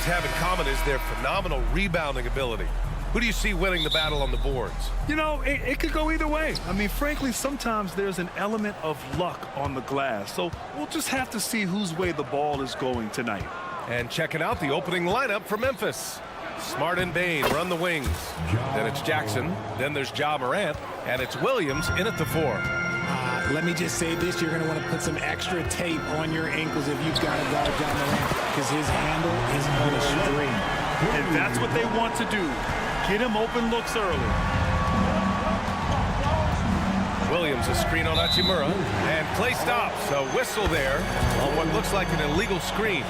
have in common is their phenomenal rebounding ability. Who do you see winning the battle on the boards? You know, it could go either way. I mean, frankly, sometimes there's an element of luck on the glass. So we'll just have to see whose way the ball is going tonight. And checking out the opening lineup for Memphis. Smart and Bain run the wings. Then it's Jackson. Then there's Ja Morant. And it's Williams in at the 4. Let me just say this. You're going to want to put some extra tape on your ankles if you've got to guard Ja Morant, because his handle is on a string. And that's what they want to do. Get him open looks early. Williams a screen on Hachimura. And play stops. A whistle there on what looks like an illegal screen.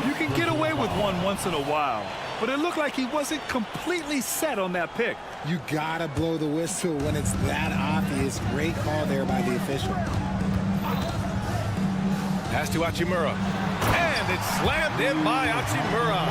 You can get away with one once in a while, but it looked like he wasn't completely set on that pick. You got to blow the whistle when it's that obvious. Great call there by the official. Pass to Hachimura. And it's slammed in by Hachimura.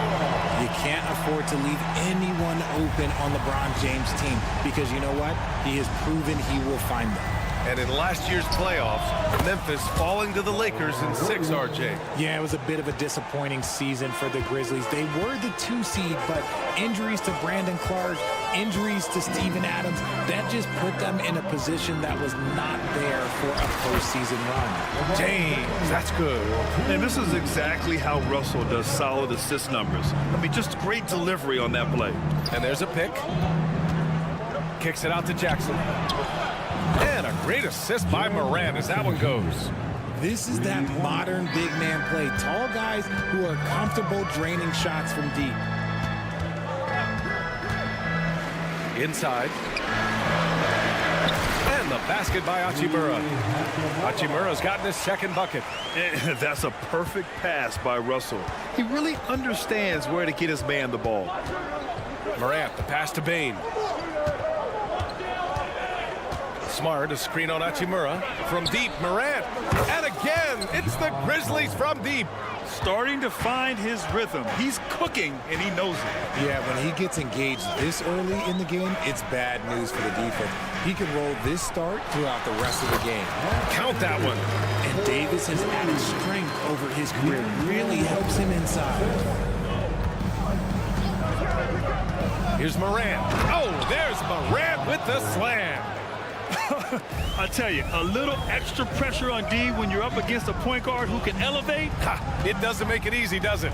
You can't afford to leave anyone open on LeBron James' team, because you know what? He has proven he will find them. And in last year's playoffs, Memphis falling to the Lakers in 6, RJ. Yeah, it was a bit of a disappointing season for the Grizzlies. They were the 2 seed, but injuries to Brandon Clark, injuries to Steven Adams, that just put them in a position that was not there for a postseason run. James, that's good. And this is exactly how Russell does solid assist numbers. I mean, just great delivery on that play. And there's a pick. Kicks it out to Jackson. And a great assist by Morant as that one goes. This is that modern big man play. Tall guys who are comfortable draining shots from deep. Inside. And the basket by Hachimura. Hachimura's gotten his second bucket. And that's a perfect pass by Russell. He really understands where to get his man the ball. Morant, the pass to Bain. Smart, a screen on Hachimura. From deep, Morant. And again, it's the Grizzlies from deep. Starting to find his rhythm. He's cooking, and he knows it. Yeah, when he gets engaged this early in the game, it's bad news for the defense. He can roll this start throughout the rest of the game. Count that one. And Davis has added strength over his career. Really helps him inside. Here's Morant. Oh, there's Morant with the slam. I tell you, a little extra pressure on D when you're up against a point guard who can elevate. It doesn't make it easy, does it?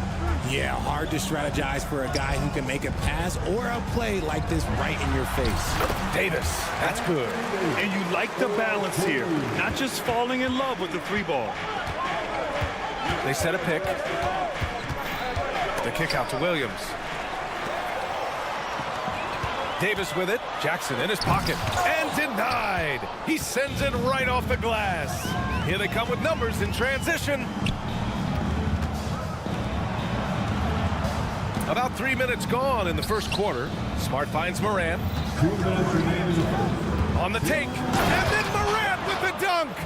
Yeah, hard to strategize for a guy who can make a pass or a play like this right in your face. Davis, that's good. And you like the balance here, not just falling in love with the 3-ball. They set a pick. The kick out to Williams. Davis with it. Jackson in his pocket. And denied. He sends it right off the glass. Here they come with numbers in transition. About 3 minutes gone in the first quarter. Smart finds Morant. On the take. And then Morant with the dunk.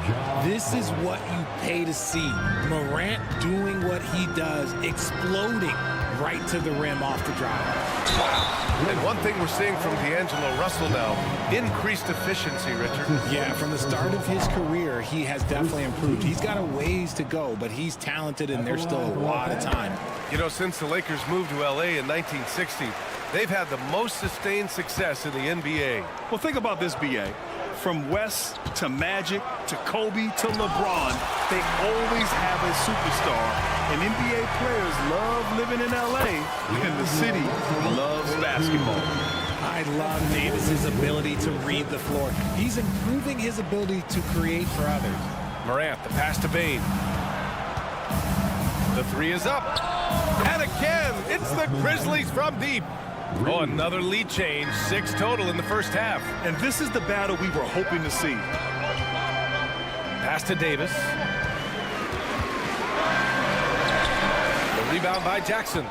This is what you pay to see. Morant doing what he does, exploding right to the rim off the drive. Wow. And one thing we're seeing from D'Angelo Russell now, increased efficiency, Richard. Yeah, from the start of his career, he has definitely improved. He's got a ways to go, but he's talented, and there's still a lot of time. You know, since the Lakers moved to L.A. in 1960, they've had the most sustained success in the NBA. Well, think about this, B.A. From West to Magic to Kobe to LeBron, they always have a superstar. And NBA players love living in L.A. and the city loves basketball. I love Davis's ability to read the floor. He's improving his ability to create for others. Morant, the pass to Bain. The 3 is up. And again, it's the Grizzlies from deep. Oh, another lead change. 6 total in the first half. And this is the battle we were hoping to see. Pass to Davis. The rebound by Jackson.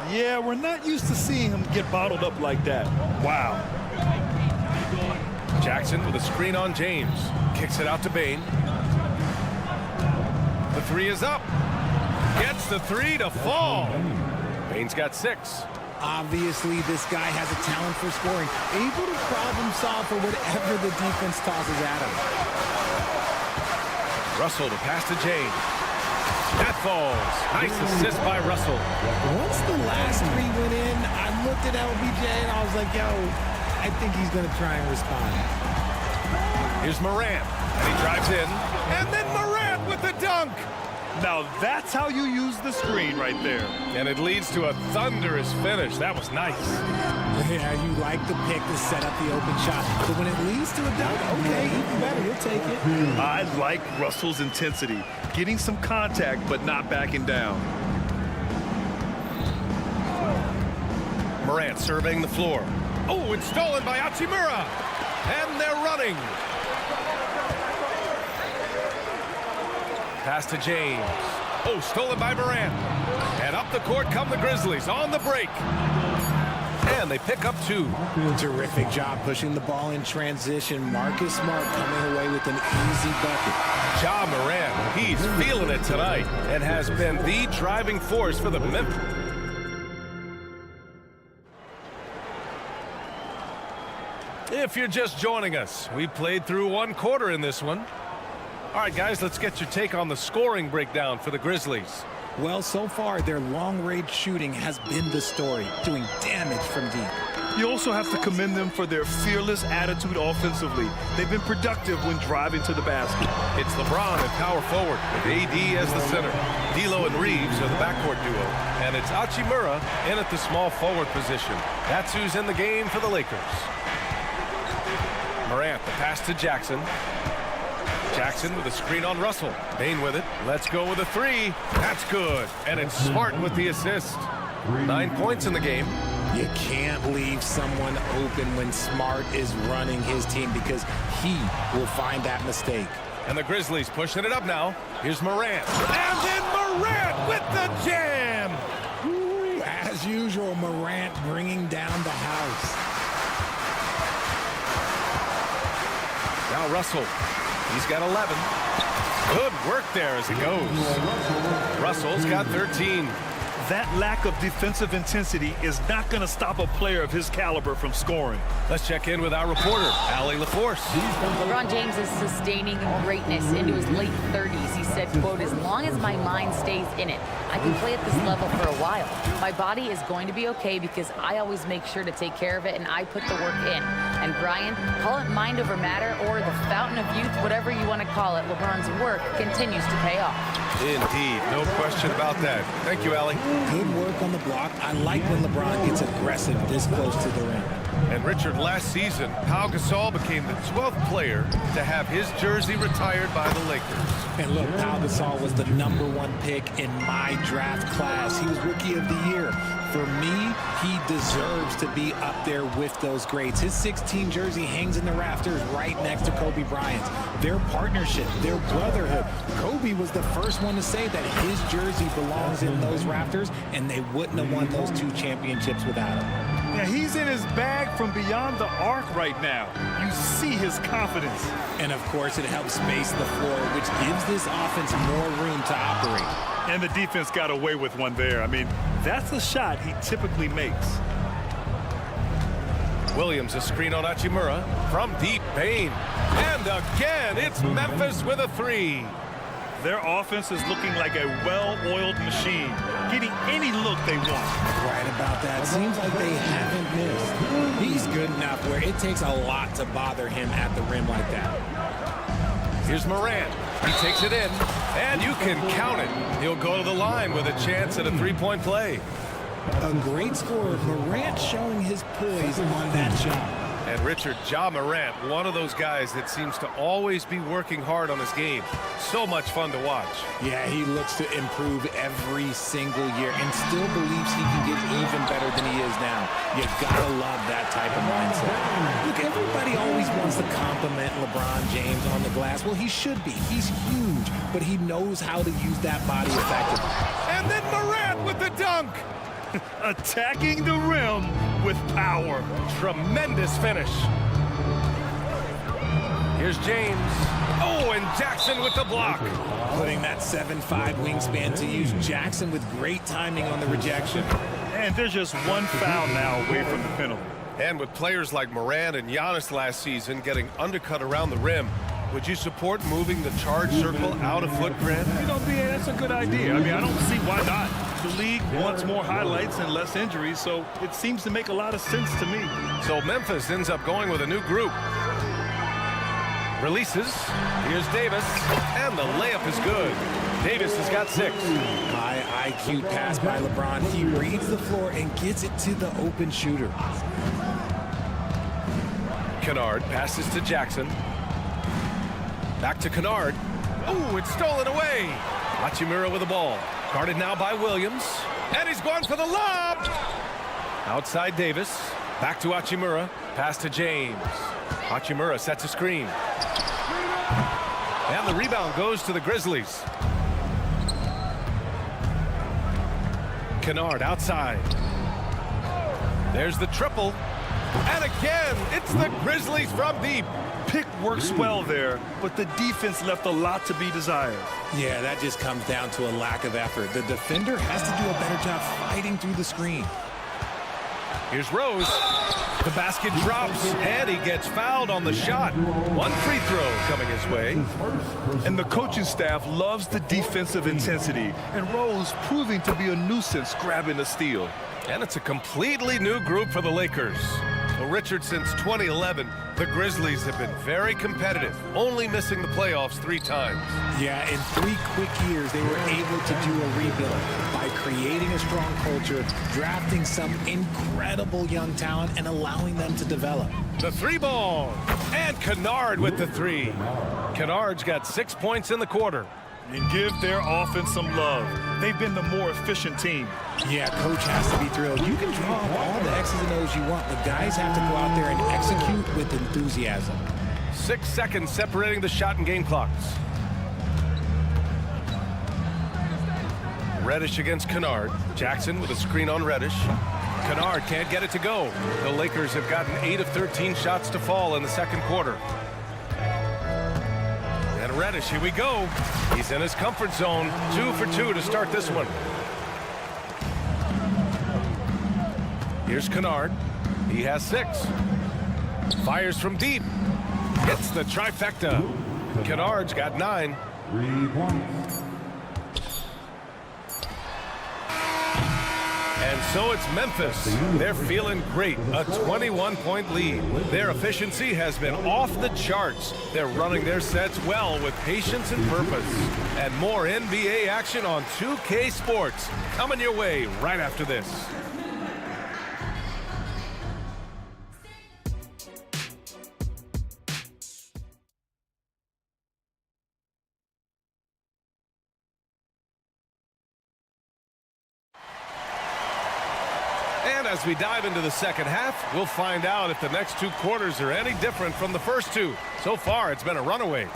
Yeah, we're not used to seeing him get bottled up like that. Wow. Jackson with a screen on James. Kicks it out to Bain. The 3 is up. Gets the 3 to fall. Bain's got 6. Obviously, this guy has a talent for scoring, able to problem solve for whatever the defense tosses at him. Russell to pass to James. That falls. Nice assist by Russell. Once the last three went in, I looked at LBJ and I was like, yo, I think he's going to try and respond. Here's Morant. And he drives in. And then Morant with the dunk. Now that's how you use the screen right there. And it leads to a thunderous finish. That was nice. Yeah, you like the pick to set up the open shot. But when it leads to a dunk, okay, even better, you'll take it. I like Russell's intensity. Getting some contact, but not backing down. Morant surveying the floor. Oh, it's stolen by Hachimura. And they're running. Pass to James. Oh, stolen by Morant. And up the court come the Grizzlies on the break. And they pick up 2. Terrific job pushing the ball in transition. Marcus Smart coming away with an easy bucket. Ja Morant, he's feeling it tonight and has been the driving force for the Memphis. If you're just joining us, we played through 1 quarter in this one. All right, guys, let's get your take on the scoring breakdown for the Grizzlies. Well, so far, their long-range shooting has been the story, doing damage from deep. You also have to commend them for their fearless attitude offensively. They've been productive when driving to the basket. It's LeBron at power forward with AD as the center. D'Lo and Reeves are the backcourt duo. And it's Hachimura in at the small forward position. That's who's in the game for the Lakers. Morant, the pass to Jackson. Jackson with a screen on Russell. Bane with it. Let's go with a 3. That's good. And it's Smart with the assist. 9 points in the game. You can't leave someone open when Smart is running his team because he will find that mistake. And the Grizzlies pushing it up now. Here's Morant. And then Morant with the jam. Ooh, as usual, Morant bringing down the house. Now Russell. He's got 11. Good work there as it goes. Russell's got 13. That lack of defensive intensity is not going to stop a player of his caliber from scoring. Let's check in with our reporter, Allie LaForce. LeBron James is sustaining greatness into his late 30s. He said, quote, as long as my mind stays in it, I can play at this level for a while. My body is going to be okay because I always make sure to take care of it and I put the work in. And Brian, call it mind over matter or the fountain of youth, whatever you want to call it, LeBron's work continues to pay off. Indeed, no question about that. Thank you, Allie. Good work on the block. I like when LeBron gets aggressive this close to the rim. And Richard, last season, Pau Gasol became the 12th player to have his jersey retired by the Lakers. And look, Pau Gasol was the #1 pick in my draft class. He was Rookie of the Year. For me, he deserves to be up there with those greats. His 16 jersey hangs in the rafters right next to Kobe Bryant's. Their partnership, their brotherhood. Kobe was the first one to say that his jersey belongs in those rafters, and they wouldn't have won those 2 championships without him. Yeah, he's in his bag from beyond the arc right now. You see his confidence. And, of course, it helps space the floor, which gives this offense more room to operate. And the defense got away with one there. I mean, that's a shot he typically makes. Williams, a screen on Hachimura from deep. Bane. And again, it's Memphis with a 3. Their offense is looking like a well-oiled machine, getting any look they want. Right about that. Seems like they haven't missed. He's good enough where it takes a lot to bother him at the rim like that. Here's Morant. He takes it in, and you can count it. He'll go to the line with a chance at a 3-point play. A great scorer. Morant showing his poise on that shot. And Richard, Ja Morant, one of those guys that seems to always be working hard on his game. So much fun to watch. Yeah, he looks to improve every single year and still believes he can get even better than he is now. You gotta love that type of mindset. Look, everybody always wants to compliment LeBron James on the glass. Well, he should be. He's huge, but he knows how to use that body effectively. And then Morant with the dunk. Attacking the rim with power. Tremendous finish. Here's James. Oh, and Jackson with the block. Putting that 7'5" wingspan to use. Jackson with great timing on the rejection. And there's just one foul now away from the penalty. And with players like Morant and Giannis last season getting undercut around the rim, Would you support moving the charge circle out of footprint? You know, BA, that's a good idea. I mean, I don't see why not. The league wants more highlights and less injuries, so it seems to make a lot of sense to me. So Memphis ends up going with a new group. Releases. Here's Davis. And the layup is good. Davis has got 6. High IQ pass by LeBron. He reads the floor and gets it to the open shooter. Kennard passes to Jackson. Back to Kennard. Oh, it's stolen away. Hachimura with the ball. Guarded now by Williams. And he's going for the lob. Outside Davis. Back to Hachimura. Pass to James. Hachimura sets a screen. And the rebound goes to the Grizzlies. Kennard outside. There's the triple. And again, it's the Grizzlies from deep. Pick works well there, but the defense left a lot to be desired. Yeah, that just comes down to a lack of effort. The defender has to do a better job fighting through the screen. Here's Rose. The basket drops, and he gets fouled on the shot. 1 free throw coming his way. And the coaching staff loves the defensive intensity, and Rose proving to be a nuisance grabbing the steal. And it's a completely new group for the Lakers. Well, Richard, since 2011, the Grizzlies have been very competitive, only missing the playoffs 3 times. Yeah, in 3 quick years, they were able to do a rebuild by creating a strong culture, drafting some incredible young talent, and allowing them to develop. The 3-ball, and Kennard with the 3. Kennard's got 6 points in the quarter. And give their offense some love. They've been the more efficient team. Yeah, coach has to be thrilled. You can draw up all the X's and O's you want, but guys have to go out there and execute with enthusiasm. 6 seconds separating the shot and game clocks. Reddish against Kennard. Jackson with a screen on Reddish. Kennard can't get it to go. The Lakers have gotten 8 of 13 shots to fall in the second quarter. And Reddish, here we go. He's in his comfort zone. 2 for 2 to start this one. Here's Kennard. He has 6. Fires from deep. Hits the trifecta. Kennard's got 9. 3 points. And so it's Memphis. They're feeling great. A 21-point lead. Their efficiency has been off the charts. They're running their sets well with patience and purpose. And more NBA action on 2K Sports coming your way right after this. And as we dive into the second half, we'll find out if the next 2 quarters are any different from the first 2. So far, it's been a runaway.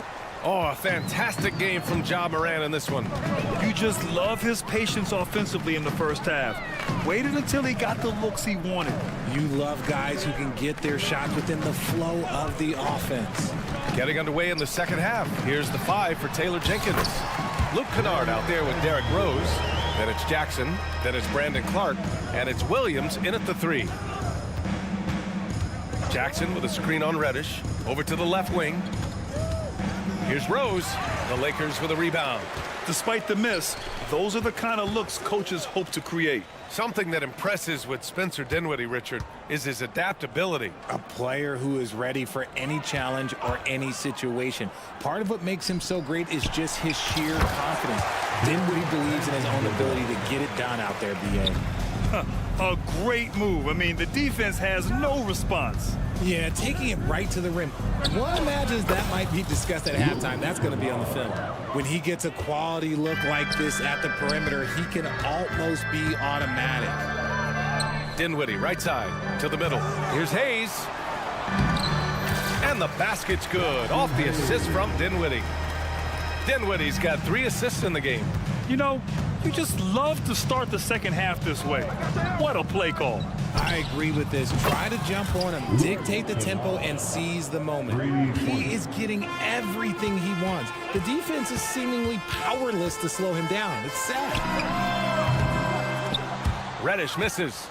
Oh, a fantastic game from Ja Morant in this one. You just love his patience offensively in the first half. Waited until he got the looks he wanted. You love guys who can get their shots within the flow of the offense. Getting underway in the second half. Here's the 5 for Taylor Jenkins. Luke Kennard out there with Derrick Rose. Then it's Jackson. Then it's Brandon Clark. And it's Williams in at the 3. Jackson with a screen on Reddish. Over to the left wing. Here's Rose. The Lakers with a rebound. Despite the miss, those are the kind of looks coaches hope to create. Something that impresses with Spencer Dinwiddie, Richard, is his adaptability. A player who is ready for any challenge or any situation. Part of what makes him so great is just his sheer confidence. Dinwiddie believes in his own ability to get it done out there, BA. A great move. I mean, the defense has no response. Yeah, taking it right to the rim. One imagines that might be discussed at halftime. That's going to be on the film. When he gets a quality look like this at the perimeter, he can almost be automatic. Dinwiddie, right side, to the middle. Here's Hayes. And the basket's good. Off the assist from Dinwiddie. Dinwiddie's got 3 assists in the game. You know, you just love to start the second half this way. What a play call. I agree with this. Try to jump on him, dictate the tempo, and seize the moment. He is getting everything he wants. The defense is seemingly powerless to slow him down. It's sad. Reddish misses.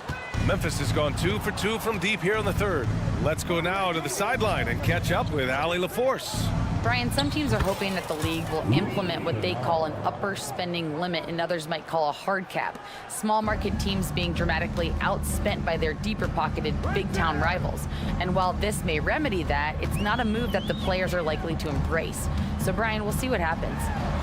Memphis has gone 2 for 2 from deep here in the third. Let's go now to the sideline and catch up with Allie LaForce. Brian, some teams are hoping that the league will implement what they call an upper spending limit and others might call a hard cap. Small market teams being dramatically outspent by their deeper pocketed big town rivals. And while this may remedy that, it's not a move that the players are likely to embrace. So Brian, we'll see what happens.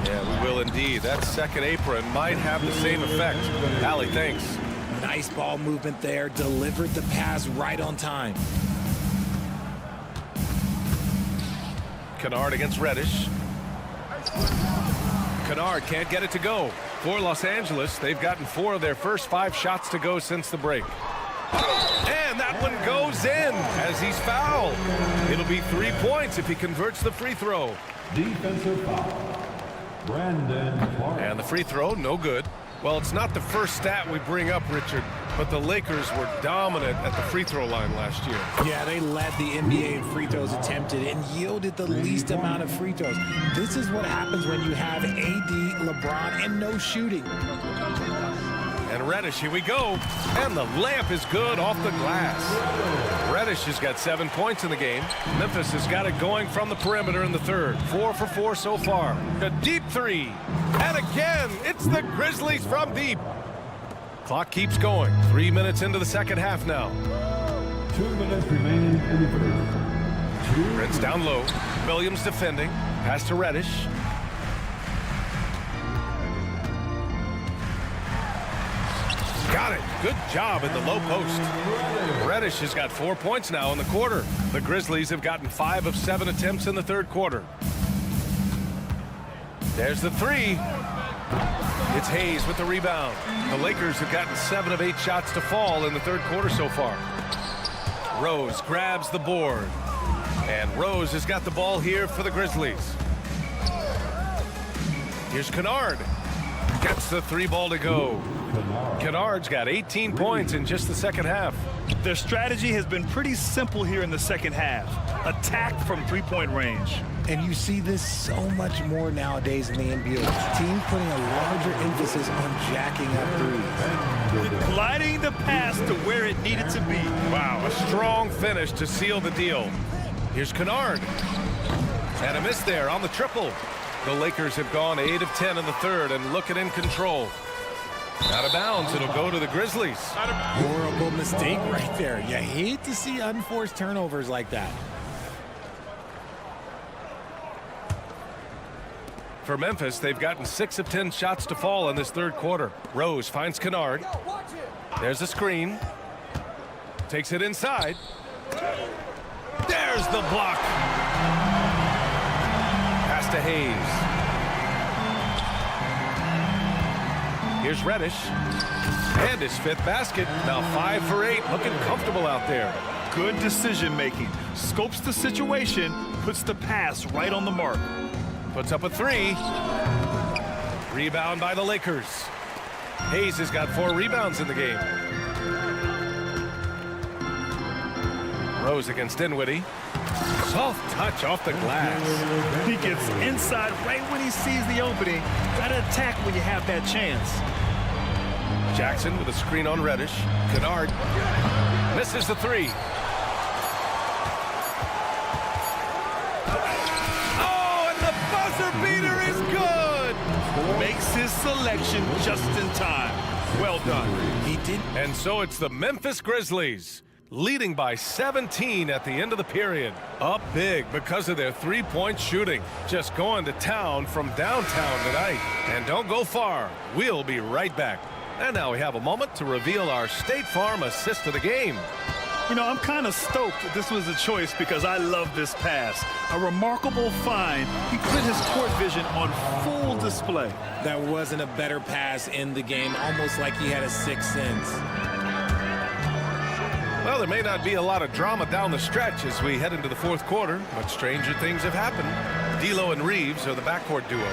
Yeah, we will indeed. That second apron might have the same effect. Allie, thanks. Nice ball movement there. Delivered the pass right on time. Kennard against Reddish. Kennard can't get it to go. For Los Angeles, they've gotten 4 of their first 5 shots to go since the break. And that one goes in as he's fouled. It'll be 3 points if he converts the free throw. Defensive foul. Brandon Clark. And the free throw, no good. Well, it's not the first stat we bring up, Richard, but the Lakers were dominant at the free throw line last year. Yeah, they led the NBA in free throws attempted and yielded the least amount of free throws. This is what happens when you have AD, LeBron, and no shooting. And Reddish, here we go. And the layup is good off the glass. Reddish has got 7 points in the game. Memphis has got it going from the perimeter in the third. 4 for 4 so far. A deep 3. And again, it's the Grizzlies from deep. Clock keeps going. 3 minutes into the second half now. 2 minutes remaining in the first. Prince down low. Williams defending. Pass to Reddish. Got it. Good job in the low post. Reddish has got 4 points now in the quarter. The Grizzlies have gotten 5 of 7 attempts in the third quarter. There's the 3. It's Hayes with the rebound. The Lakers have gotten 7 of 8 shots to fall in the third quarter so far. Rose grabs the board. And Rose has got the ball here for the Grizzlies. Here's Kennard. Gets the 3 ball to go. Kennard's got 18 points in just the second half. Their strategy has been pretty simple here in the second half. Attack from three-point range. And you see this so much more nowadays in the NBA. Team putting a larger emphasis on jacking up threes. Gliding the pass to where it needed to be. Wow, a strong finish to seal the deal. Here's Kennard. And a miss there on the triple. The Lakers have gone 8 of 10 in the third and looking in control. Out of bounds, it'll go to the Grizzlies. Horrible mistake right there. You hate to see unforced turnovers like that. For Memphis, they've gotten 6 of 10 shots to fall in this third quarter. Rose finds Kennard. There's a screen. Takes it inside. There's the block. Pass to Hayes. Here's Reddish. And his 5th basket. Now 5 for 8. Looking comfortable out there. Good decision making. Scopes the situation, puts the pass right on the mark. Puts up a 3. Rebound by the Lakers. Hayes has got 4 rebounds in the game. Rose against Dinwiddie. Soft touch off the glass. He gets inside right when he sees the opening. Gotta attack when you have that chance. Jackson with a screen on Reddish. Kennard misses the 3. Oh, and the buzzer beater is good. Makes his selection just in time. Well done. He did. And so it's the Memphis Grizzlies leading by 17 at the end of the period. Up big because of their 3-point shooting. Just going to town from downtown tonight. And don't go far. We'll be right back. And now we have a moment to reveal our State Farm assist of the game. You know, I'm kind of stoked that this was a choice because I love this pass. A remarkable find. He put his court vision on full display. That wasn't a better pass in the game, almost like he had a 6th sense. Well, there may not be a lot of drama down the stretch as we head into the fourth quarter, but stranger things have happened. D'Lo and Reeves are the backcourt duo.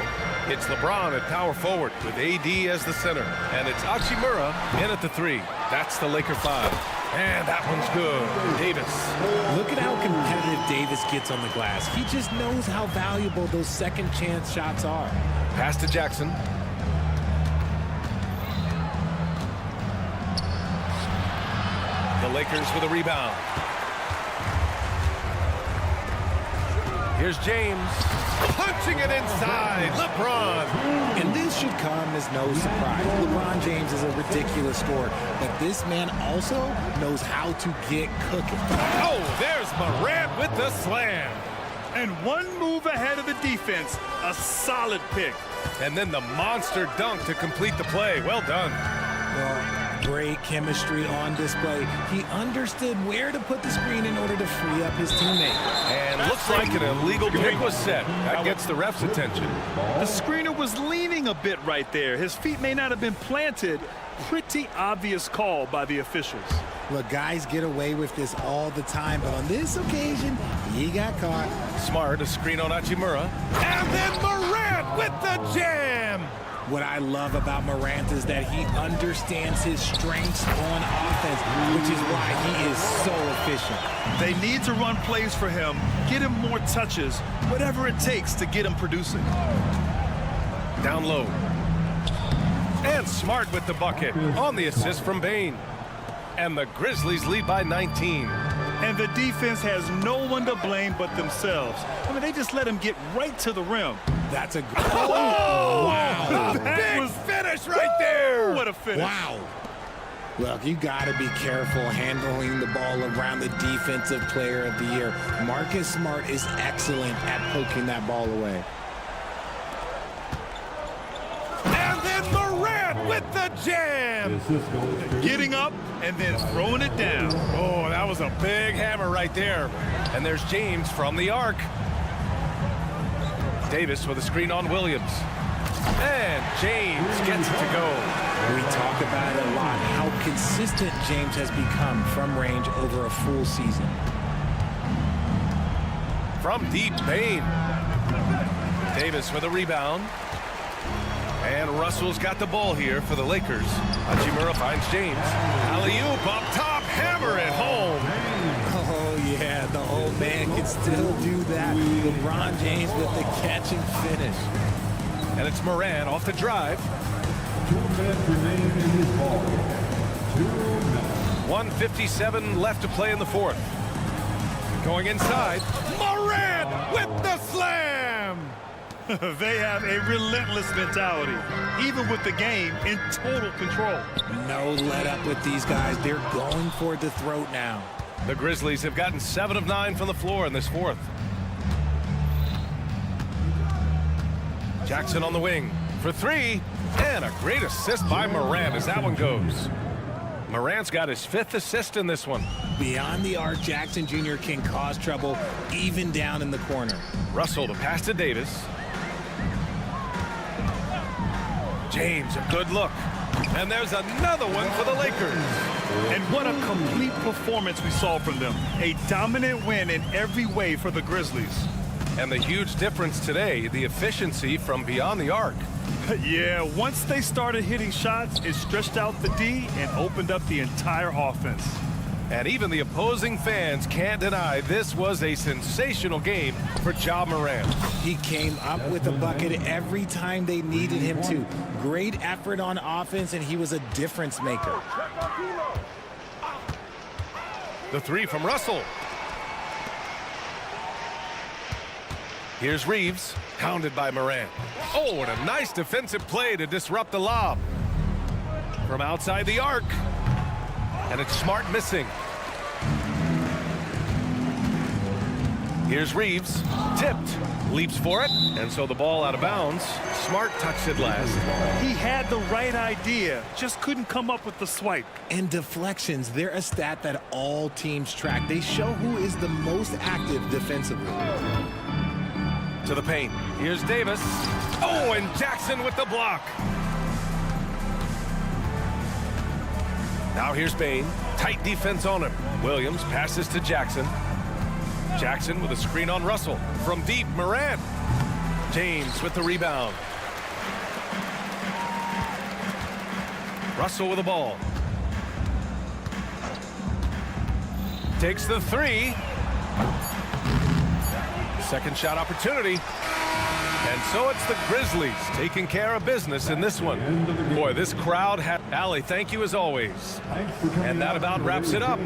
It's LeBron at power forward with AD as the center. And it's Hachimura in at the 3. That's the Laker 5. And that one's good. Davis. Look at how competitive Davis gets on the glass. He just knows how valuable those second chance shots are. Pass to Jackson. The Lakers with a rebound. Here's James. Punching it inside. LeBron. And this should come as no surprise. LeBron James is a ridiculous scorer, but this man also knows how to get cooking. Oh, there's Morant with the slam. And one move ahead of the defense. A solid pick. And then the monster dunk to complete the play. Well done. Well, great chemistry on display. He understood where to put the screen in order to free up his teammate. And looks like an illegal pick was set. That gets the ref's attention. The screener was leaning a bit right there. His feet may not have been planted. Pretty obvious call by the officials. Look, guys get away with this all the time, but on this occasion, he got caught. Smart, a screen on Hachimura. And then Morant with the jam. What I love about Morant is that he understands his strengths on offense, which is why he is so efficient. They need to run plays for him, get him more touches, whatever it takes to get him producing. Down low. And Smart with the bucket on the assist from Bane. And the Grizzlies lead by 19. And the defense has no one to blame but themselves. I mean, they just let him get right to the rim. That's a wow. Big finish right there. What a finish. Wow. Look, you got to be careful handling the ball around the defensive player of the year. Marcus Smart is excellent at poking that ball away. And then Morant with the jam. Getting up and then throwing it down. Oh, that was a big hammer right there. And there's James from the arc. Davis with a screen on Williams. And James gets it to go. We talk about it a lot, how consistent James has become from range over a full season. From deep, Bane. Davis with a rebound. And Russell's got the ball here for the Lakers. Hachimura finds James. Alley-oop up top, hammer it home. Oh, yeah, the old man can still do that. LeBron James with the catch and finish. And it's Morant off the drive. 2 minutes remaining in this ball game. 2 minutes. 1:57 left to play in the fourth. Going inside. Morant with the slam. They have a relentless mentality, even with the game in total control. No let up with these guys. They're going for the throat now. The Grizzlies have gotten 7 of 9 from the floor in this fourth. Jackson on the wing for 3. And a great assist by Morant as that one goes. Morant's got his 5th assist in this one. Beyond the arc, Jackson Jr. can cause trouble even down in the corner. Russell the pass to Davis. James, a good look. And there's another one for the Lakers. And what a complete performance we saw from them. A dominant win in every way for the Grizzlies. And the huge difference today, the efficiency from beyond the arc. Yeah, once they started hitting shots, it stretched out the D and opened up the entire offense. And even the opposing fans can't deny this was a sensational game for Ja Morant. He came up with a bucket every time they needed him to. Great effort on offense, and he was a difference maker. The 3 from Russell. Here's Reeves, hounded by Morant. Oh, and a nice defensive play to disrupt the lob. From outside the arc. And it's Smart missing. Here's Reeves, tipped, leaps for it, and so the ball out of bounds. Smart touched it last. He had the right idea, just couldn't come up with the swipe. And deflections, they're a stat that all teams track. They show who is the most active defensively. To the paint. Here's Davis. Oh, and Jackson with the block. Now here's Bane. Tight defense on him. Williams passes to Jackson. Jackson with a screen on Russell. From deep, Morant. James with the rebound. Russell with the ball. Takes the 3. Second shot opportunity. And so it's the Grizzlies taking care of business in this one. Boy, this crowd had... Allie, thank you as always. And that about wraps it up.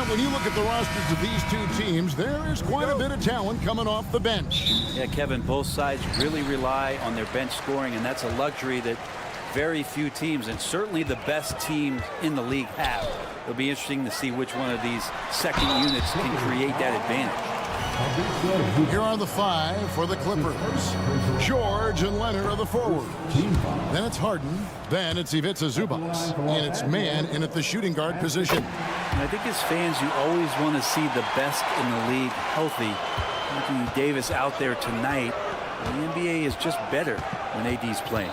When you look at the rosters of these two teams, there is quite a bit of talent coming off the bench. Yeah, Kevin, both sides really rely on their bench scoring, and that's a luxury that very few teams, and certainly the best teams in the league, have. It'll be interesting to see which one of these second units can create that advantage. Here are the five for the Clippers. George and Leonard are the forwards. Then it's Harden. Then it's Ivica Zubac. And it's man in at the shooting guard position. And I think as fans, you always want to see the best in the league healthy. Anthony Davis out there tonight. The NBA is just better when AD's playing.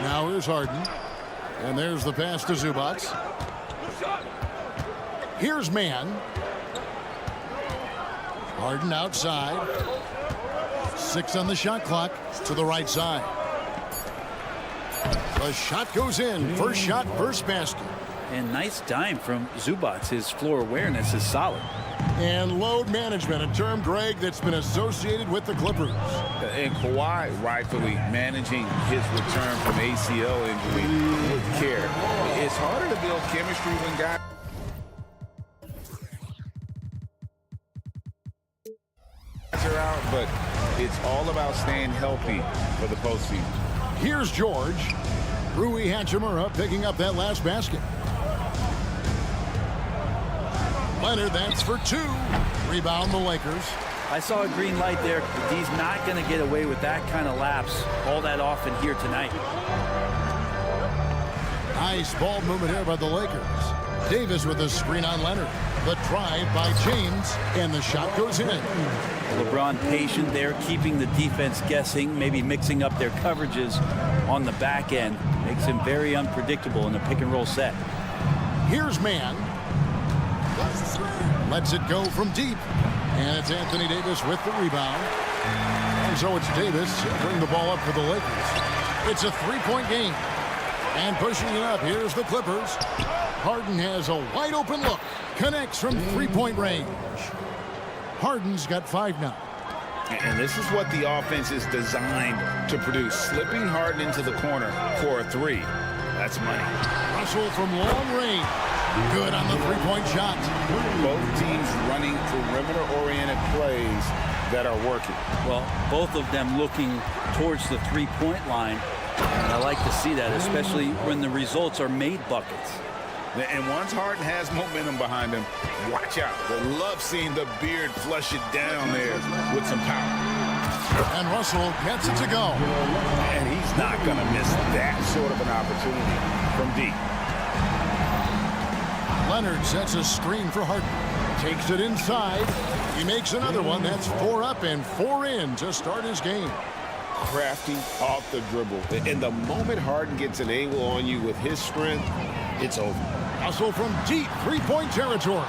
Now here's Harden. And there's the pass to Zubac. Here's man. Harden outside. 6 on the shot clock to the right side. The shot goes in. First shot, first basket. And nice dime from Zubac. His floor awareness is solid. And load management, a term, Greg, that's been associated with the Clippers. And Kawhi rightfully managing his return from ACL injury with care. It's harder to build chemistry when guys are out, but it's all about staying healthy for the postseason. Here's George. Rui Hachimura picking up that last basket. Leonard, that's for 2. Rebound the Lakers. I saw a green light there. He's not going to get away with that kind of lapse all that often here tonight. Nice ball movement here by the Lakers. Davis with a screen on Leonard. The drive by James, and the shot goes in. LeBron patient there, keeping the defense guessing, maybe mixing up their coverages on the back end. Makes him very unpredictable in the pick-and-roll set. Here's man. Lets it go from deep. And it's Anthony Davis with the rebound. And so it's Davis bring the ball up for the Lakers. It's a three-point game. And pushing it up, here's the Clippers. Harden has a wide open look. Connects from three-point range. Harden's got 5 now. And this is what the offense is designed to produce. Slipping Harden into the corner for a 3. That's money. Russell from long range. Good on the three-point shot. Both teams running perimeter-oriented plays that are working. Well, both of them looking towards the three-point line. And I like to see that, especially when the results are made buckets. And once Harden has momentum behind him, watch out. They love seeing the beard flush it down there with some power. And Russell gets it to go. And he's not going to miss that sort of an opportunity from deep. Leonard sets a screen for Harden. Takes it inside. He makes another one. That's 4 up and 4 in to start his game. Crafty off the dribble. And the moment Harden gets an angle on you with his strength, it's over. Russell from deep three-point territory.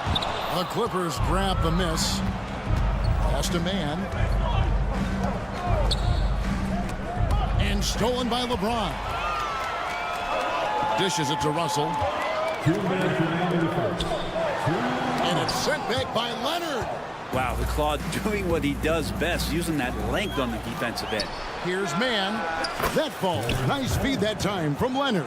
The Clippers grab the miss. Pass to man. And stolen by LeBron. Dishes it to Russell. 2 minutes remaining in the first. And it's sent back by Leonard. Wow, the Claw doing what he does best, using that length on the defensive end. Here's man. That ball. Nice feed that time from Leonard.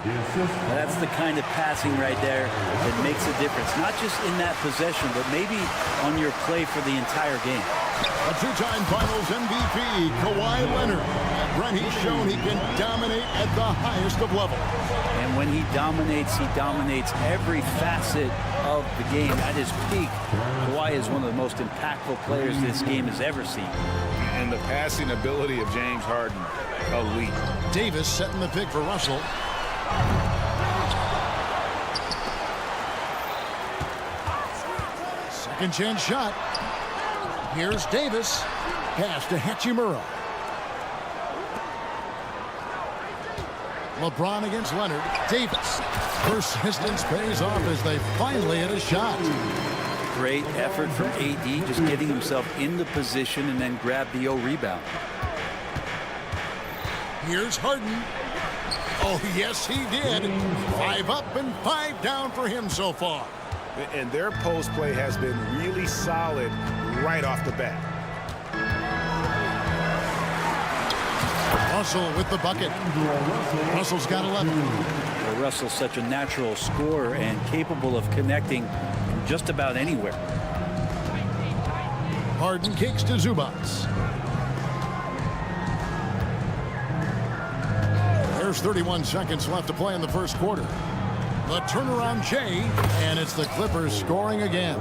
That's the kind of passing right there that makes a difference. Not just in that possession, but maybe on your play for the entire game. A 2-time Finals MVP, Kawhi Leonard. Brent, he's shown he can dominate at the highest of levels. And when he dominates every facet of the game at his peak. Kawhi is one of the most impactful players this game has ever seen. And the passing ability of James Harden, elite. Davis setting the pick for Russell. Second chance shot. Here's Davis. Pass to Hachimura. LeBron against Leonard. Davis. Persistence pays off as they finally hit a shot. Great effort from AD, just getting himself in the position and then grab the rebound. Here's Harden. Oh, yes, he did. 5 up and 5 down for him so far. And their post play has been really solid right off the bat. Russell with the bucket. Russell's got 11. Well, Russell's such a natural scorer and capable of connecting from just about anywhere. Harden kicks to Zubats. There's 31 seconds left to play in the first quarter. The turnaround Jay, and it's the Clippers scoring again.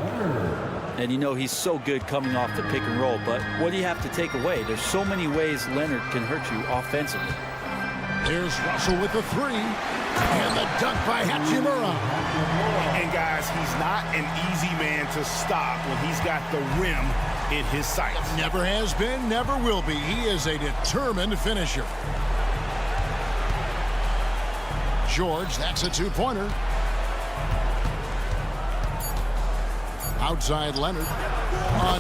And you know he's so good coming off the pick and roll, but what do you have to take away? There's so many ways Leonard can hurt you offensively. Here's Russell with the 3, and the dunk by Hachimura. And guys, he's not an easy man to stop when he's got the rim in his sights. Never has been, never will be. He is a determined finisher. George, that's a 2-pointer. Outside Leonard.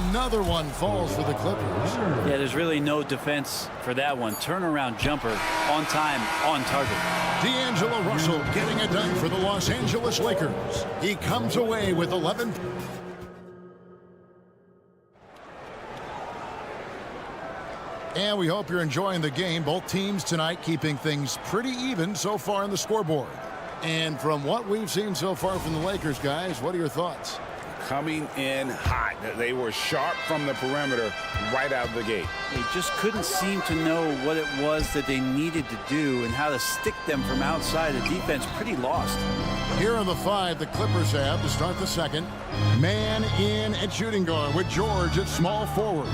Another one falls for the Clippers. Yeah, there's really no defense for that one. Turnaround jumper, on time, on target. D'Angelo Russell getting it done for the Los Angeles Lakers. He comes away with 11. And we hope you're enjoying the game. Both teams tonight keeping things pretty even so far on the scoreboard. And from what we've seen so far from the Lakers, guys, what are your thoughts? Coming in hot. They were sharp from the perimeter right out of the gate. They just couldn't seem to know what it was that they needed to do and how to stick them from outside. The defense pretty lost. Here are the 5 the Clippers have to start the second. Man in at shooting guard with George at small forward.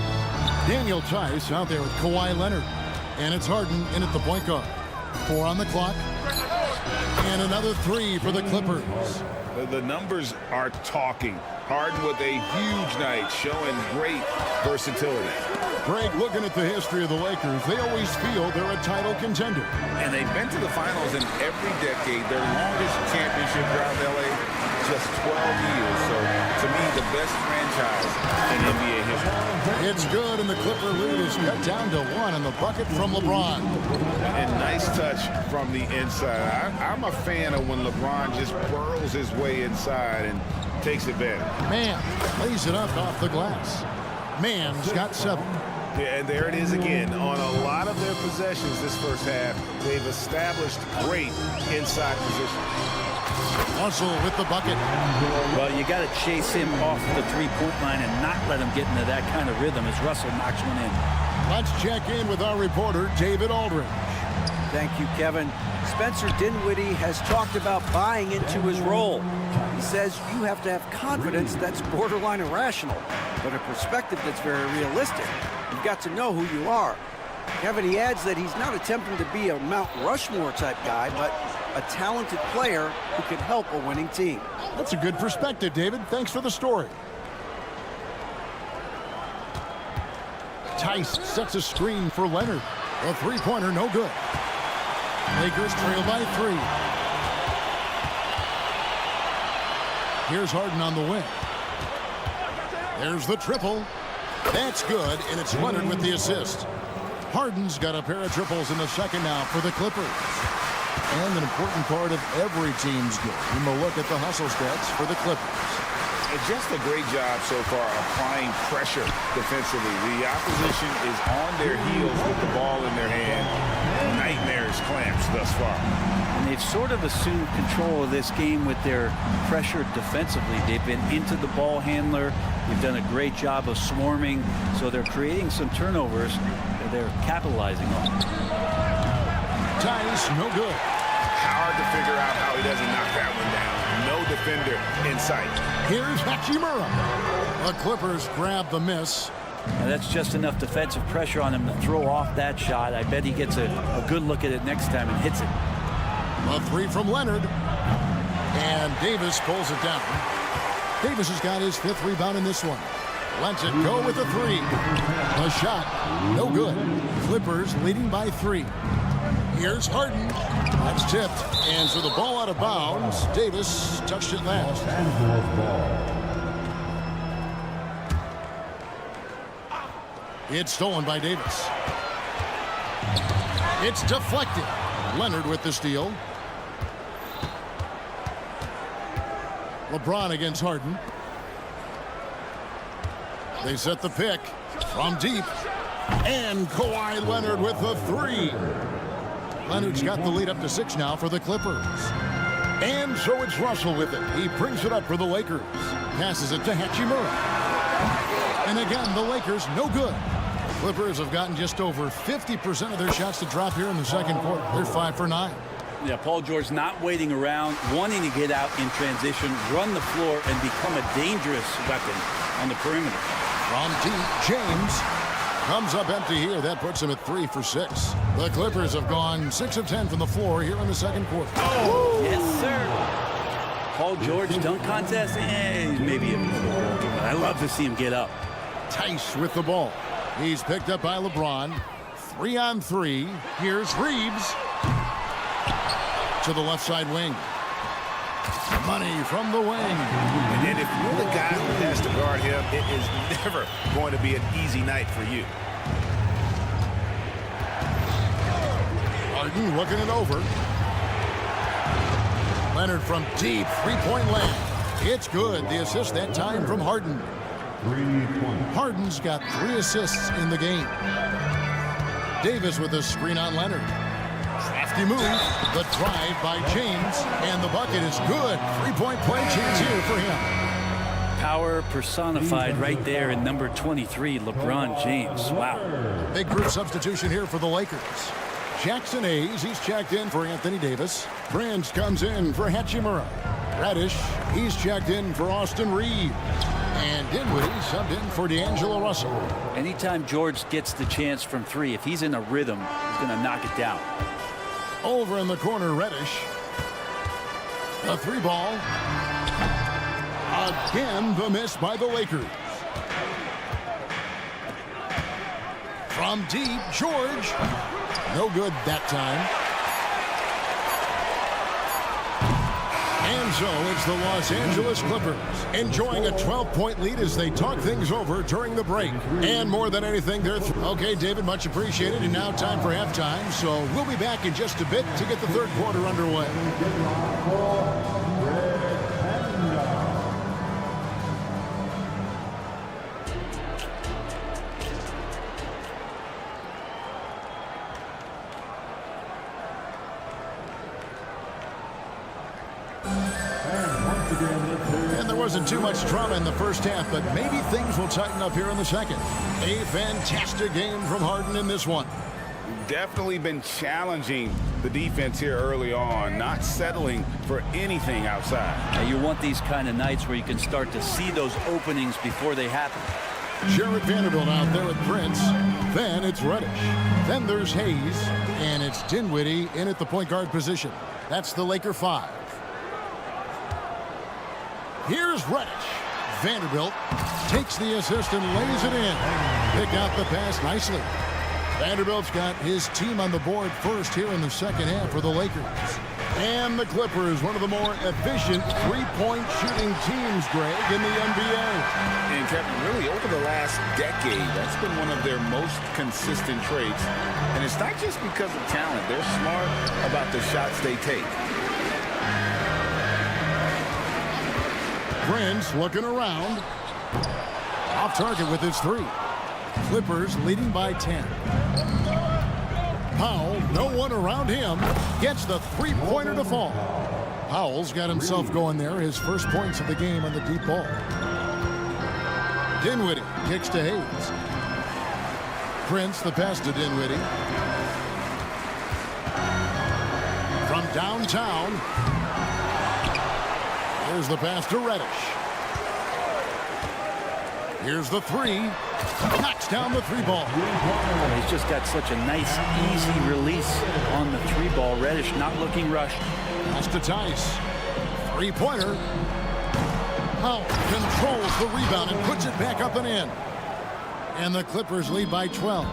Daniel Tice out there with Kawhi Leonard. And it's Harden in at the point guard. 4 on the clock. And another 3 for the Clippers. The numbers are talking. Harden with a huge night, showing great versatility. Greg, looking at the history of the Lakers, they always feel they're a title contender. And they've been to the finals in every decade. Their longest championship drought in LA, just 12 years. So, to me, the best franchise in NBA history. It's good, and the Clipper lead is cut down to 1 on the bucket from LeBron. And nice touch from the inside. I'm a fan of when LeBron just burrows his way inside and takes advantage. Man lays it up off the glass. Man's got 7. Yeah, and there it is again. On a lot of their possessions this first half, they've established great inside position. Russell with the bucket. Well, you got to chase him off the three-point line and not let him get into that kind of rhythm as Russell knocks one in. Let's check in with our reporter, David Aldridge. Thank you, Kevin. Spencer Dinwiddie has talked about buying into his role. He says you have to have confidence that's borderline irrational, but a perspective that's very realistic. You've got to know who you are. Kevin, he adds that he's not attempting to be a Mount Rushmore type guy, but a talented player who can help a winning team. That's a good perspective, David. Thanks for the story. Tice sets a screen for Leonard. A three-pointer, no good. Lakers trail by 3. Here's Harden on the wing. There's the triple. That's good, and it's Leonard with the assist. Harden's got a pair of triples in the second now for the Clippers. And an important part of every team's game, a look at the hustle stats for the Clippers. And just a great job so far applying pressure defensively. The opposition is on their heels with the ball in their hand. Nightmares clamps thus far. And they've sort of assumed control of this game with their pressure defensively. They've been into the ball handler. They've done a great job of swarming. So they're creating some turnovers that they're capitalizing on. Tice, no good. Hard to figure out how he doesn't knock that one down. No defender in sight. Here's Hachimura. The Clippers grab the miss. Now that's just enough defensive pressure on him to throw off that shot. I bet he gets a good look at it next time and hits it. A 3 from Leonard. And Davis pulls it down. Davis has got his 5th rebound in this one. Lets it go with a 3. A shot, no good. Clippers leading by 3. Here's Harden. That's tipped. And so the ball out of bounds. Davis touched it last. It's stolen by Davis. It's deflected. Leonard with the steal. LeBron against Harden. They set the pick from deep. And Kawhi Leonard with the three. Leonard's got the lead up to 6 now for the Clippers. And so it's Russell with it. He brings it up for the Lakers. Passes it to Hachimura. And again, the Lakers no good. The Clippers have gotten just over 50% of their shots to drop here in the second quarter. They're 5 for 9. Yeah, Paul George not waiting around, wanting to get out in transition, run the floor, and become a dangerous weapon on the perimeter. From deep, James comes up empty here. That puts him at 3 for 6. The Clippers have gone 6 of 10 from the floor here in the second quarter. Oh, yes, sir. Paul George dunk contest, maybe but I love to see him get up. Tice with the ball. He's picked up by LeBron. 3 on 3. Here's Reeves to the left side wing. Money from the wing. And then if you're the guy who has to guard him, it is never going to be an easy night for you. Harden looking it over. Leonard from deep, three-point land. It's good. The assist that time from Harden. Harden's got 3 assists in the game. Davis with a screen on Leonard. Crafty move. The drive by James. And the bucket is good. 3-point play chance here for him. Power personified right there in number 23, LeBron James. Wow. Big group substitution here for the Lakers. Jackson Hayes, he's checked in for Anthony Davis. Prince comes in for Hachimura. Reddish, he's checked in for Austin Reeves. And Dinwiddie subbed in for D'Angelo Russell. Anytime George gets the chance from 3, if he's in a rhythm, he's going to knock it down. Over in the corner, Reddish. A 3 ball. Again, the miss by the Lakers. From deep, George. No good that time. And so it's the Los Angeles Clippers enjoying a 12-point lead as they talk things over during the break. And more than anything, they're okay, David, much appreciated. And now time for halftime. So we'll be back in just a bit to get the third quarter underway. And there wasn't too much drama in the first half, but maybe things will tighten up here in the second. A fantastic game from Harden in this one. Definitely been challenging the defense here early on, not settling for anything outside. Now you want these kind of nights where you can start to see those openings before they happen. Jared Vanderbilt out there with Prince. Then it's Reddish. Then there's Hayes. And it's Dinwiddie in at the point guard position. That's the Laker 5. Here's Reddish. Vanderbilt takes the assist and lays it in. Pick out the pass nicely. Vanderbilt's got his team on the board first here in the second half for the Lakers. And the Clippers, one of the more efficient three-point shooting teams, Greg, in the NBA. And Kevin, really over the last decade, that's been one of their most consistent traits. And it's not just because of talent. They're smart about the shots they take. Prince looking around. Off target with his 3. Clippers leading by 10. Powell, no one around him, gets the three-pointer to fall. Powell's got himself going there, his first points of the game on the deep ball. Dinwiddie kicks to Hayes. Prince, the pass to Dinwiddie. From downtown, here's the pass to Reddish. Here's the 3. Knocks down the 3 ball. He's just got such a nice, easy release on the 3 ball. Reddish not looking rushed. Pass to Tice. 3-pointer. Powell controls the rebound and puts it back up and in. And the Clippers lead by 12.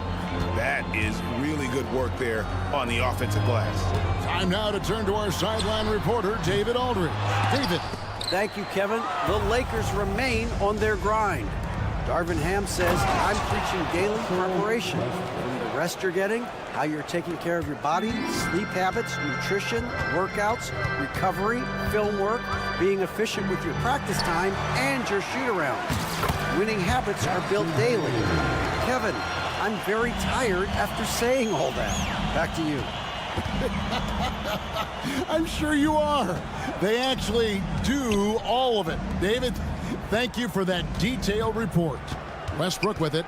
That is really good work there on the offensive glass. Time now to turn to our sideline reporter, David Aldridge. David. Thank you, Kevin. The Lakers remain on their grind. Darvin Ham says, I'm preaching daily preparation. From the rest you're getting, how you're taking care of your body, sleep habits, nutrition, workouts, recovery, film work, being efficient with your practice time, and your shoot-arounds. Winning habits are built daily. Kevin, I'm very tired after saying all that. Back to you. I'm sure you are. They actually do all of it. David, thank you for that detailed report. Westbrook with it,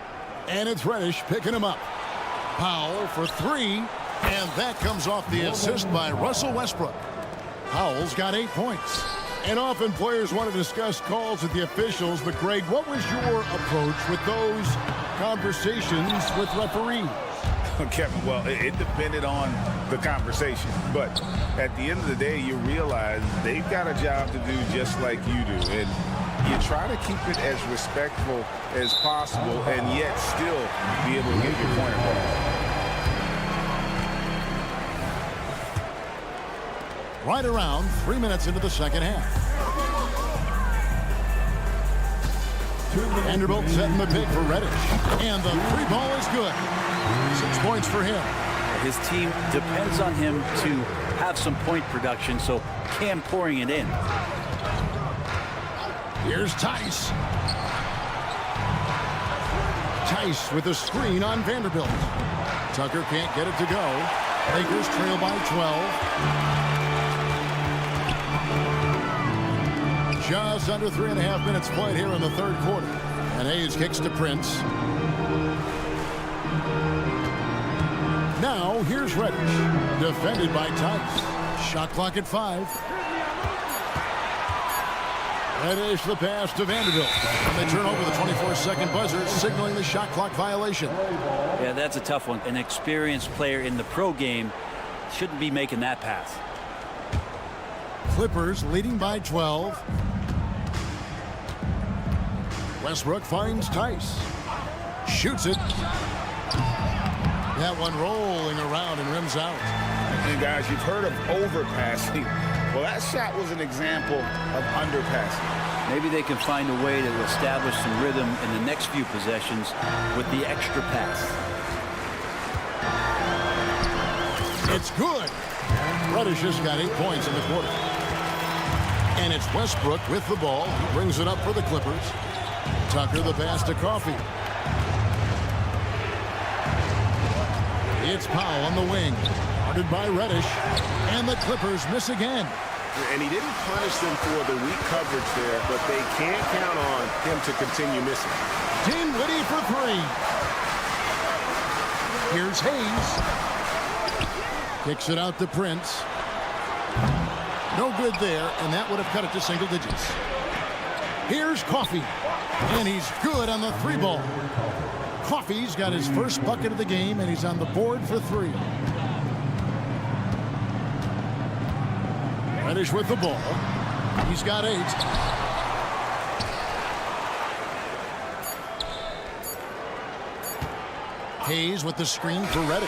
and it's Reddish picking him up. Powell for three, and that comes off the assist by Russell Westbrook. Powell's got 8 points. And often players want to discuss calls with the officials, but Greg, what was your approach with those conversations with referees? Kevin, well, it depended on the conversation. But at the end of the day, you realize they've got a job to do just like you do. And you try to keep it as respectful as possible and yet still be able to get your point across. Right around 3 minutes into the second half. Vanderbilt setting the pick for Reddish. And the three ball is good. 6 points for him. His team depends on him to have some point production, so Cam pouring it in. Here's Tice. Tice with a screen on Vanderbilt. Tucker can't get it to go. Lakers trail by 12. Just under 3.5 minutes played here in the third quarter. And Hayes kicks to Prince. Now here's Reddish. Defended by Tice. Shot clock at 5. Reddish the pass to Vanderbilt. And they turn over the 24-second buzzer, signaling the shot clock violation. Yeah, that's a tough one. An experienced player in the pro game shouldn't be making that pass. Clippers leading by 12. Westbrook finds Tice. Shoots it. That one rolling around and rims out. And guys, you've heard of overpassing. Well, that shot was an example of underpassing. Maybe they can find a way to establish some rhythm in the next few possessions with the extra pass. It's good. Reddish has got 8 points in the quarter. And it's Westbrook with the ball. He brings it up for the Clippers. Tucker the pass to Coffey. It's Powell on the wing. Guarded by Reddish. And the Clippers miss again. And he didn't punish them for the weak coverage there, but they can't count on him to continue missing. Dinwiddie for 3. Here's Hayes. Kicks it out to Prince. No good there, and that would have cut it to single digits. Here's Coffey. And he's good on the 3 ball. Coffey's got his first bucket of the game, and he's on the board for 3. Reddish with the ball. He's got 8. Hayes with the screen for Reddish.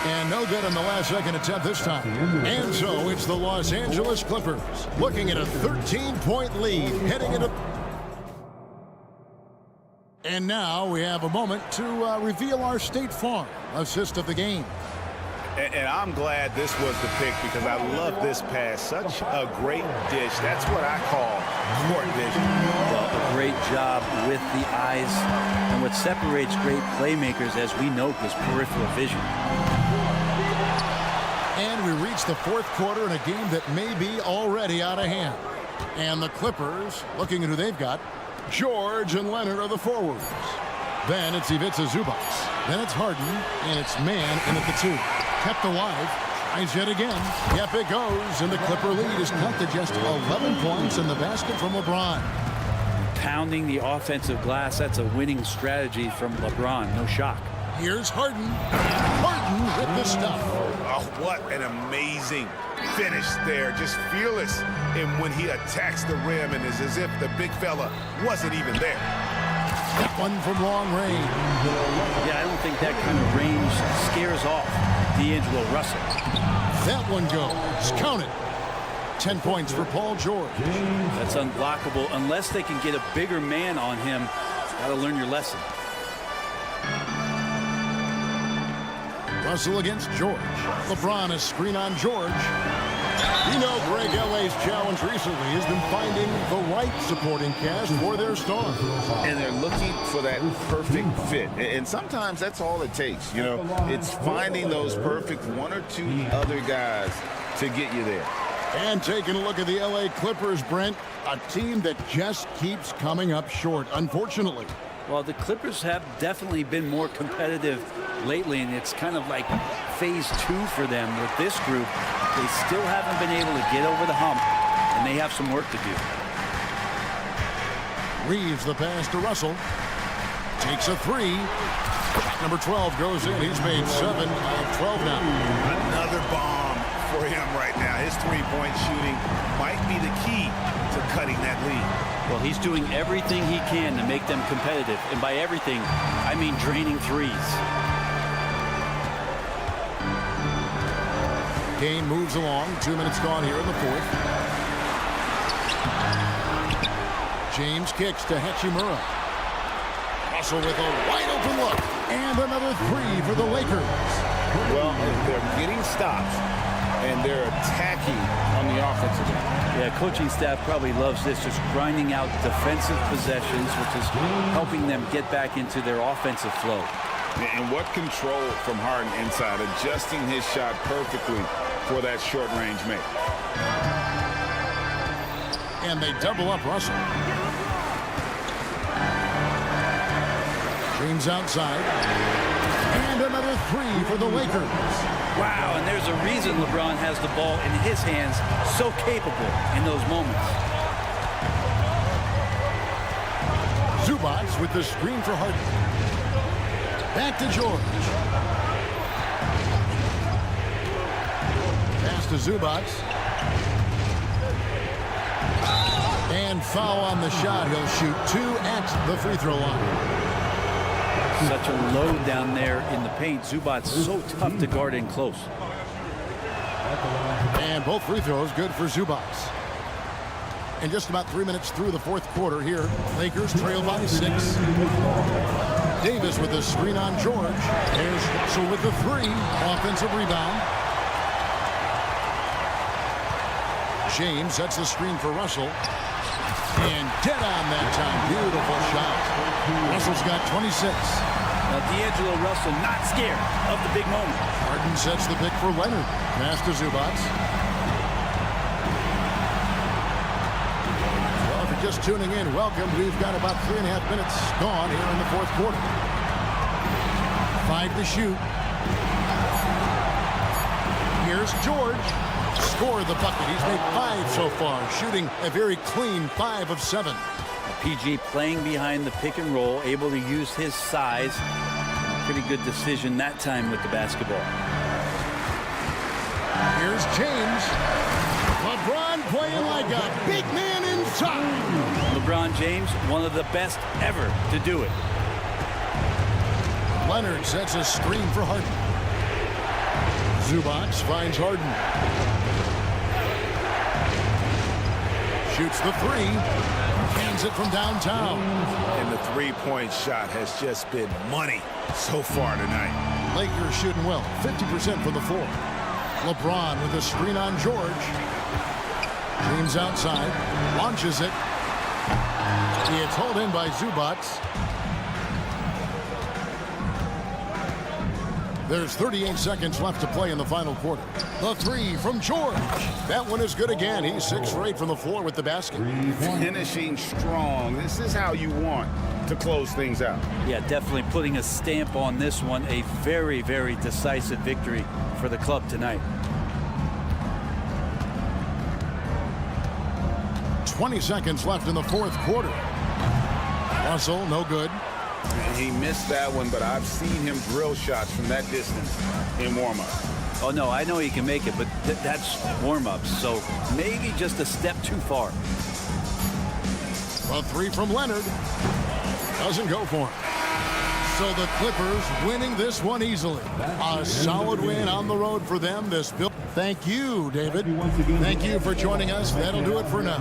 And no good on the last second attempt this time. And so it's the Los Angeles Clippers looking at a 13-point lead heading into... And now we have a moment to reveal our State Farm assist of the game. And I'm glad this was the pick because I love this pass. Such a great dish. That's what I call court vision. Well, a great job with the eyes. And what separates great playmakers, as we note, is peripheral vision. And we reach the fourth quarter in a game that may be already out of hand. And the Clippers, looking at who they've got, George and Leonard are the forwards. Then it's Ivica Zubac. Then it's Harden, and it's Man in at the 2. Kept alive. Tries yet again. Yep, it goes. And the Clipper lead is cut to just 11 points in the basket from LeBron. Pounding the offensive glass, that's a winning strategy from LeBron. No shock. Here's Harden. Harden with the stuff. Oh, what an amazing finish there. Just fearless in when he attacks the rim, and it's as if the big fella wasn't even there. That one from long range. Yeah, I don't think that kind of range scares off D'Angelo Russell. That one goes. Count it. 10 points for Paul George. That's unblockable unless they can get a bigger man on him. Got to learn your lesson. Russell against George. LeBron, a screen on George. You know, Greg, LA's challenge recently has been finding the right supporting cast for their stars. And they're looking for that perfect fit. And sometimes that's all it takes. You know, it's finding those perfect one or two other guys to get you there. And taking a look at the LA Clippers, Brent, a team that just keeps coming up short, unfortunately. Well, the Clippers have definitely been more competitive lately, and it's kind of like phase 2 for them with this group. They still haven't been able to get over the hump, and they have some work to do. Reeves the pass to Russell. Takes a three. Number 12 goes in. He's made 7 of 12 now. Another bomb for him right now. His three-point shooting might be the key to cutting that lead. Well, he's doing everything he can to make them competitive. And by everything, I mean draining threes. Game moves along. 2 minutes gone here in the fourth. James kicks to Hachimura. Russell with a wide open look. And another three for the Lakers. Well, they're getting stops, and they're attacking on the offensive end. Yeah, coaching staff probably loves this, just grinding out defensive possessions, which is helping them get back into their offensive flow. And what control from Harden inside, adjusting his shot perfectly for that short-range make. And they double up Russell. James outside. And another three for the Lakers. Wow, and there's a reason LeBron has the ball in his hands, so capable in those moments. Zubac with the screen for Harden. Back to George. Pass to Zubac. And foul on the shot. He'll shoot 2 at the free throw line. Such a load down there in the paint. Zubac so tough to guard in close. And both free throws good for Zubac. And just about 3 minutes through the fourth quarter here. Lakers trail by 6. Davis with the screen on George. There's Russell with the three. Offensive rebound. James sets the screen for Russell. And dead on that time. Beautiful shot. Russell's got 26. Now D'Angelo Russell not scared of the big moment. Harden sets the pick for Leonard. Pass to Zubac. Well, if you're just tuning in, welcome. We've got about 3.5 minutes gone here in the fourth quarter. 5 to shoot. Here's George. Score the bucket. He's made 5 so far, shooting a very clean 5 of 7. PG playing behind the pick and roll, able to use his size. Pretty good decision that time with the basketball. Here's James. LeBron playing like a big man inside. LeBron James, one of the best ever to do it. Leonard sets a screen for Harden. Zubac finds Harden. Shoots the three. Hands it from downtown. And the three-point shot has just been money so far tonight. Lakers shooting well. 50% from the floor. LeBron with a screen on George. James outside. Launches it. It's hauled in by Zubac. There's 38 seconds left to play in the final quarter. The three from George. That one is good again. He's 6 for 8 from the floor with the basket. Finishing strong. This is how you want to close things out. Yeah, definitely putting a stamp on this one. A very, very decisive victory for the club tonight. 20 seconds left in the fourth quarter. Russell, no good. And he missed that one, but I've seen him drill shots from that distance in warm-up. Oh, no, I know he can make it, but that's warm-ups, so maybe just a step too far. A three from Leonard. Doesn't go for him. So the Clippers winning this one easily. A solid win on the road for them. Thank you, David. Thank you for joining us. That'll do it for now.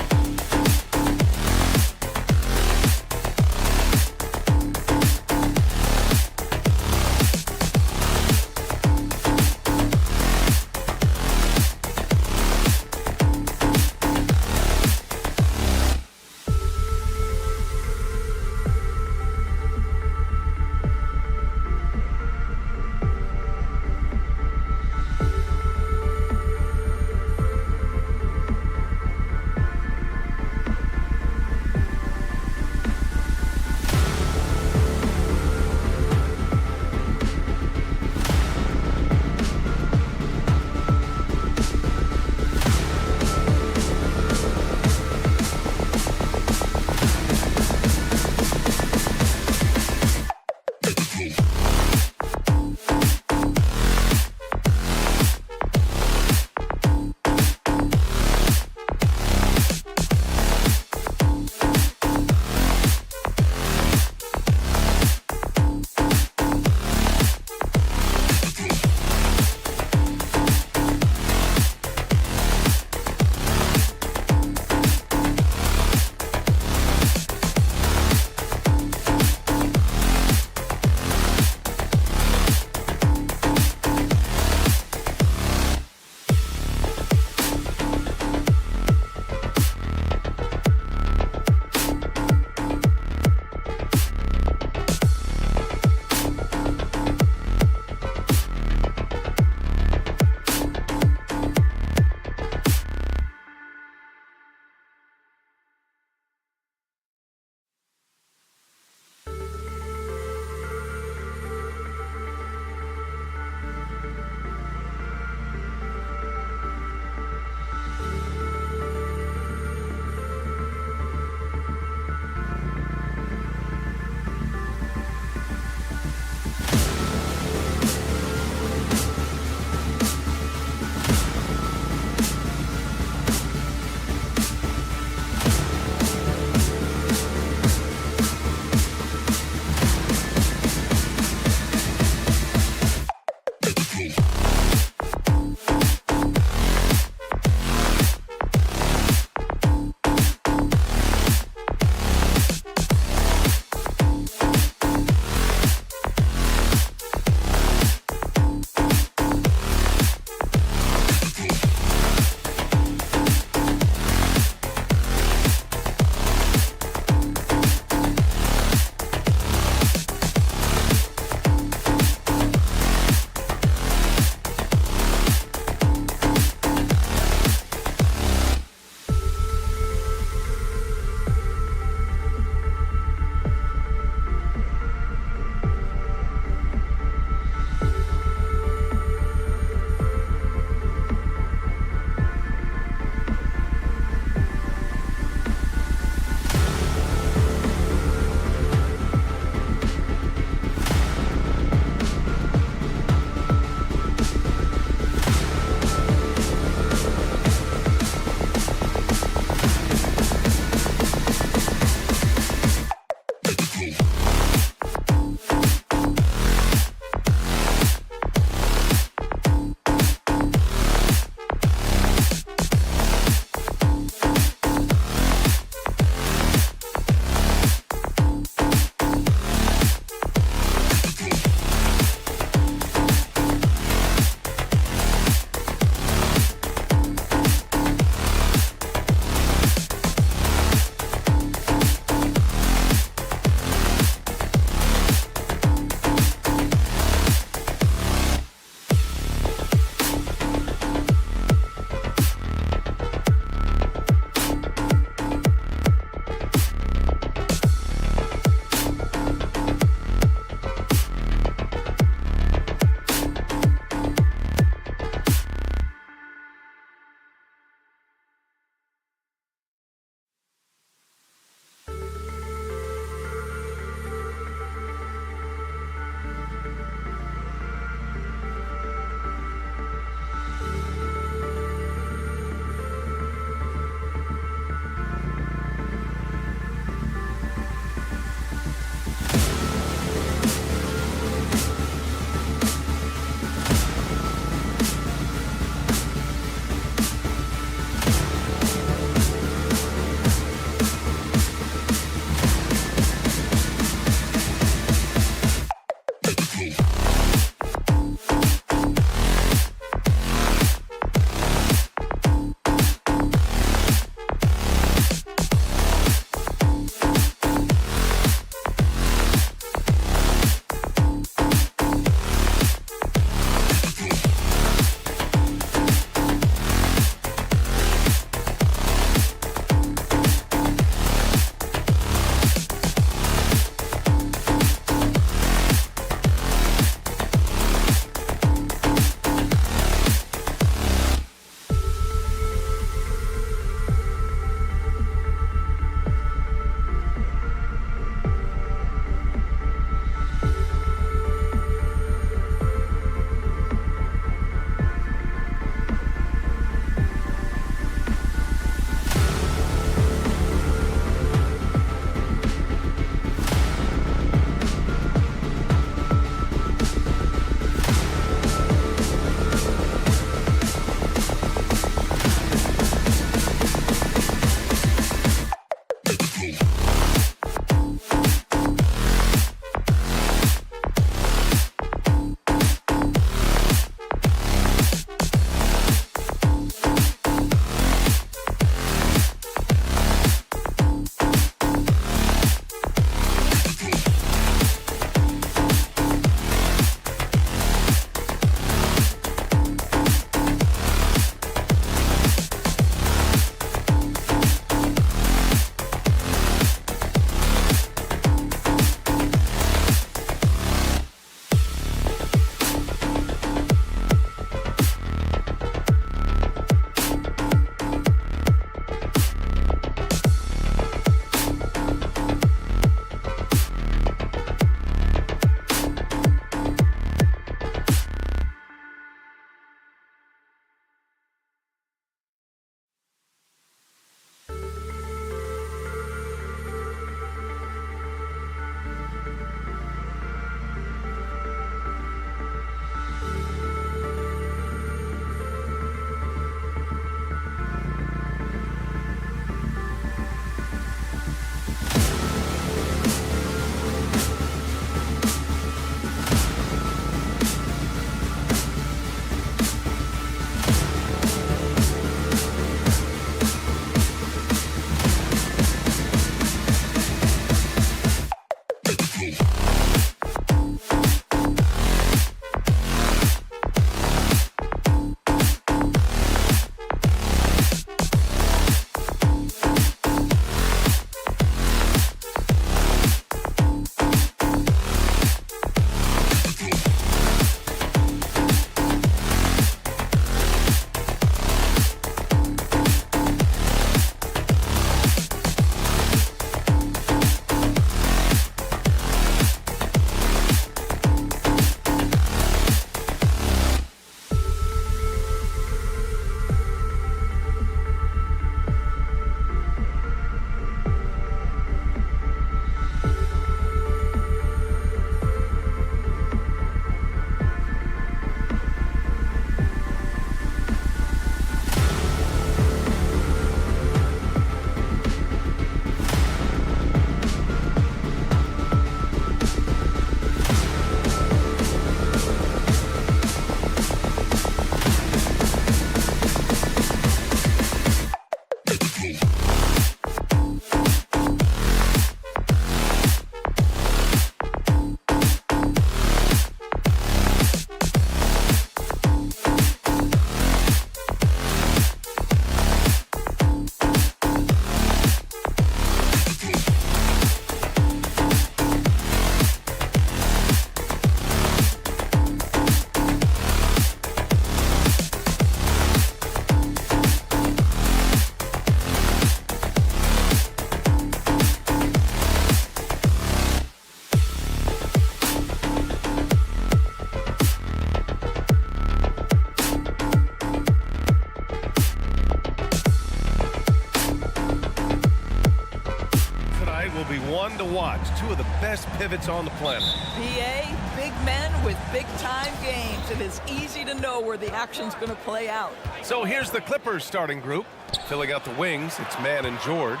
One to watch. Two of the best pivots on the planet. PA, big men with big-time games. It is easy to know where the action's going to play out. So here's the Clippers starting group. Filling out the wings, it's Mann and George.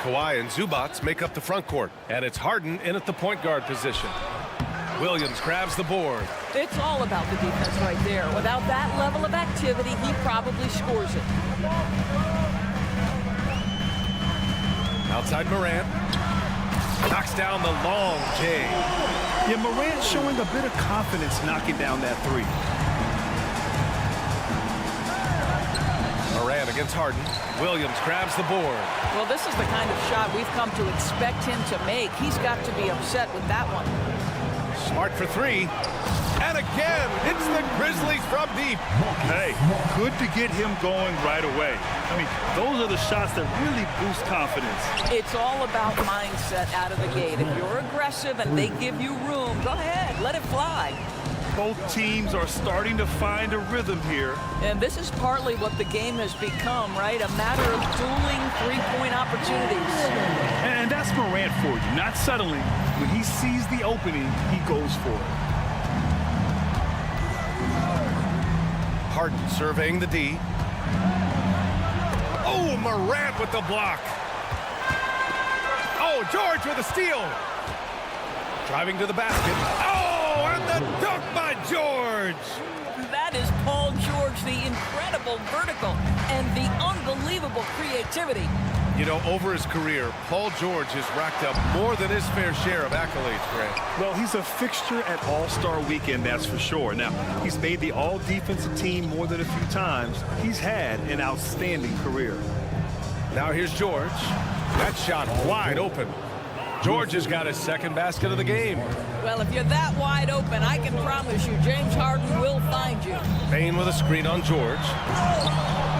Kawhi and Zubats make up the front court. And it's Harden in at the point guard position. Williams grabs the board. It's all about the defense right there. Without that level of activity, he probably scores it. Outside Morant. Knocks down the long J. Yeah, Morant showing a bit of confidence knocking down that three. Morant against Harden. Williams grabs the board. Well, this is the kind of shot we've come to expect him to make. He's got to be upset with that one. Smart for three. And again, it's the Grizzlies from deep. Hey, good to get him going right away. I mean, those are the shots that really boost confidence. It's all about mindset out of the gate. If you're aggressive and they give you room, go ahead, let it fly. Both teams are starting to find a rhythm here. And this is partly what the game has become, right? A matter of dueling three-point opportunities. And that's Morant for you, not settling. When he sees the opening, he goes for it. Harden surveying the D. Oh, Morant with the block. Oh, George with a steal. Driving to the basket. Oh, and the dunk by George. That is Paul George, the incredible vertical and the unbelievable creativity. You know, over his career, Paul George has racked up more than his fair share of accolades, Grant. Well, he's a fixture at All-Star Weekend, that's for sure. Now, he's made the All-Defensive Team more than a few times. He's had an outstanding career. Now here's George. That shot wide open. George has got his second basket of the game. Well, if you're that wide open, I can promise you James Harden will find you. Payne with a screen on George.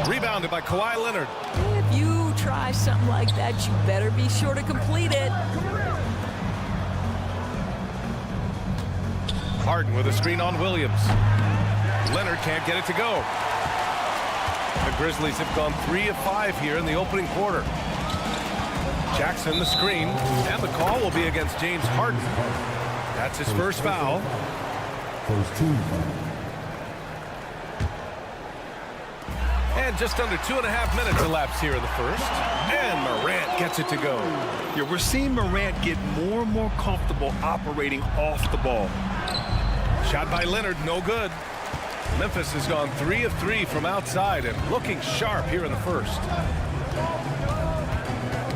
Rebounded by Kawhi Leonard. If you try something like that, you better be sure to complete it. Harden with a screen on Williams. Leonard can't get it to go. The Grizzlies have gone 3 of 5 here in the opening quarter. Jackson the screen, and the call will be against James Harden. That's his first foul. First team foul. And just under 2.5 minutes elapsed here in the first. And Morant gets it to go. Yeah, we're seeing Morant get more and more comfortable operating off the ball. Shot by Leonard, no good. Memphis has gone 3 of 3 from outside and looking sharp here in the first.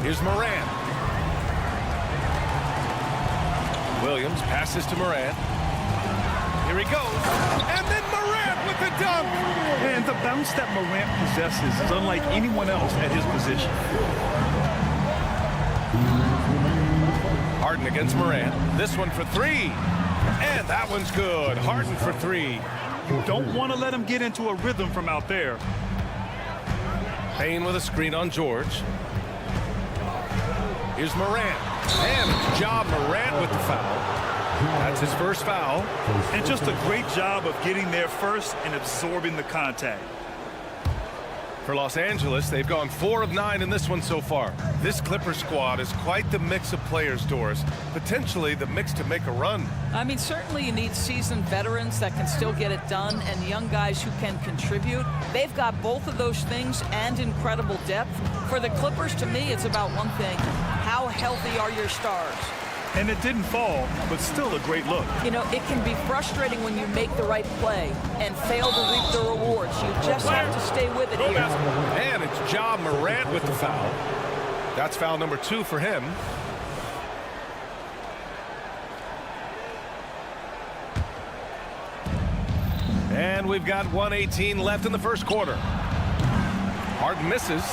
Here's Morant. Williams passes to Morant. Here he goes. And then Morant with the dunk. And the bounce that Morant possesses is unlike anyone else at his position. Harden against Morant. This one for three. And that one's good. Harden for three. You don't want to let him get into a rhythm from out there. Payne with a screen on George. Here's Morant. And it's Ja Morant with the foul. That's his first foul. And just a great job of getting there first and absorbing the contact. For Los Angeles, they've gone 4 of 9 in this one so far. This Clippers squad is quite the mix of players, Doris. Potentially the mix to make a run. I mean, certainly you need seasoned veterans that can still get it done and young guys who can contribute. They've got both of those things and incredible depth. For the Clippers, to me, it's about one thing. How healthy are your stars? And it didn't fall, but still a great look. You know, it can be frustrating when you make the right play and fail to reap the rewards. You just have to stay with it here. And it's Ja Morant with the foul. That's foul number 2 for him. And we've got 1:18 left in the first quarter. Harden misses.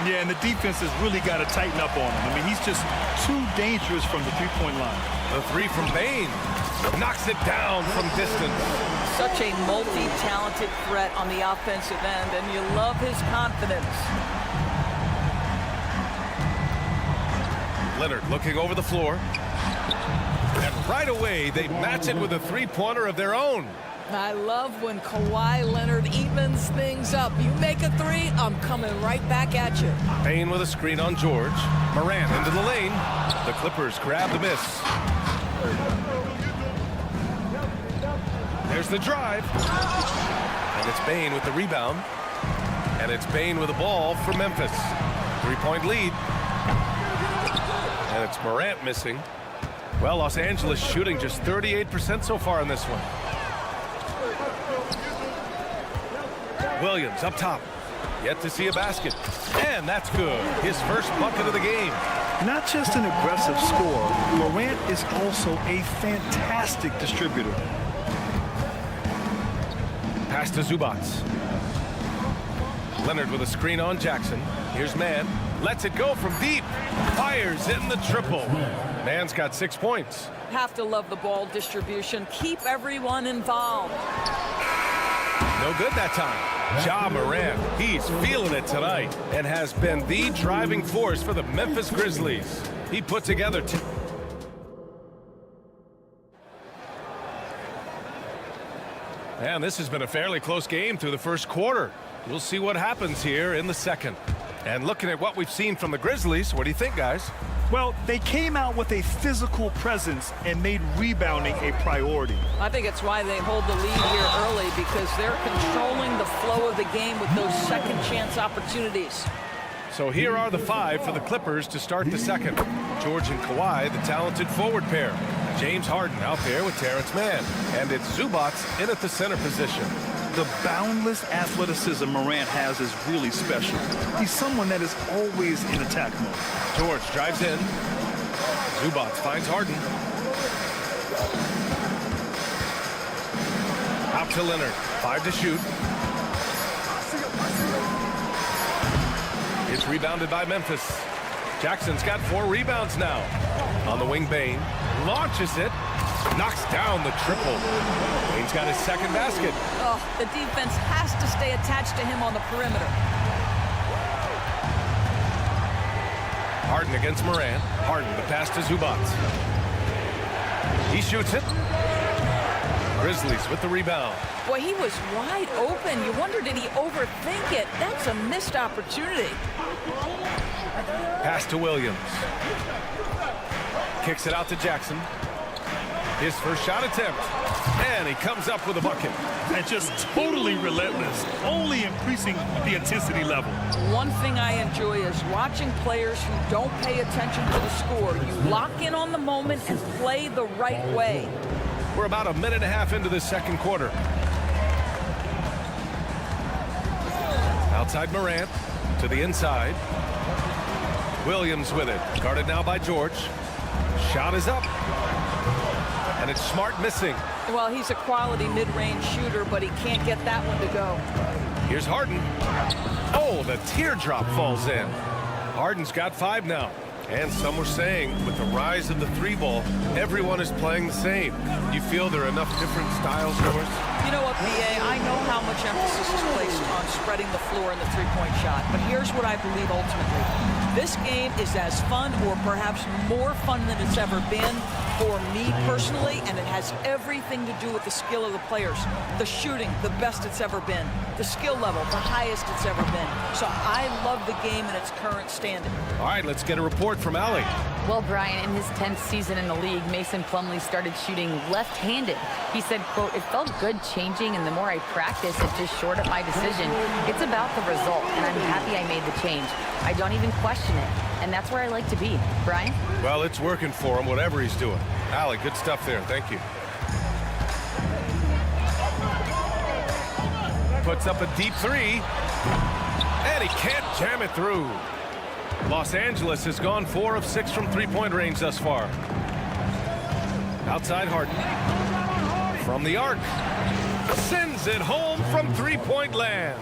Yeah, and the defense has really got to tighten up on him. I mean, he's just too dangerous from the three-point line. The three from Payne. Knocks it down from distance. Such a multi-talented threat on the offensive end, and you love his confidence. Leonard looking over the floor. And right away, they match it with a three-pointer of their own. I love when Kawhi Leonard evens things up. You make a three, I'm coming right back at you. Payne with a screen on George. Morant into the lane. The Clippers grab the miss. There's the drive. And it's Payne with the rebound. And it's Payne with the ball for Memphis. 3-point lead. And it's Morant missing. Well, Los Angeles shooting just 38% so far in this one. Williams up top. Yet to see a basket. And that's good. His first bucket of the game. Not just an aggressive scorer, Morant is also a fantastic distributor. Pass to Zubac. Leonard with a screen on Jackson. Here's Mann. Lets it go from deep. Fires in the triple. Mann's got 6 points. Have to love the ball distribution. Keep everyone involved. No good that time. Ja Morant, he's feeling it tonight and has been the driving force for the Memphis Grizzlies. He put together and this has been a fairly close game through the first quarter. We'll see what happens here in the second. And looking at what we've seen from the Grizzlies, what do you think, guys? Well, they came out with a physical presence and made rebounding a priority. I think it's why they hold the lead here early, because they're controlling the flow of the game with those second chance opportunities. So here are the 5 for the Clippers to start the second. George and Kawhi, the talented forward pair. James Harden out there with Terrence Mann. And it's Zubac in at the center position. The boundless athleticism Morant has is really special. He's someone that is always in attack mode. George drives in. Zubac finds Harden. Out to Leonard. 5 to shoot. It's rebounded by Memphis. Jackson's got 4 rebounds now. On the wing, Payne launches it. Knocks down the triple. Payne's got his second basket. Oh, the defense has to stay attached to him on the perimeter. Harden against Morant. Harden, the pass to Zubac. He shoots it. Grizzlies with the rebound. Boy, he was wide open. You wonder, did he overthink it? That's a missed opportunity. Pass to Williams. Kicks it out to Jackson. His first shot attempt. And he comes up with a bucket. And just totally relentless, only increasing the intensity level. One thing I enjoy is watching players who don't pay attention to the score. You lock in on the moment and play the right way. We're about a minute and a half into this second quarter. Outside Morant to the inside. Williams with it. Guarded now by George. Shot is up. it's Smart missing. Well, he's a quality mid-range shooter, but he can't get that one to go. Here's Harden. Oh, the teardrop falls in. Harden's got 5 now. And some were saying, with the rise of the 3-ball, everyone is playing the same. You feel there are enough different styles for us? You know what, BA? I know how much emphasis is placed on spreading the floor in the three-point shot, but here's what I believe ultimately. This game is as fun or perhaps more fun than it's ever been for me personally, and it has everything to do with the skill of the players. The shooting, the best it's ever been. The skill level, the highest it's ever been. So I love the game in its current standing. All right, let's get a report from Allie. Well, Brian, in his 10th season in the league, Mason Plumlee started shooting left-handed. He said, quote, "It felt good changing, and the more I practice, it just shored up my decision. It's about the result, and I'm happy I made the change. I don't even question it, and that's where I like to be." Brian? Well, it's working for him, whatever he's doing. Allie, good stuff there. Thank you. Puts up a deep 3, and he can't jam it through. Los Angeles has gone 4 of 6 from three-point range thus far. Outside Harden. From the arc. Sends it home from three-point land.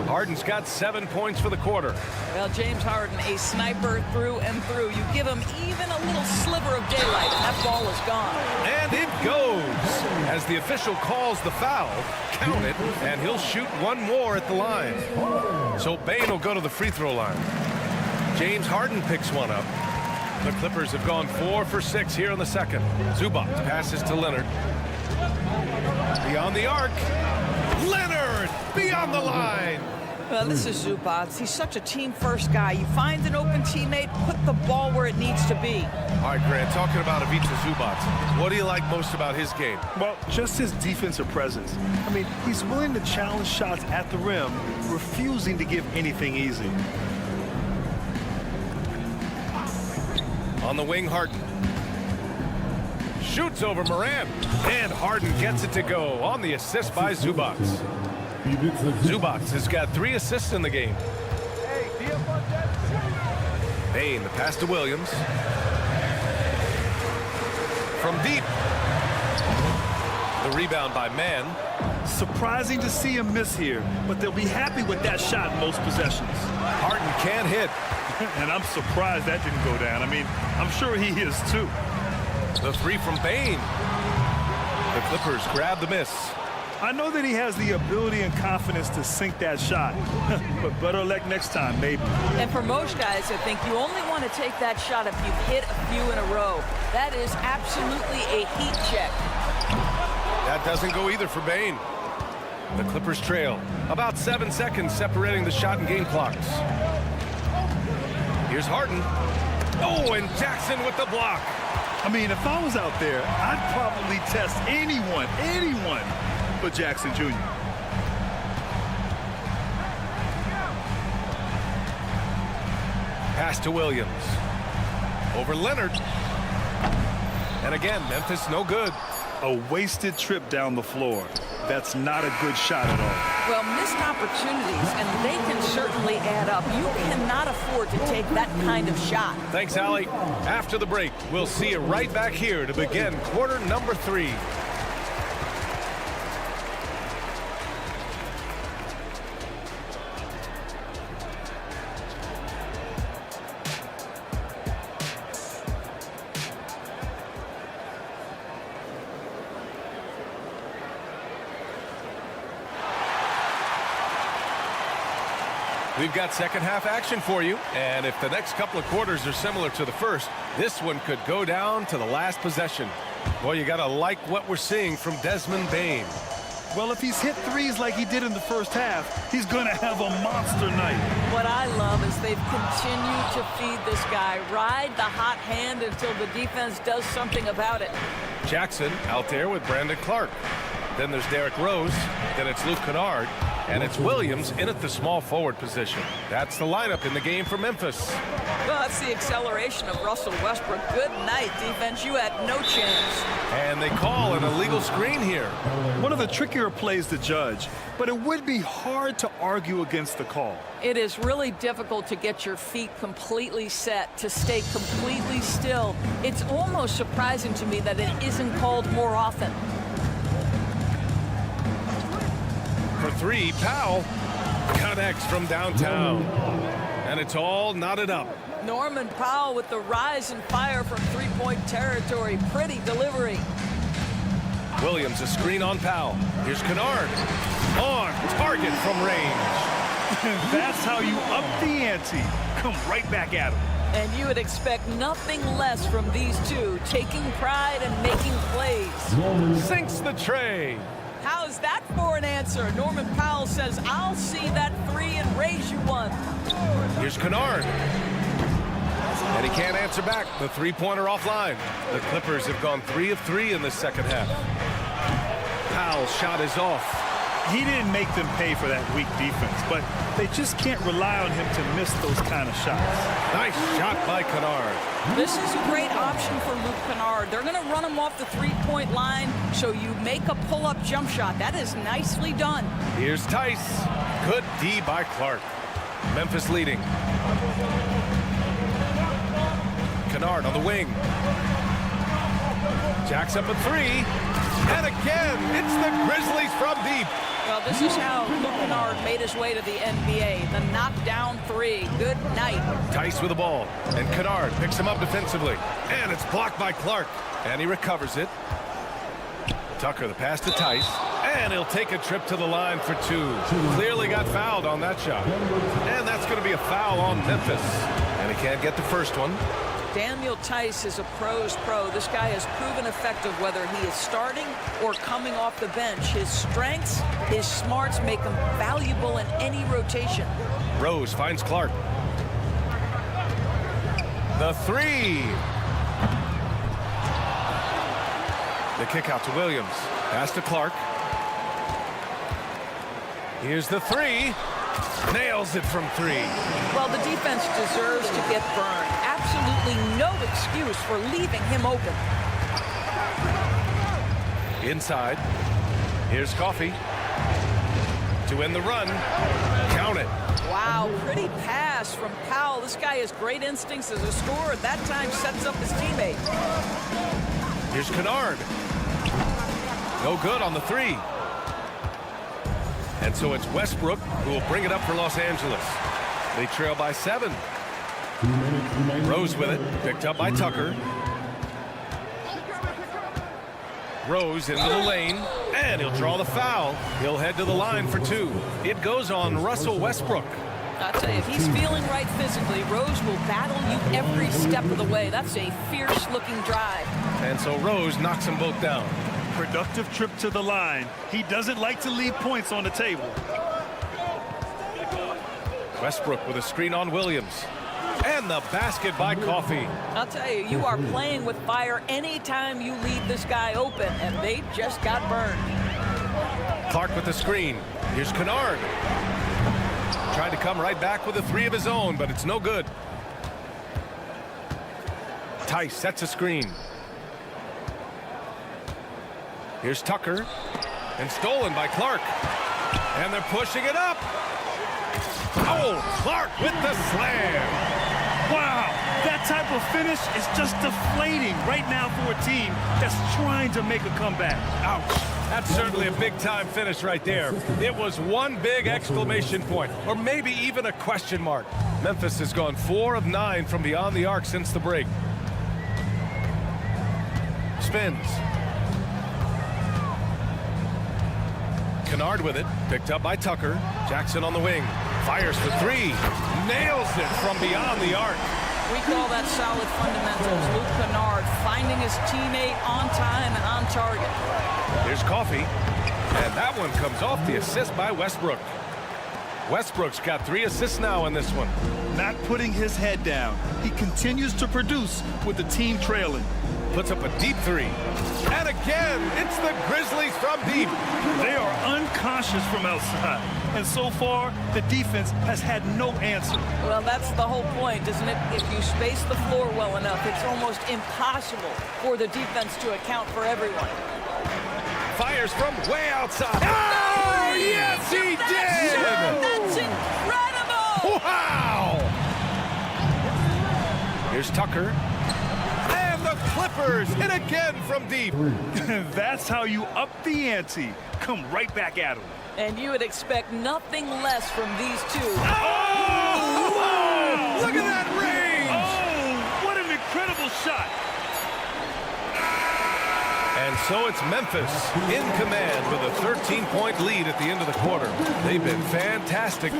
Harden's got 7 points for the quarter. Well, James Harden, a sniper through and through. You give him even a little sliver of daylight, and that ball is gone. And it goes. As the official calls the foul, count it, and he'll shoot 1 more at the line. So Bane will go to the free throw line. James Harden picks 1 up. The Clippers have gone 4 for 6 here in the second. Zubac passes to Leonard. Beyond the arc. Leonard beyond the line. Well, this is Zubac. He's such a team-first guy. You find an open teammate, put the ball where it needs to be. All right, Grant, talking about Ivica Zubac, what do you like most about his game? Well, just his defensive presence. I mean, he's willing to challenge shots at the rim, refusing to give anything easy. On the wing, Harden. Shoots over Morant. And Harden gets it to go on the assist by Zubac. Zubac has got 3 assists in the game. Bane, the pass to Williams. From deep. The rebound by Mann. Surprising to see him miss here, but they'll be happy with that shot in most possessions. Harden can't hit. And I'm surprised that didn't go down. I mean, I'm sure he is too. The 3 from Bane. The Clippers grab the miss. I know that he has the ability and confidence to sink that shot, but better luck next time, maybe. And for most guys, I think you only want to take that shot if you've hit a few in a row. That is absolutely a heat check. That doesn't go either for Bane. The Clippers trail. About 7 seconds separating the shot and game clocks. Here's Harden. Oh, and Jackson with the block. I mean, if I was out there, I'd probably test anyone but Jackson Jr. Pass to Williams. Over Leonard. And again, Memphis no good. A wasted trip down the floor. That's not a good shot at all. Well, missed opportunities, and they can certainly add up. You cannot afford to take that kind of shot. Thanks, Allie. After the break, we'll see you right back here to begin quarter number 3. We've got second half action for you, and if the next couple of quarters are similar to the first, this one could go down to the last possession. Well, you gotta like what we're seeing from Desmond Bane. Well, if he's hit threes like he did in the first half, he's gonna have a monster night. What I love is they've continued to feed this guy. Ride the hot hand until the defense does something about it. Jackson out there with Brandon Clark. Then there's Derrick Rose. Then it's Luke Kennard. And it's Williams in at the small forward position. That's the lineup in the game for Memphis. Well, that's the acceleration of Russell Westbrook. Good night, defense. You had no chance. And they call an illegal screen here. One of the trickier plays to judge, but it would be hard to argue against the call. It is really difficult to get your feet completely set, to stay completely still. It's almost surprising to me that it isn't called more often. For three, Powell connects from downtown. And it's all knotted up. Norman Powell with the rise and fire from three-point territory. Pretty delivery. Williams, a screen on Powell. Here's Kennard. On target from range. That's how you up the ante. Come right back at him. And you would expect nothing less from these two, taking pride and making plays. Sinks the tray. How's that for an answer? Norman Powell says, I'll see that three and raise you one. Here's Kennard. And he can't answer back. The three-pointer offline. The Clippers have gone 3 of 3 in the second half. Powell's shot is off. He didn't make them pay for that weak defense, but they just can't rely on him to miss those kind of shots. Nice shot by Kennard. This is a great option for Luke Kennard. They're going to run him off the three-point line, so you make a pull-up jump shot. That is nicely done. Here's Tice. Good D by Clark. Memphis leading. Kennard on the wing. Jacks up a three. And again, it's the Grizzlies from deep. Well, this is how Luke Kennard made his way to the NBA. The knockdown three. Good night. Tice with the ball. And Kennard picks him up defensively. And it's blocked by Clark. And he recovers it. Tucker, the pass to Tice. And he'll take a trip to the line for two. Clearly got fouled on that shot. And that's going to be a foul on Memphis. And he can't get the first one. Daniel Tice is a pro's pro. This guy has proven effective whether he is starting or coming off the bench. His strengths, his smarts make him valuable in any rotation. Rose finds Clark. The three. The kick out to Williams. Pass to Clark. Here's the three. Nails it from three. Well, the defense deserves to get burned. Absolutely no excuse for leaving him open. Inside. Here's Coffey. To end the run. Count it. Wow, pretty pass from Powell. This guy has great instincts as a scorer. At that time, sets up his teammate. Here's Kennard. No good on the three. And so it's Westbrook who will bring it up for Los Angeles. They trail by 7. Rose with it, picked up by Tucker. Rose into the lane, and he'll draw the foul. He'll head to the line for 2. It goes on Russell Westbrook. I'll tell you, if he's feeling right physically, Rose will battle you every step of the way. That's a fierce-looking drive. And so Rose knocks them both down. Productive trip to the line. He doesn't like to leave points on the table. Westbrook with a screen on Williams. And the basket by Coffey. I'll tell you, you are playing with fire anytime you leave this guy open, and they just got burned. Clark with the screen. Here's Kennard. Trying to come right back with a three of his own, but it's no good. Tice sets a screen. Here's Tucker. And stolen by Clark. And they're pushing it up. Oh, Clark with the slam. Wow, that type of finish is just deflating right now for a team that's trying to make a comeback. Ouch. That's certainly a big-time finish right there. It was one big exclamation point, or maybe even a question mark. Memphis has gone 4 of 9 from beyond the arc since the break. Spins. Kennard with it, picked up by Tucker. Jackson on the wing, fires for 3, nails it from beyond the arc. We call that solid fundamentals. Luke Kennard finding his teammate on time and on target. Here's Coffey, and that one comes off the assist by Westbrook. Westbrook's got 3 assists now in this one. Not putting his head down. He continues to produce with the team trailing. Puts up a deep 3. And again, it's the Grizzlies from deep. They are uncautious from outside. And so far, the defense has had no answer. Well, that's the whole point, isn't it? If you space the floor well enough, it's almost impossible for the defense to account for everyone. Fires from way outside. Oh, yes, he did! That's incredible! Wow! Here's Tucker. And the Clippers hit again from deep. That's how you up the ante. Come right back at them. And you would expect nothing less from these two. Oh! Wow! Look at that range! Oh, what an incredible shot. And so it's Memphis in command with a 13-point lead at the end of the quarter. They've been fantastic.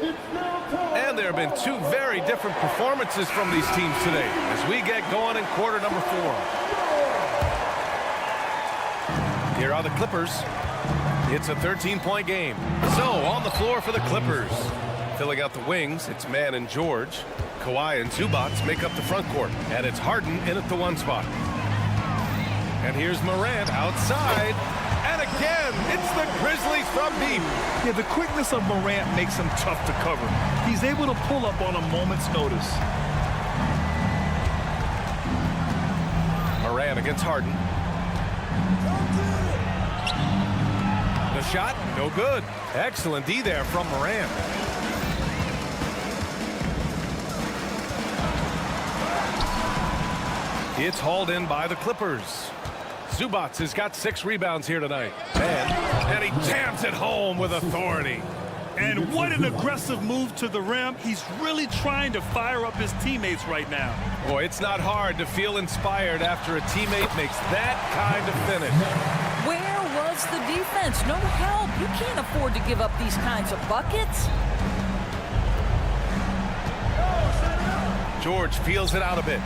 And there have been two very different performances from these teams today as we get going in quarter number 4. Here are the Clippers. It's a 13-point game. So on the floor for the Clippers. Filling out the wings, it's Mann and George. Kawhi and Zubats make up the front court. And it's Harden in at the 1 spot. And here's Morant outside. And again, it's the Grizzlies from deep. Yeah, the quickness of Morant makes him tough to cover. He's able to pull up on a moment's notice. Morant against Harden. The shot, no good. Excellent D there from Morant. It's hauled in by the Clippers. Zubats has got 6 rebounds here tonight. And he jams it home with authority. And what an aggressive move to the rim. He's really trying to fire up his teammates right now. Boy, it's not hard to feel inspired after a teammate makes that kind of finish. Where was the defense? No help. You can't afford to give up these kinds of buckets. George feels it out a bit.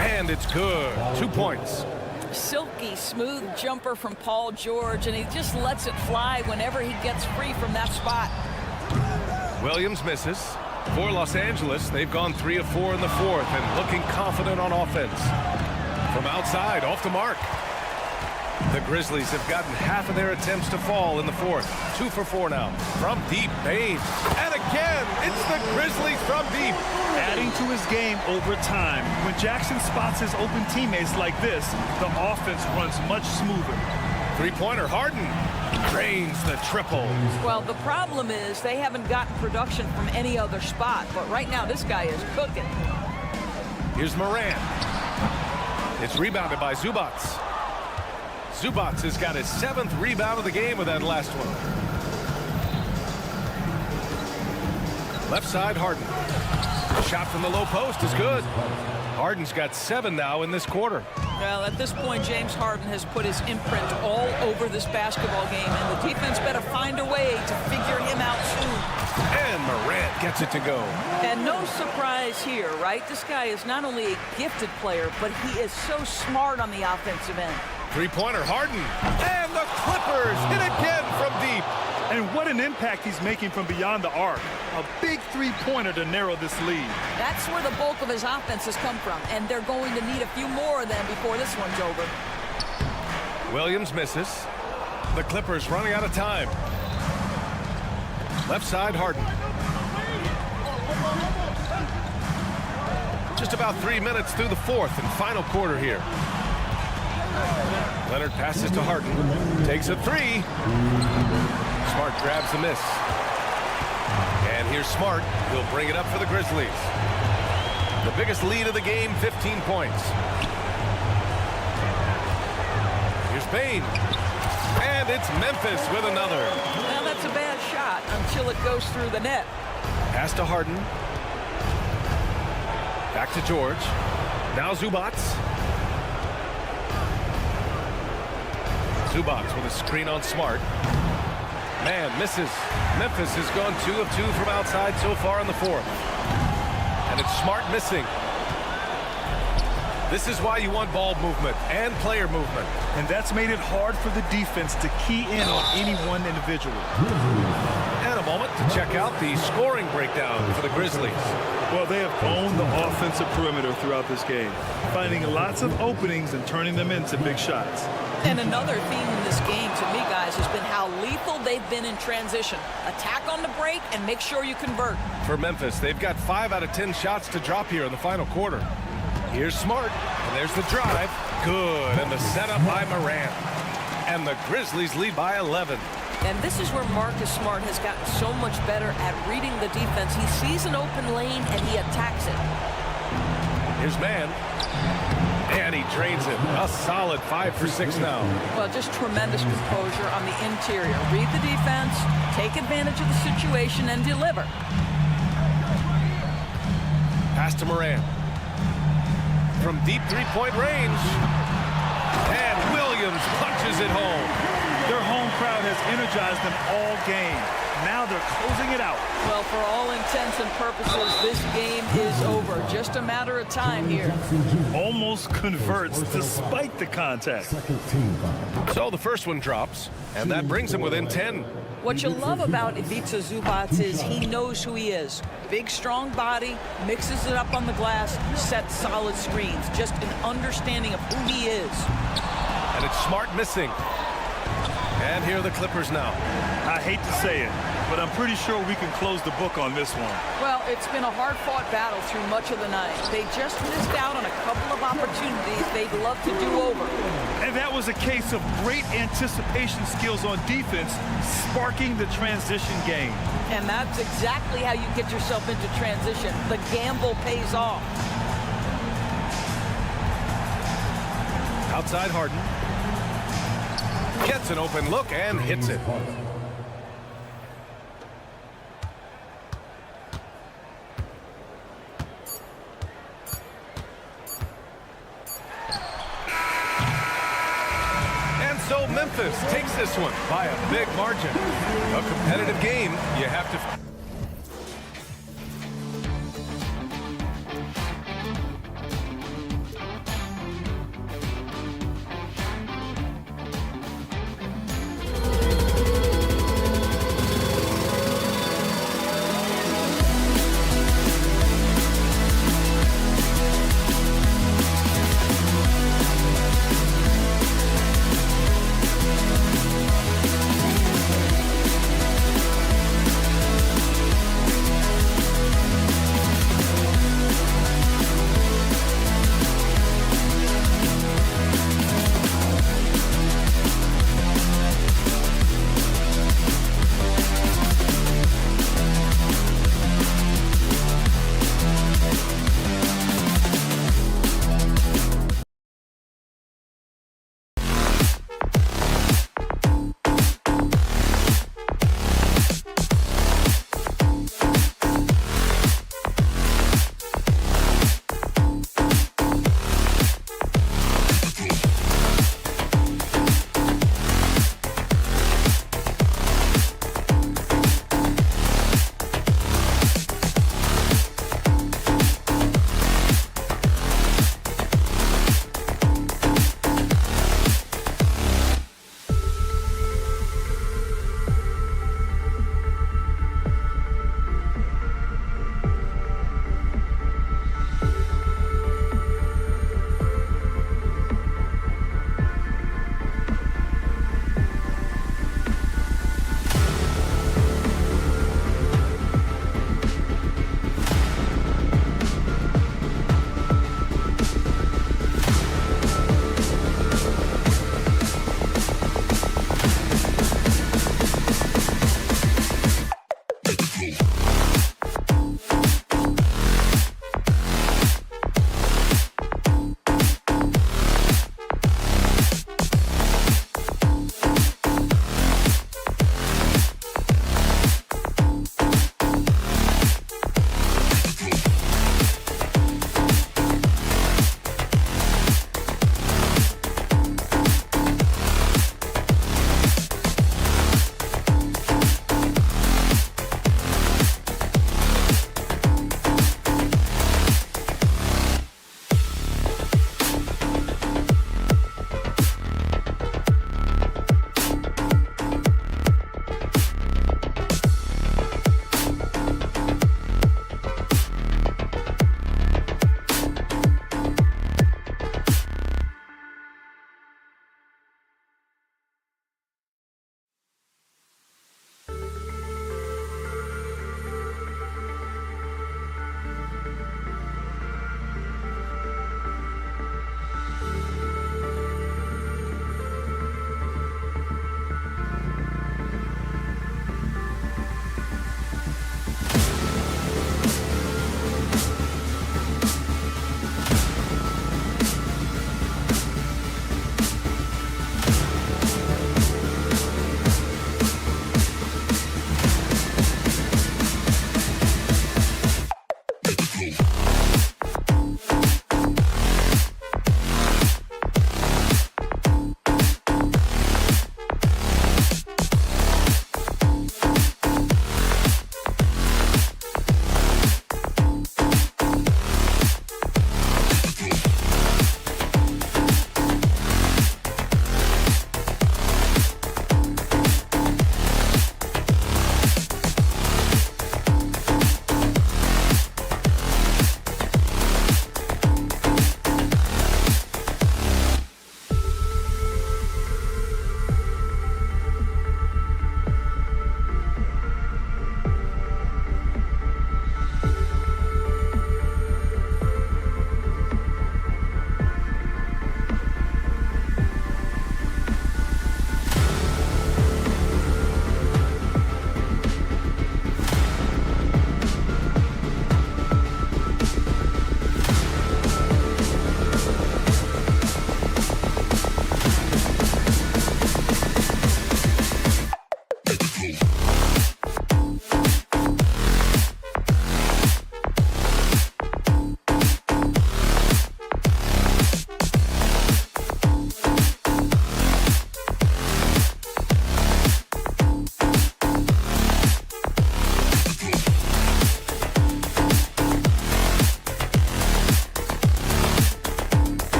And it's good. 2 points. Silky smooth jumper from Paul George, and he just lets it fly whenever he gets free from that spot. Williams misses. For Los Angeles, they've gone 3 of 4 in the 4th and looking confident on offense. From outside, off the mark. The Grizzlies have gotten half of their attempts to fall in the 4th. 2 for 4 now. From deep, Bain. And again, it's the Grizzlies from deep. Adding to his game over time. When Jackson spots his open teammates like this, the offense runs much smoother. 3-pointer, Harden drains the triple. Well, the problem is they haven't gotten production from any other spot, but right now this guy is cooking. Here's Morant. It's rebounded by Zubats. Zubats has got his 7th rebound of the game with that last one. Left side, Harden. The shot from the low post is good. Harden's got 7 now in this quarter. Well, at this point, James Harden has put his imprint all over this basketball game, and the defense better find a way to figure him out soon. And Morant gets it to go. And no surprise here, right? This guy is not only a gifted player, but he is so smart on the offensive end. 3-pointer, Harden. And the Clippers hit again from deep. And what an impact he's making from beyond the arc. A big 3-pointer to narrow this lead. That's where the bulk of his offense has come from, and they're going to need a few more of them before this one's over. Williams misses. The Clippers running out of time. Left side, Harden. Just about 3 minutes through the 4th and final quarter here. Leonard passes to Harden. Takes a 3. Smart grabs the miss. And here's Smart. He'll bring it up for the Grizzlies. The biggest lead of the game, 15 points. Here's Bain. And it's Memphis with another. Well, that's a bad shot until it goes through the net. Pass to Harden. Back to George. Now Zubats. Zubats with a screen on Smart. Man misses. Memphis has gone 2 of 2 from outside so far in the 4th. And it's Smart missing. This is why you want ball movement and player movement. And that's made it hard for the defense to key in on any one individual. And a moment to check out the scoring breakdown for the Grizzlies. Well, they have owned the offensive perimeter throughout this game, finding lots of openings and turning them into big shots. And another theme in this game, to me, guys, has been how lethal they've been in transition. Attack on the break and make sure you convert. For Memphis, they've got 5 out of 10 shots to drop here in the final quarter. Here's Smart, and there's the drive. Good, and the setup by Morant. And the Grizzlies lead by 11. And this is where Marcus Smart has gotten so much better at reading the defense. He sees an open lane, and he attacks it. Here's Man. And he drains it. A solid 5 for 6 now. Well, just tremendous composure on the interior. Read the defense, take advantage of the situation, and deliver. Pass to Morant. From deep three-point range. And Williams punches it home. Their home crowd has energized them all game. Now they're closing it out. Well, for all intents and purposes, this game is over. Just a matter of time here. Almost converts despite the contact. So the first one drops, and that brings him within 10. What you love about Ivica Zubac is he knows who he is. Big, strong body, mixes it up on the glass, sets solid screens. Just an understanding of who he is. And it's Smart missing. And here are the Clippers now. I hate to say it, but I'm pretty sure we can close the book on this one. Well, it's been a hard-fought battle through much of the night. They just missed out on a couple of opportunities they'd love to do over. And that was a case of great anticipation skills on defense, sparking the transition game. And that's exactly how you get yourself into transition. The gamble pays off. Outside Harden. Gets an open look and hits it. And so Memphis takes this one by a big margin. A competitive game, you have to...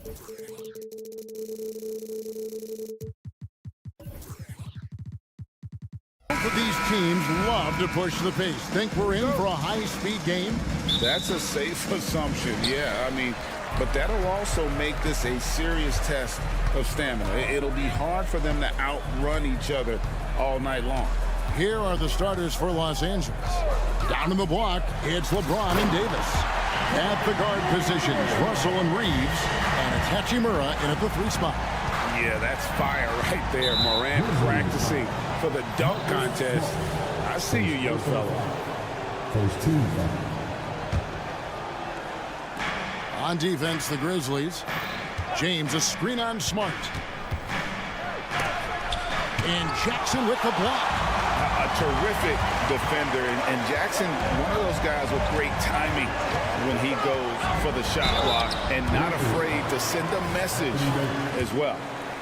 Both of these teams love to push the pace. Think we're in for a high-speed game? That's a safe assumption, yeah. I mean, but that'll also make this a serious test of stamina. It'll be hard for them to outrun each other all night long. Here are the starters for Los Angeles. Down in the block, it's LeBron and Davis. At the guard positions, Russell and Reeves. And it's Hachimura in at the 3 spot. Yeah, that's fire right there. Morant practicing for the dunk contest. I see you, young fella. First team foul. On defense, the Grizzlies. James, a screen on Smart. And Jackson with the block. A terrific defender. And Jackson, one of those guys with great timing when he goes for the shot block and not afraid to send a message as well.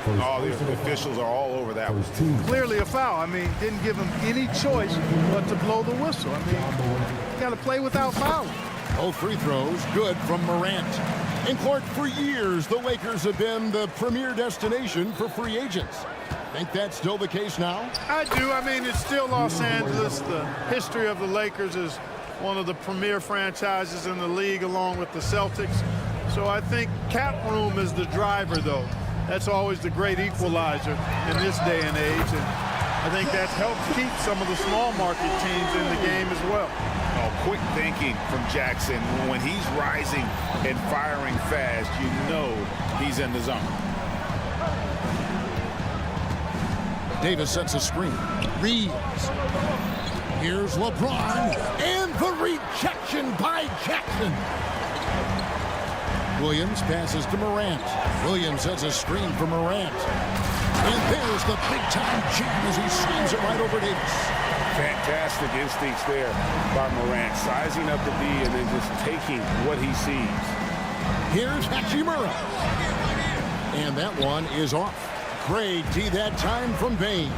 Oh, the officials are all over that one. Clearly a foul. I mean, didn't give him any choice but to blow the whistle. I mean, you got to play without fouling. Both free throws good from Morant. And Clark, for years, the Lakers have been the premier destination for free agents. Think that's still the case now? I do. I mean, it's still Los Angeles. The history of the Lakers is one of the premier franchises in the league along with the Celtics. So I think cap room is the driver, though. That's always the great equalizer in this day and age. And I think that's helped keep some of the small market teams in the game as well. Oh, quick thinking from Jackson. When he's rising and firing fast, you know he's in the zone. Davis sets a screen. Reeves. Here's LeBron. And the rejection by Jackson. Williams passes to Morant. Williams sets a screen for Morant. And there's the big-time jam as he swings it right over Davis. Fantastic instincts there by Morant, sizing up the D and then just taking what he sees. Here's Hachimura. And that one is off. Great D that time from Bain.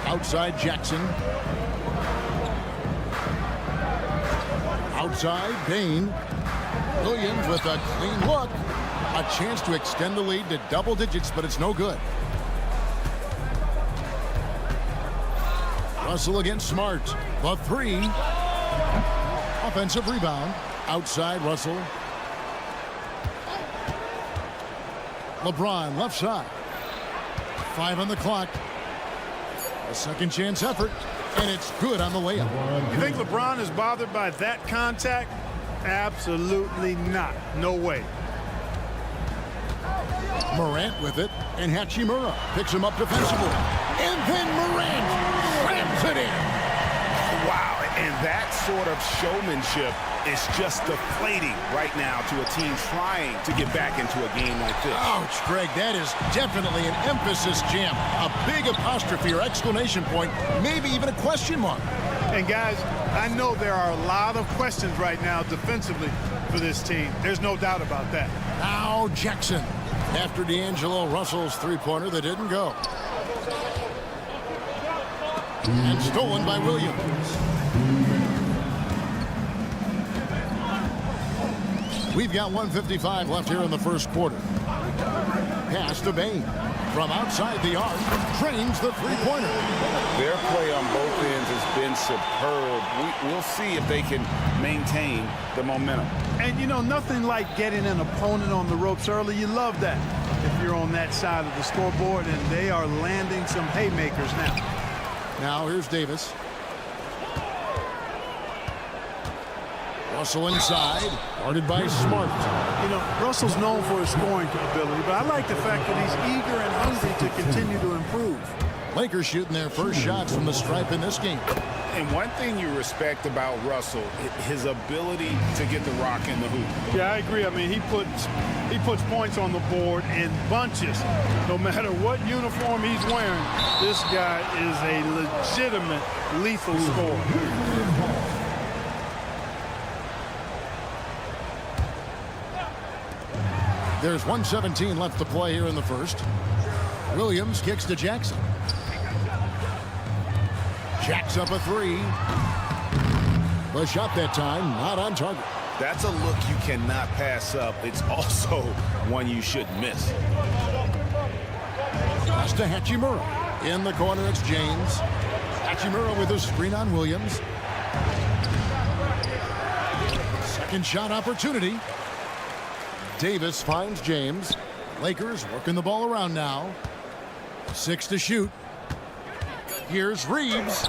Outside Jackson. Outside Bain. Williams with a clean look. A chance to extend the lead to double digits, but it's no good. Russell against Smart. The 3. Offensive rebound. Outside Russell. LeBron left side. 5 on the clock. A second chance effort. And it's good on the layup. You think LeBron is bothered by that contact? Absolutely not. No way. Morant with it, and Hachimura picks him up defensively. And then Morant slams it in. Wow, and that sort of showmanship is just deflating right now to a team trying to get back into a game like this. Ouch, Greg, that is definitely an emphasis jam. A big apostrophe or exclamation point, maybe even a question mark. And guys, I know there are a lot of questions right now defensively for this team. There's no doubt about that. Now Jackson after D'Angelo Russell's three-pointer that didn't go. And stolen by Williams. We've got 1:55 left here in the first quarter. Pass to Bain. From outside the arc, drains the three-pointer. Their play on both ends has been superb. We'll see if they can maintain the momentum. And, you know, nothing like getting an opponent on the ropes early. You love that if you're on that side of the scoreboard, and they are landing some haymakers now. Now here's Davis. Russell inside, guarded by Smart. You know, Russell's known for his scoring ability, but I like the fact that he's eager and hungry to continue to improve. Lakers shooting their first shots from the stripe in this game. And one thing you respect about Russell, his ability to get the rock in the hoop. Yeah, I agree. I mean, he puts points on the board in bunches. No matter what uniform he's wearing, this guy is a legitimate lethal scorer. There's 1:17 left to play here in the first. Williams kicks to Jackson. Jacks up a three. The shot that time not on target. That's a look you cannot pass up. It's also one you shouldn't miss. Pass to Hachimura. In the corner, it's James. Hachimura with a screen on Williams. Second shot opportunity. Davis finds James. Lakers working the ball around now. 6 to shoot. Here's Reeves.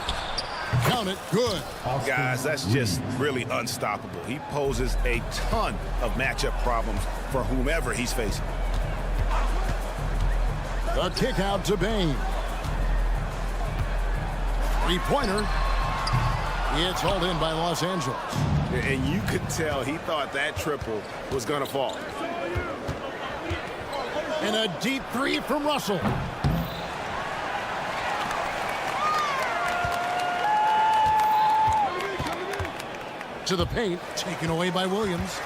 Count it. Good. Guys, that's just really unstoppable. He poses a ton of matchup problems for whomever he's facing. The kick out to Bain. Three-pointer. It's hauled in by Los Angeles. And you could tell he thought that triple was going to fall. And a deep three from Russell. To the paint, taken away by Williams.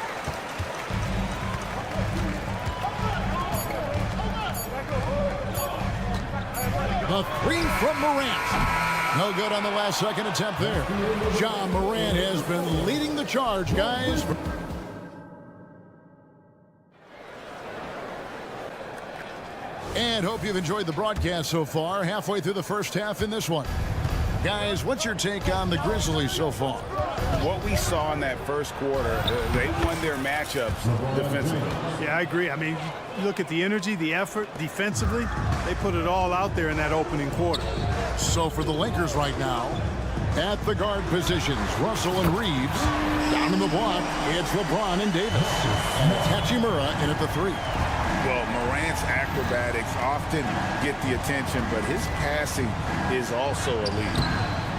The three from Morant. No good on the last second attempt there. John Morant has been leading the charge, guys. And hope you've enjoyed the broadcast so far. Halfway through the first half in this one. Guys, what's your take on the Grizzlies so far? What we saw in that first quarter, they won their matchups defensively. Yeah, I agree. I mean, you look at the energy, the effort defensively, they put it all out there in that opening quarter. So for the Lakers right now, at the guard positions, Russell and Reeves. Down in the block, it's LeBron and Davis. And it's Hachimura in at the three. Well, Morant's acrobatics often get the attention, but his passing is also elite.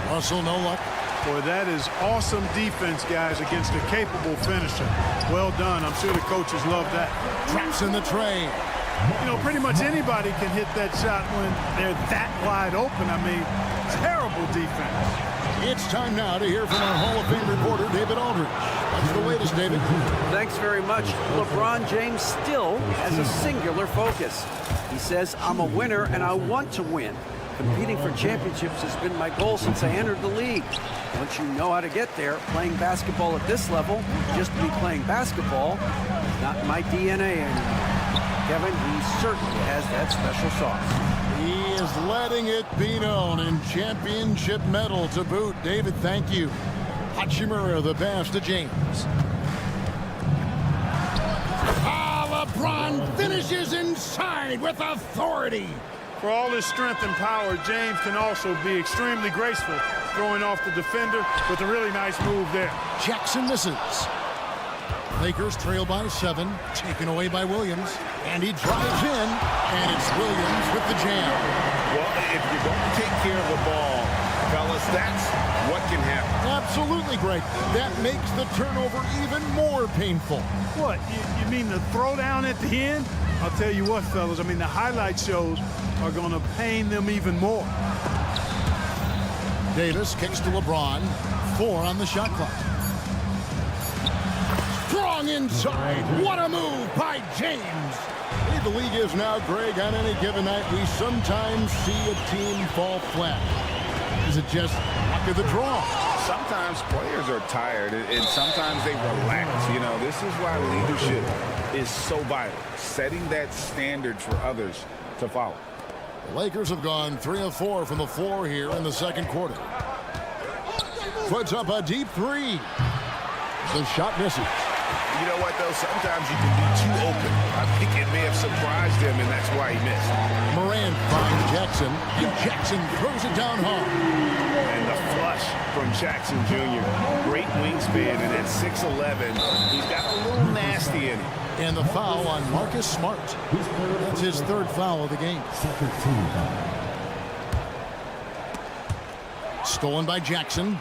Russell, no luck. Boy, that is awesome defense, guys, against a capable finisher. Well done. I'm sure the coaches love that. Traps in the tray. You know, pretty much anybody can hit that shot when they're that wide open. I mean, terrible defense. It's time now to hear from our Hall of Fame reporter, David Aldridge. What's the latest, David? Thanks very much. LeBron James still has a singular focus. He says, I'm a winner and I want to win. Competing for championships has been my goal since I entered the league. Once you know how to get there, playing basketball at this level, just be playing basketball, not my DNA anymore. Kevin, he certainly has that special sauce. He is letting it be known, in championship medal to boot. David, thank you. Hachimura, the pass to James. LeBron finishes inside with authority. For all his strength and power, James can also be extremely graceful, throwing off the defender with a really nice move there. Jackson misses. Lakers trail by 7, taken away by Williams. And he drives in, and it's Williams with the jam. Well, if you don't take care of the ball, fellas, that's what can happen. Absolutely, Greg. That makes the turnover even more painful. What, you mean the throwdown at the end? I'll tell you what, fellas, I mean, the highlight shows are going to pain them even more. Davis kicks to LeBron. 4 on the shot clock. Strong inside. What a move by James. The league is now, Greg, on any given night, we sometimes see a team fall flat. Is it just luck of the draw? Sometimes players are tired, and sometimes they relax. You know, this is why leadership is so vital, setting that standard for others to follow. The Lakers have gone 3 of 4 from the floor here in the second quarter. Puts up a deep 3. The shot misses. You know what, though? Sometimes you can be too open. I think it may have surprised him, and that's why he missed. Morant finds Jackson, and Jackson throws it down hard. And the flush from Jackson Jr. Great wingspan, and at 6'11", he's got a little nasty in him. And the foul on Marcus Smart. That's his 3rd foul of the game. Stolen by Jackson.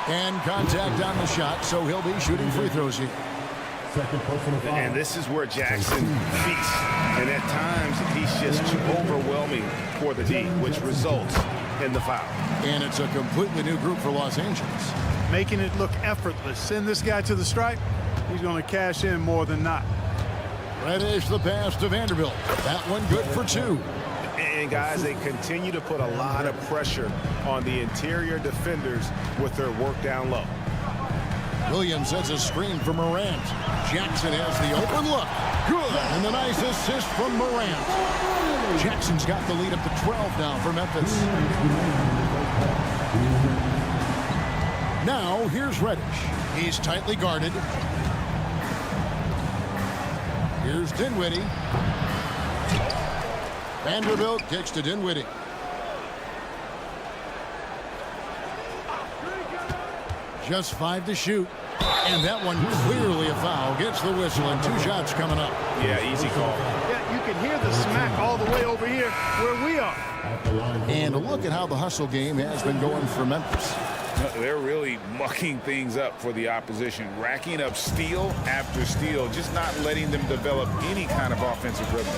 And contact on the shot, so he'll be shooting free throws here. And this is where Jackson feasts. And at times, he's just too overwhelming for the D, which results in the foul. And it's a completely new group for Los Angeles. Making it look effortless. Send this guy to the stripe, he's going to cash in more than not. Reddish the pass to Vanderbilt. That one good for 2. And guys, they continue to put a lot of pressure on the interior defenders with their work down low. Williams sets a screen for Morant. Jackson has the open look. Good. And a nice assist from Morant. Jackson's got the lead up to 12 now for Memphis. Now here's Reddish. He's tightly guarded. Here's Dinwiddie. Vanderbilt kicks to Dinwiddie. Just 5 to shoot. And that one clearly a foul. Gets the whistle and 2 shots coming up. Yeah, easy call. Yeah, you can hear the smack all the way over here where we are. And look at how the hustle game has been going for Memphis. They're really mucking things up for the opposition, racking up steal after steal, just not letting them develop any kind of offensive rhythm.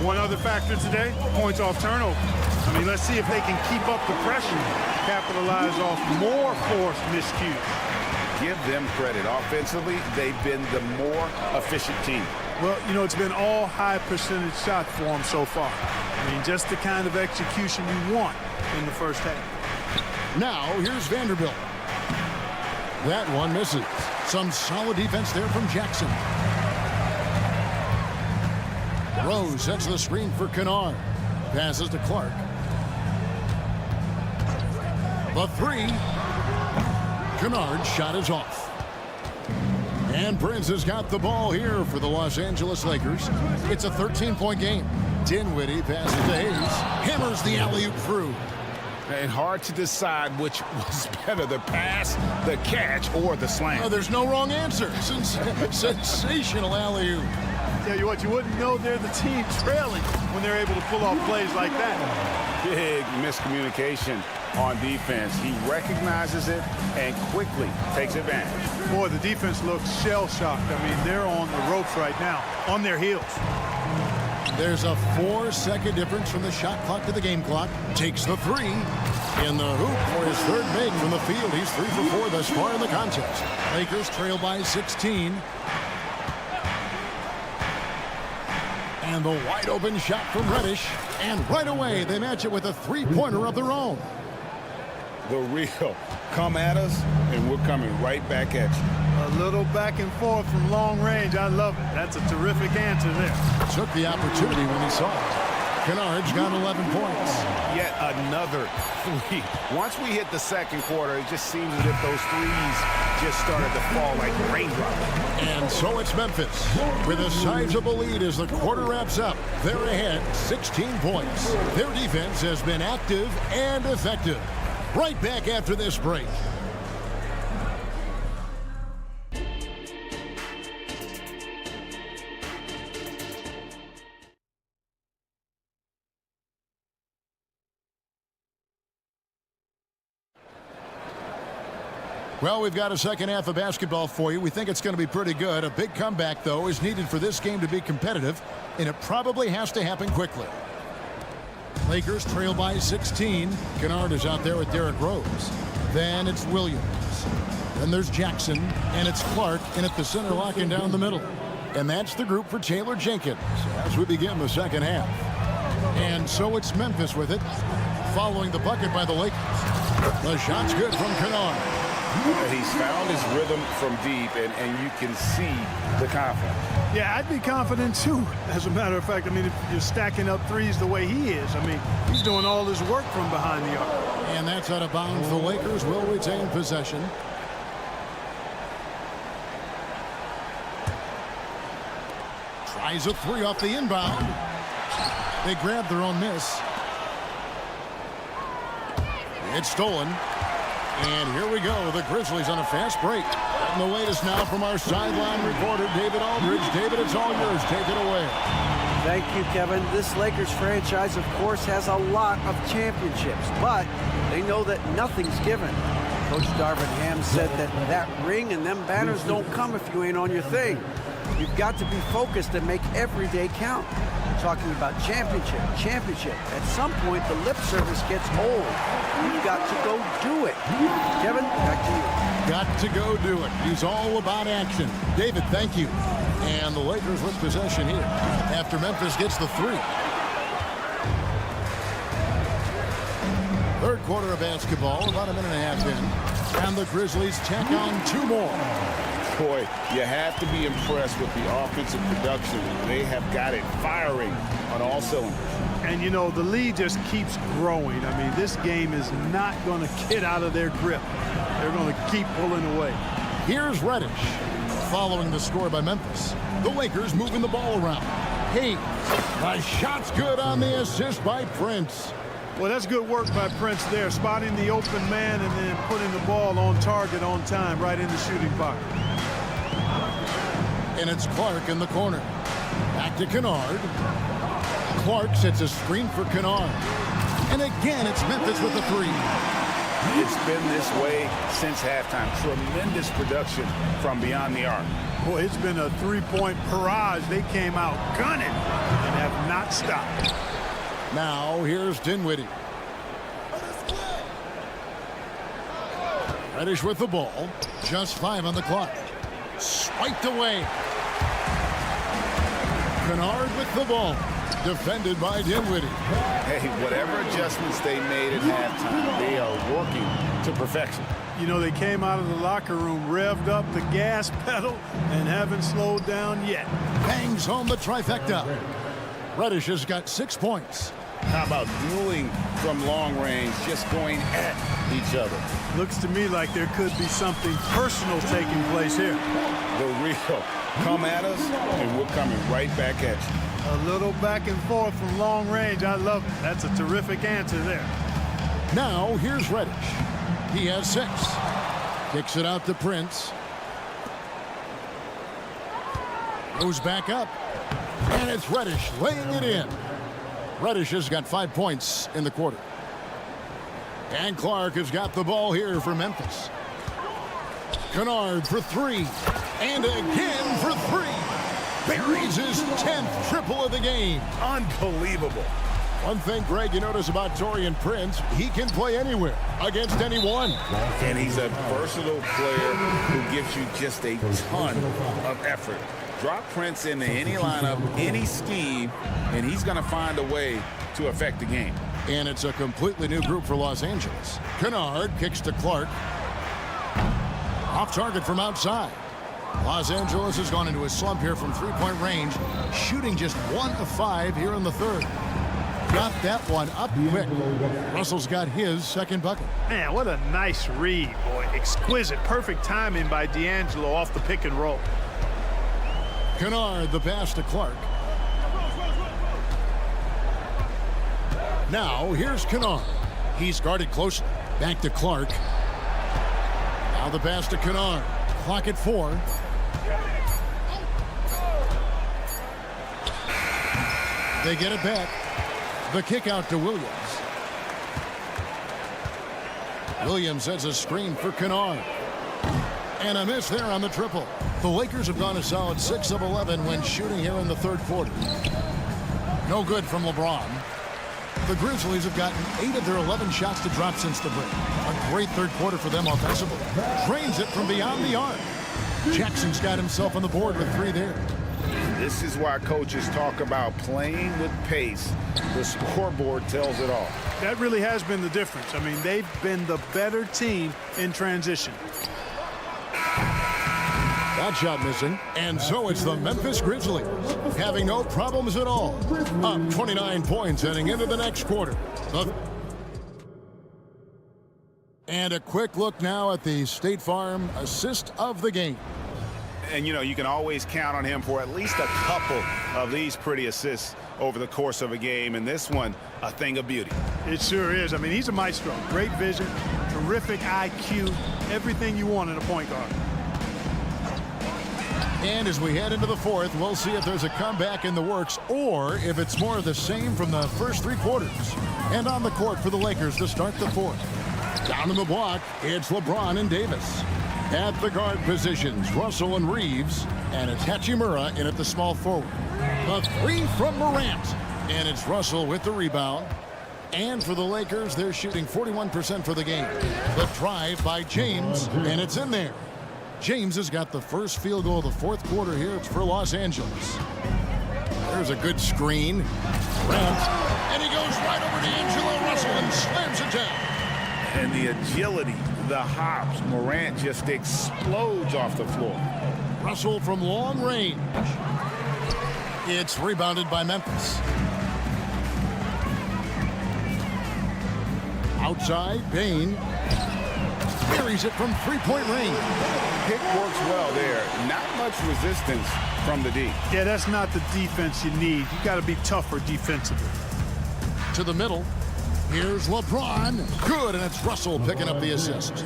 One other factor today, points off turnover. I mean, let's see if they can keep up the pressure, capitalize off more forced miscues. Give them credit. Offensively, they've been the more efficient team. Well, you know, it's been all high percentage shots for them so far. I mean, just the kind of execution you want in the first half. Now, here's Vanderbilt. That one misses. Some solid defense there from Jackson. Rose sets the screen for Kennard. Passes to Clark. The 3. Kennard's shot is off. And Prince has got the ball here for the Los Angeles Lakers. It's a 13-point game. Dinwiddie passes to Hayes. Hammers the alley-oop through. And hard to decide which was better, the pass, the catch, or the slam. Oh, there's no wrong answer. Sensational alley-oop. Tell you what, you wouldn't know they're the team trailing when they're able to pull off plays like that. Big miscommunication on defense. He recognizes it and quickly takes advantage. Boy, the defense looks shell-shocked. I mean, they're on the ropes right now, on their heels. There's a 4-second difference from the shot clock to the game clock. Takes the 3 in the hoop for his third make from the field. He's 3 for 4 thus far in the contest. Lakers trail by 16. And the wide open shot from Reddish. And right away they match it with a 3-pointer of their own. The real come at us, and we're coming right back at you. A little back and forth from long range. I love it. That's a terrific answer there. Took the opportunity when he saw it. Kennard's got 11 points. Yet another 3. Once we hit the second quarter, it just seems as if those threes just started to fall like raindrops. And so it's Memphis with a sizable lead as the quarter wraps up. They're ahead 16 points. Their defense has been active and effective. Right back after this break. Well, we've got a second half of basketball for you. We think it's going to be pretty good. A big comeback, though, is needed for this game to be competitive, and it probably has to happen quickly. Lakers trail by 16. Kennard is out there with Derrick Rose. Then it's Williams. Then there's Jackson, and it's Clark in at the center, locking down the middle. And that's the group for Taylor Jenkins as we begin the second half. And so it's Memphis with it, following the bucket by the Lakers. The shot's good from Kennard. He's found his rhythm from deep, and you can see the confidence. Yeah, I'd be confident, too, as a matter of fact. I mean, if you're stacking up threes the way he is, I mean, he's doing all his work from behind the arc. And that's out of bounds. The Lakers will retain possession. Tries a 3 off the inbound. They grab their own miss. It's stolen. And here we go. The Grizzlies on a fast break. And the latest now from our sideline reporter, David Aldridge. David, it's all yours. Take it away. Thank you, Kevin. This Lakers franchise, of course, has a lot of championships, but they know that nothing's given. Coach Darvin Ham said that ring and them banners don't come if you ain't on your thing. You've got to be focused and make every day count. Talking about championship. At some point, the lip service gets old. You've got to go do it. Kevin, back to you. Got to go do it. He's all about action. David, thank you. And the Lakers with possession here after Memphis gets the 3. Third quarter of basketball, about a minute and a half in. And the Grizzlies tack on 2 more. Boy, you have to be impressed with the offensive production. They have got it firing on all cylinders. And, you know, the lead just keeps growing. I mean, this game is not going to get out of their grip. They're going to keep pulling away. Here's Reddish. Following the score by Memphis, the Lakers moving the ball around. Hayes, the shot's good on the assist by Prince. Well, that's good work by Prince there, spotting the open man and then putting the ball on target on time right in the shooting pocket. And it's Clark in the corner. Back to Kennard. Clark sets a screen for Kennard. And again, it's Memphis with the 3. It's been this way since halftime. Tremendous production from beyond the arc. Boy, it's been a 3-point barrage. They came out gunning and have not stopped. Now, here's Dinwiddie. Reddish with the ball. Just 5 on the clock. Swiped away. Kennard with the ball. Defended by Dinwiddie. Hey, whatever adjustments they made at halftime, they are working to perfection. You know, they came out of the locker room, revved up the gas pedal, and haven't slowed down yet. Bangs home the trifecta. Reddish has got 6 points. How about dueling from long range, just going at each other? Looks to me like there could be something personal taking place here. The real. Come at us, and we're coming right back at you. A little back and forth from long range. I love it. That's a terrific answer there. Now, here's Reddish. He has 6. Kicks it out to Prince. Goes back up. And it's Reddish laying it in. Reddish has got 5 points in the quarter. And Clark has got the ball here for Memphis. Kennard for 3. And again for 3. Buries his 10th triple of the game. Unbelievable. One thing, Greg, you notice about Taurean Prince, he can play anywhere, against anyone. And he's a versatile player who gives you just a ton of effort. Drop Prince into any lineup, any scheme, and he's going to find a way to affect the game. And it's a completely new group for Los Angeles. Kennard kicks to Clark. Off target from outside. Los Angeles has gone into a slump here from 3-point range, shooting just 1 of 5 here in the third. Got that one up quick. Russell's got his second bucket. Man, what a nice read, boy. Exquisite, perfect timing by D'Angelo off the pick and roll. Kennard, the pass to Clark. Now, here's Kennard. He's guarded closely. Back to Clark. Now the pass to Kennard. Clock at 4. They get it back. The kick out to Williams. Williams sets a screen for Kennard. And a miss there on the triple. The Lakers have gone a solid 6 of 11 when shooting here in the third quarter. No good from LeBron. The Grizzlies have gotten 8 of their 11 shots to drop since the break. A great third quarter for them offensively. Drains it from beyond the arc. Jackson's got himself on the board with 3 there. This is why coaches talk about playing with pace. The scoreboard tells it all. That really has been the difference. I mean, they've been the better team in transition. That shot missing. And so it's the Memphis Grizzlies having no problems at all. Up 29 points heading into the next quarter. And a quick look now at the State Farm assist of the game. And, you know, you can always count on him for at least a couple of these pretty assists over the course of a game. And this one, a thing of beauty. It sure is. I mean, he's a maestro. Great vision, terrific IQ, everything you want in a point guard. And as we head into the fourth, we'll see if there's a comeback in the works or if it's more of the same from the first 3 quarters. And on the court for the Lakers to start the fourth. Down in the block, it's LeBron and Davis. At the guard positions, Russell and Reeves. And it's Hachimura in at the small forward. The 3 from Morant. And it's Russell with the rebound. And for the Lakers, they're shooting 41% for the game. The drive by James, and it's in there. James has got the first field goal of the fourth quarter here. It's for Los Angeles. There's a good screen. Grant. And he goes right over to D'Angelo Russell and slams it down. And the agility the hops. Morant just explodes off the floor. Russell from long range. It's rebounded by Memphis. Outside, Bain buries it from three-point range. Pick works well there. Not much resistance from the D. Yeah, that's not the defense you need. You got to be tougher defensively. To the middle. Here's LeBron. Good, and it's Russell picking up the assist.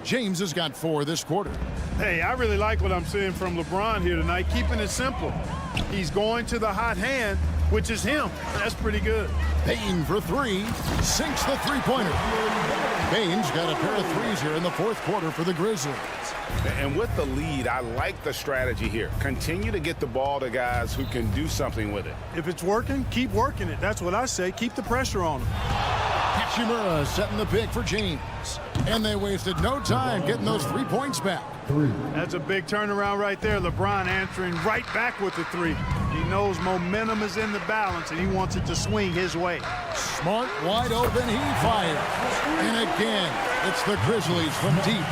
James has got 4 this quarter. Hey, I really like what I'm seeing from LeBron here tonight, keeping it simple. He's going to the hot hand, which is him. That's pretty good. Bain for 3. Sinks the three-pointer. Bain's got a pair of threes here in the fourth quarter for the Grizzlies. And with the lead, I like the strategy here. Continue to get the ball to guys who can do something with it. If it's working, keep working it. That's what I say. Keep the pressure on him. Hachimura setting the pick for James. And they wasted no time getting those 3 points back. That's a big turnaround right there. LeBron answering right back with the 3. He knows momentum is in the balance, and he wants it to swing his way. Smart, wide open, he fires. And again, it's the Grizzlies from deep.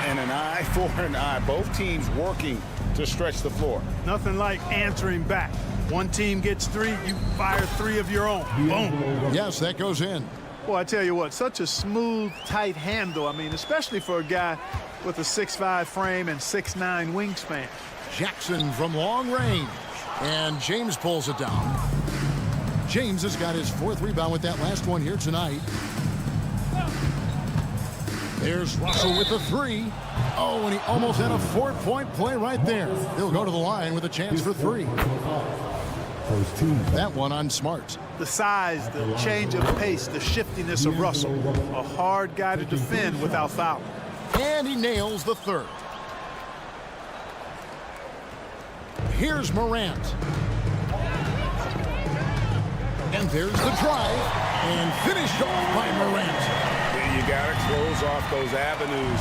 And an eye for an eye. Both teams working to stretch the floor. Nothing like answering back. One team gets 3, you fire 3 of your own. Boom. Yes, that goes in. Well, I tell you what, such a smooth, tight handle. I mean, especially for a guy with a 6'5" frame and 6'9" wingspan. Jackson from long range. And James pulls it down. James has got his 4th rebound with that last one here tonight. There's Russell with the 3. Oh, and he almost had a 4-point play right there. He'll go to the line with a chance for 3. That one on Smart. The size, the change of pace, the shiftiness of Russell. A hard guy to defend without fouling. And he nails the 3rd. Here's Morant. And there's the drive. And finished off by Morant. You got to close off those avenues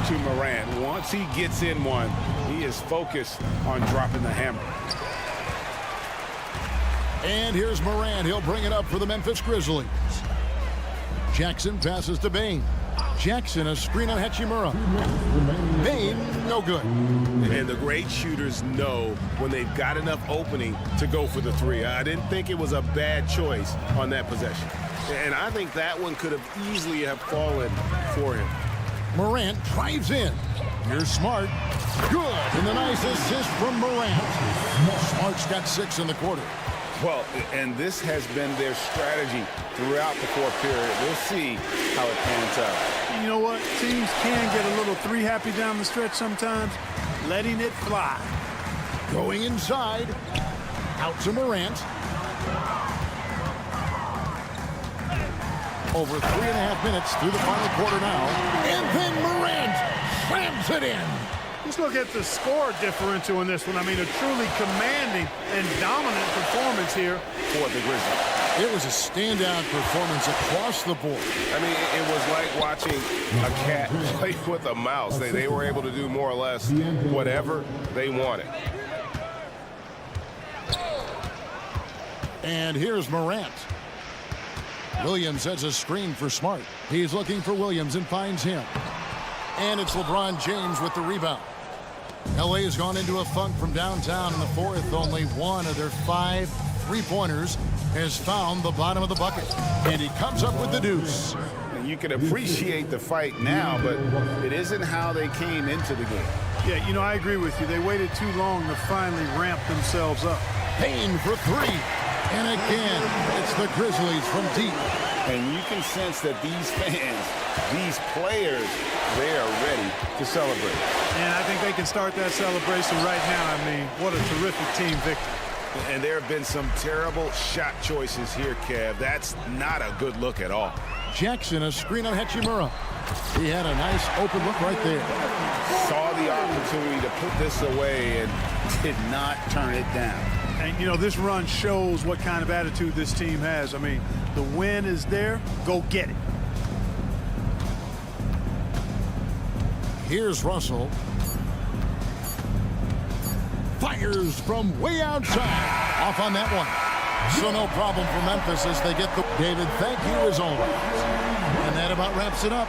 to Morant. Once he gets in one, he is focused on dropping the hammer. And here's Morant. He'll bring it up for the Memphis Grizzlies. Jackson passes to Bain. Jackson, a screen on Hachimura. Bain, no good. And the great shooters know when they've got enough opening to go for the 3. I didn't think it was a bad choice on that possession. And I think that one could have easily have fallen for him. Morant drives in. Here's Smart. Good. And a nice assist from Morant. Smart's got 6 in the quarter. Well, and this has been their strategy throughout the fourth period. We'll see how it pans out. You know what? Teams can get a little 3 happy down the stretch sometimes. Letting it fly. Going inside. Out to Morant. Over 3.5 minutes through the final quarter now. And then Morant slams it in. Let's look at the score differential in this one. I mean, a truly commanding and dominant performance here for the Grizzlies. It was a standout performance across the board. I mean, it was like watching a cat play with a mouse. They were able to do more or less whatever they wanted. And here's Morant. Williams has a screen for Smart. He's looking for Williams and finds him. And it's LeBron James with the rebound. LA has gone into a funk from downtown in the fourth. Only one of their 5 3-pointers has found the bottom of the bucket. And he comes up with the deuce. And you can appreciate the fight now, but it isn't how they came into the game. Yeah, you know, I agree with you. They waited too long to finally ramp themselves up. Payne for 3. And again, it's the Grizzlies from deep. And you can sense that these fans, these players, they are ready to celebrate. And I think they can start that celebration right now. I mean, what a terrific team victory. And there have been some terrible shot choices here, Kev. That's not a good look at all. Jackson, a screen on Hachimura. He had a nice open look right there. Saw the opportunity to put this away and did not turn it down. And, you know, this run shows what kind of attitude this team has. I mean, the win is there. Go get it. Here's Russell. Fires from way outside. Off on that one. So no problem for Memphis as they get the... David, thank you as always. And that about wraps it up.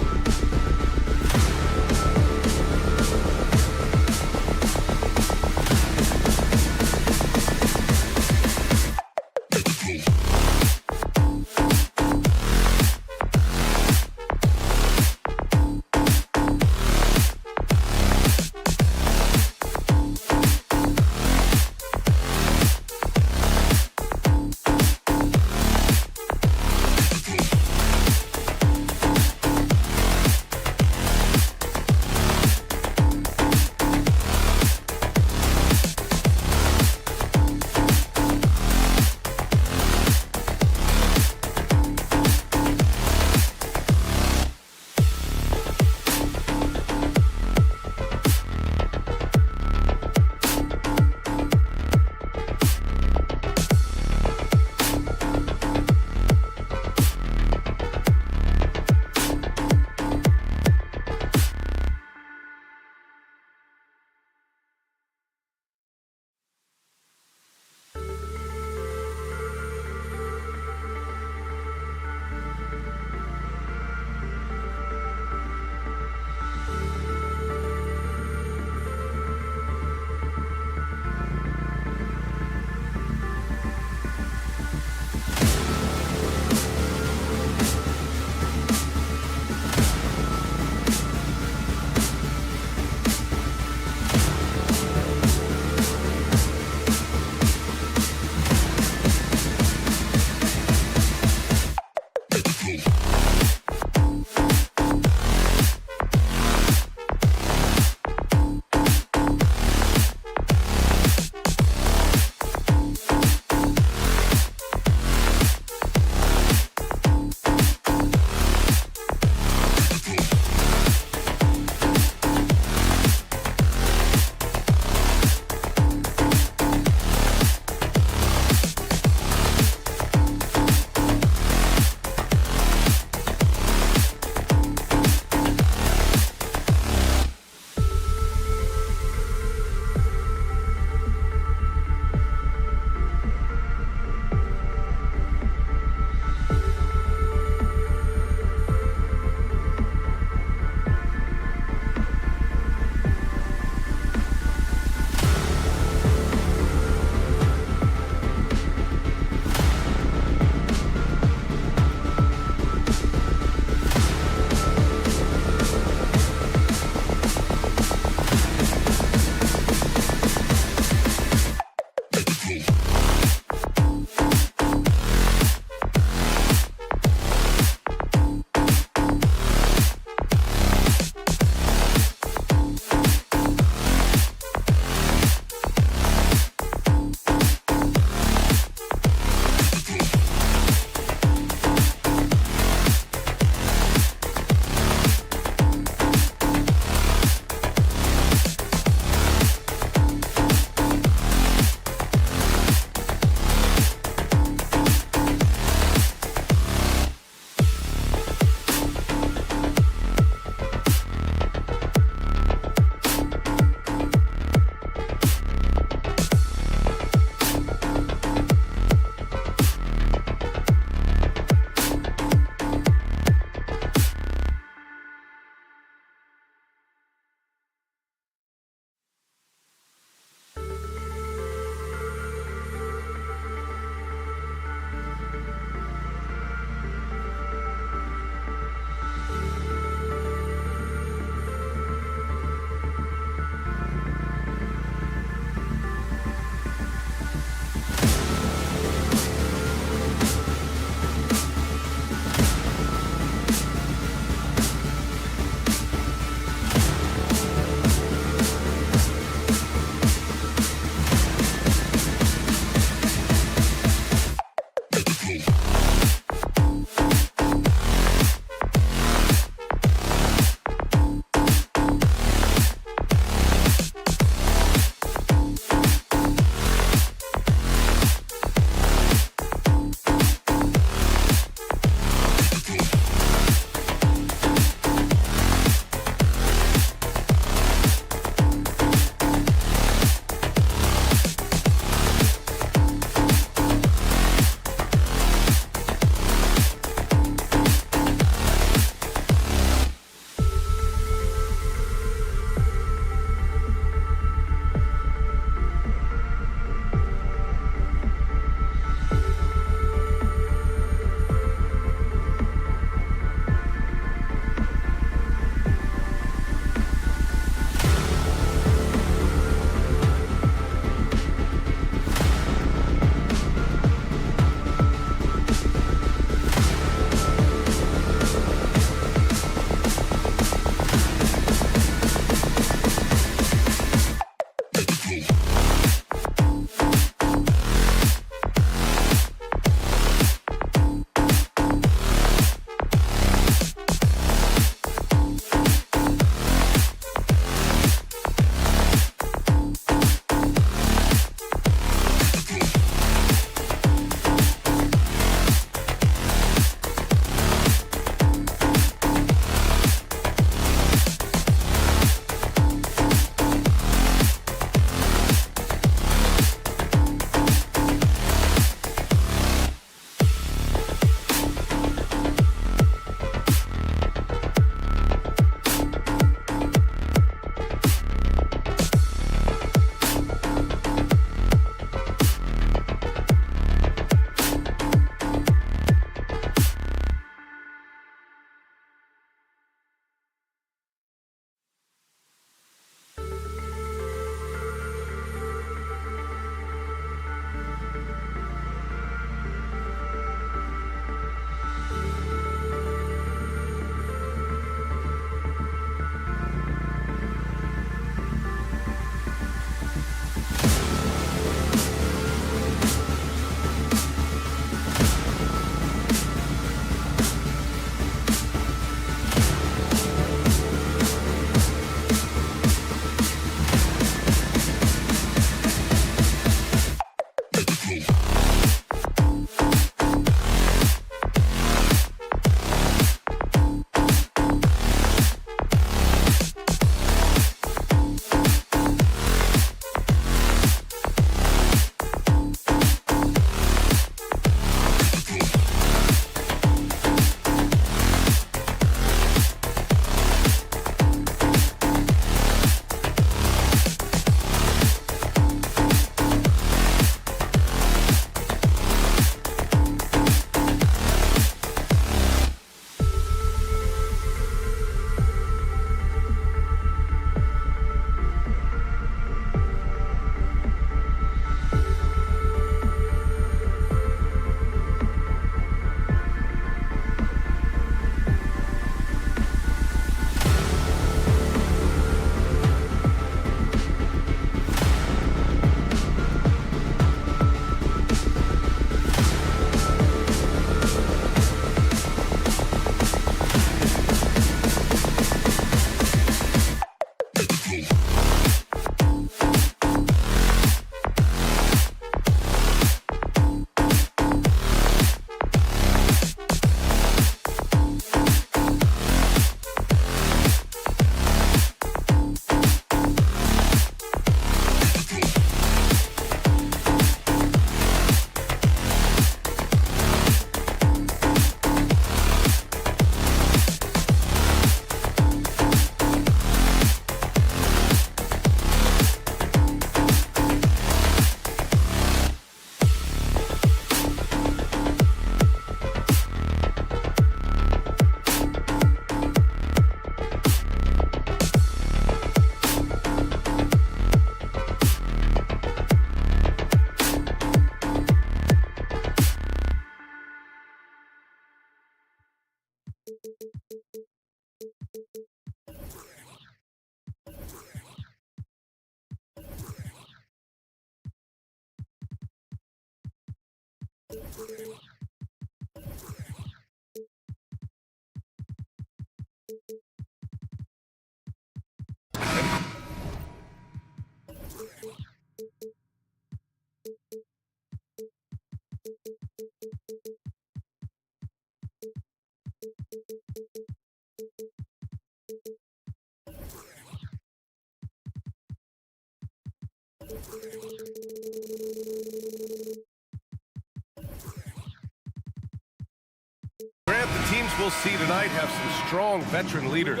Grant, the teams we'll see tonight have some strong veteran leaders.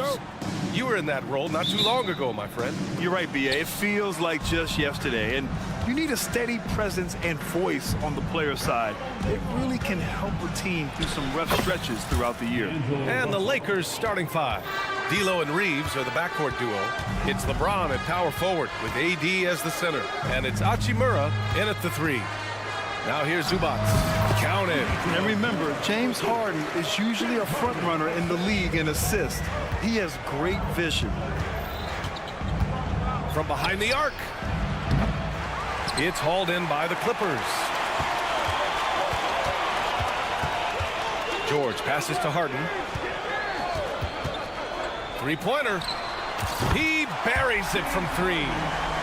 You were in that role not too long ago, my friend. You're right, B.A. It feels like just yesterday, and you need a steady presence and voice on the player side. It really can help a team through some rough stretches throughout the year. And the Lakers starting five. D'Lo and Reeves are the backcourt duo. It's LeBron at power forward with AD as the center. And it's Hachimura in at the three. Now here's Zubats. Count it. And remember, James Harden is usually a front runner in the league in assists. He has great vision. From behind the arc. It's hauled in by the Clippers. George passes to Harden. Three-pointer. He buries it from three.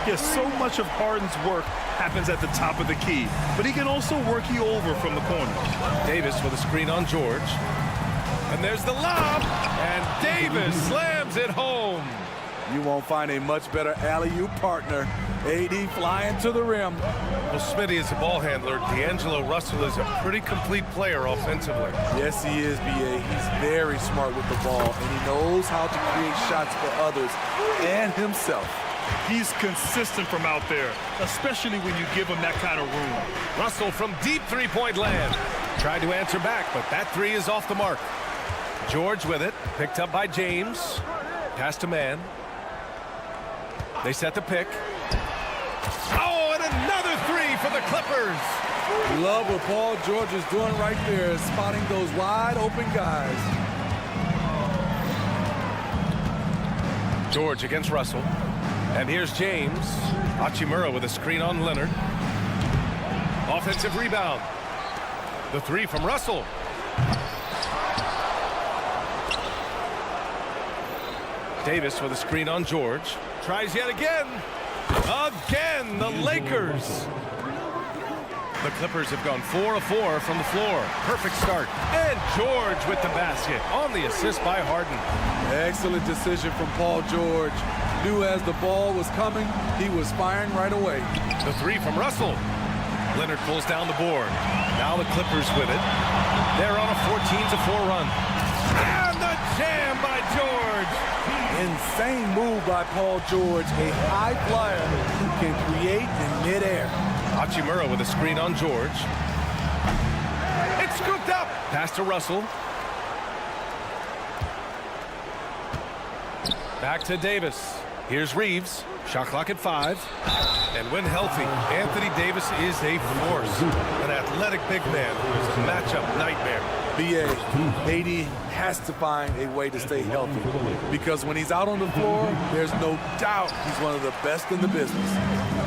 Yes, so much of Harden's work happens at the top of the key, but he can also work you over from the corner. Davis with a screen on George. And there's the lob, and Davis slams it home. You won't find a much better alley-oop partner. AD flying to the rim. Well, Smitty is a ball handler. D'Angelo Russell is a pretty complete player offensively. Yes, he is, B.A. He's very smart with the ball, and he knows how to create shots for others and himself. He's consistent from out there, especially when you give him that kind of room. Russell from deep three-point land. Tried to answer back, but that three is off the mark. George with it, picked up by James. Pass to man. They set the pick. Oh, and another three for the Clippers. Love what Paul George is doing right there, spotting those wide open guys. George against Russell. And here's James. Hachimura with a screen on Leonard. Offensive rebound. The three from Russell. Davis with a screen on George. Tries yet again. Again, the Lakers. The Clippers have gone 4 of 4 from the floor. Perfect start. And George with the basket on the assist by Harden. Excellent decision from Paul George. Knew as the ball was coming, he was firing right away. The three from Russell. Leonard pulls down the board. Now the Clippers with it. They're on a 14-4 run. And the jam by George. Insane move by Paul George, a high flyer who can create in midair. Hachimura with a screen on George. It's scooped up. Pass to Russell. Back to Davis. Here's Reeves. Shot clock at 5. And when healthy, Anthony Davis is a force. An athletic big man who's a matchup nightmare. B.A. AD has to find a way to stay healthy because when he's out on the floor, there's no doubt he's one of the best in the business.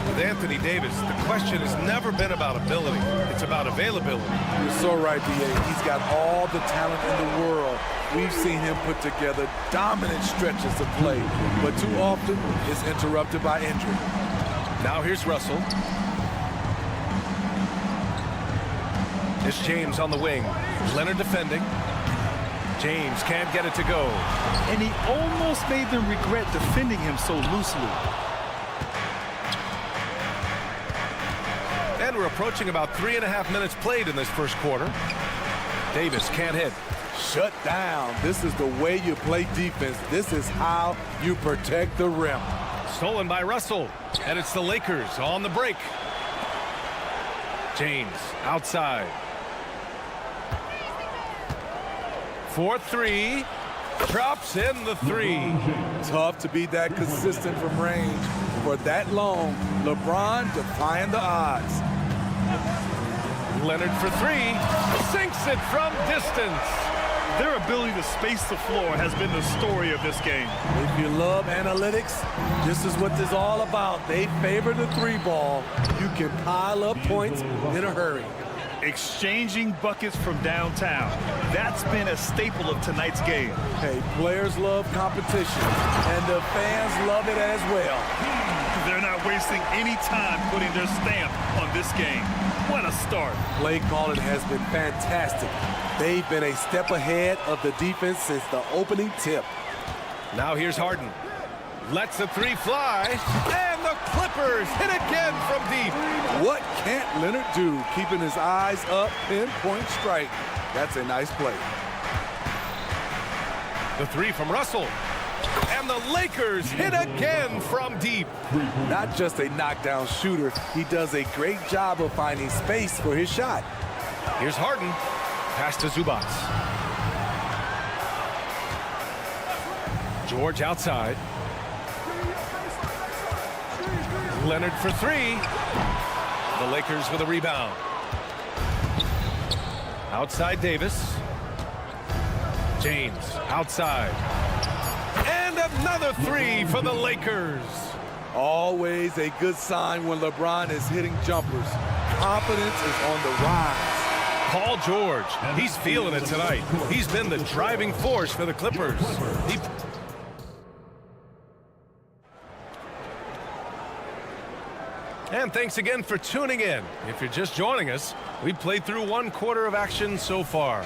With Anthony Davis, the question has never been about ability. It's about availability. You're so right, B.A. He's got all the talent in the world. We've seen him put together dominant stretches of play, but too often it's interrupted by injury. Now here's Russell. It's James on the wing. Leonard defending. James can't get it to go. And he almost made them regret defending him so loosely. And we're approaching about 3.5 minutes played in this first quarter. Davis can't hit. Shut down. This is the way you play defense. This is how you protect the rim. Stolen by Russell. And it's the Lakers on the break. James outside. 4-3. Drops in the three. Tough to be that consistent from range for that long. LeBron defying the odds. Leonard for three. Sinks it from distance. Their ability to space the floor has been the story of this game. If you love analytics, this is what this is all about. They favor the three ball. You can pile up points in a hurry. exchanging buckets from downtown. That's been a staple of tonight's game. Hey, players love competition, and the fans love it as well. They're not wasting any time putting their stamp on this game. What a start. Play calling has been fantastic. They've been a step ahead of the defense since the opening tip. Now here's Harden. Lets the three fly, and the Clippers hit again from deep. What can't Leonard do? Keeping his eyes up, pinpoint strike. That's a nice play. The three from Russell. And the Lakers hit again from deep. Not just a knockdown shooter, he does a great job of finding space for his shot. Here's Harden. Pass to Zubac. George outside. Leonard for three. The Lakers with a rebound. Outside Davis. James outside. And another three for the Lakers. Always a good sign when LeBron is hitting jumpers. Confidence is on the rise. Paul George, he's feeling it tonight. He's been the driving force for the Clippers. And thanks again for tuning in. If you're just joining us, we've played through 1/4 of action so far.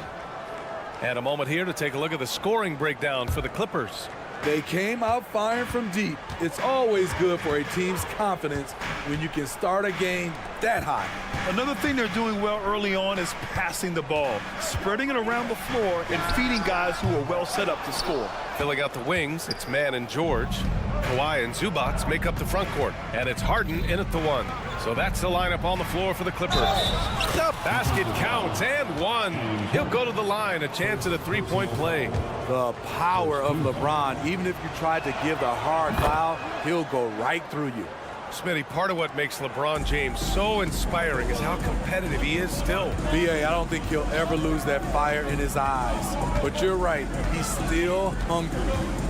And a moment here to take a look at the scoring breakdown for the Clippers. They came out firing from deep. It's always good for a team's confidence when you can start a game that hot. Another thing they're doing well early on is passing the ball, spreading it around the floor and feeding guys who are well set up to score. Filling out the wings, it's Mann and George. Kawhi and Zubac make up the front court, and it's Harden in at the one. So that's the lineup on the floor for the Clippers. The basket counts, and one. He'll go to the line, a chance at a three-point play. The power of LeBron. Even if you tried to give the hard foul, he'll go right through you. Smitty, part of what makes LeBron James so inspiring is how competitive he is still. B.A., I don't think he'll ever lose that fire in his eyes. But you're right, he's still hungry.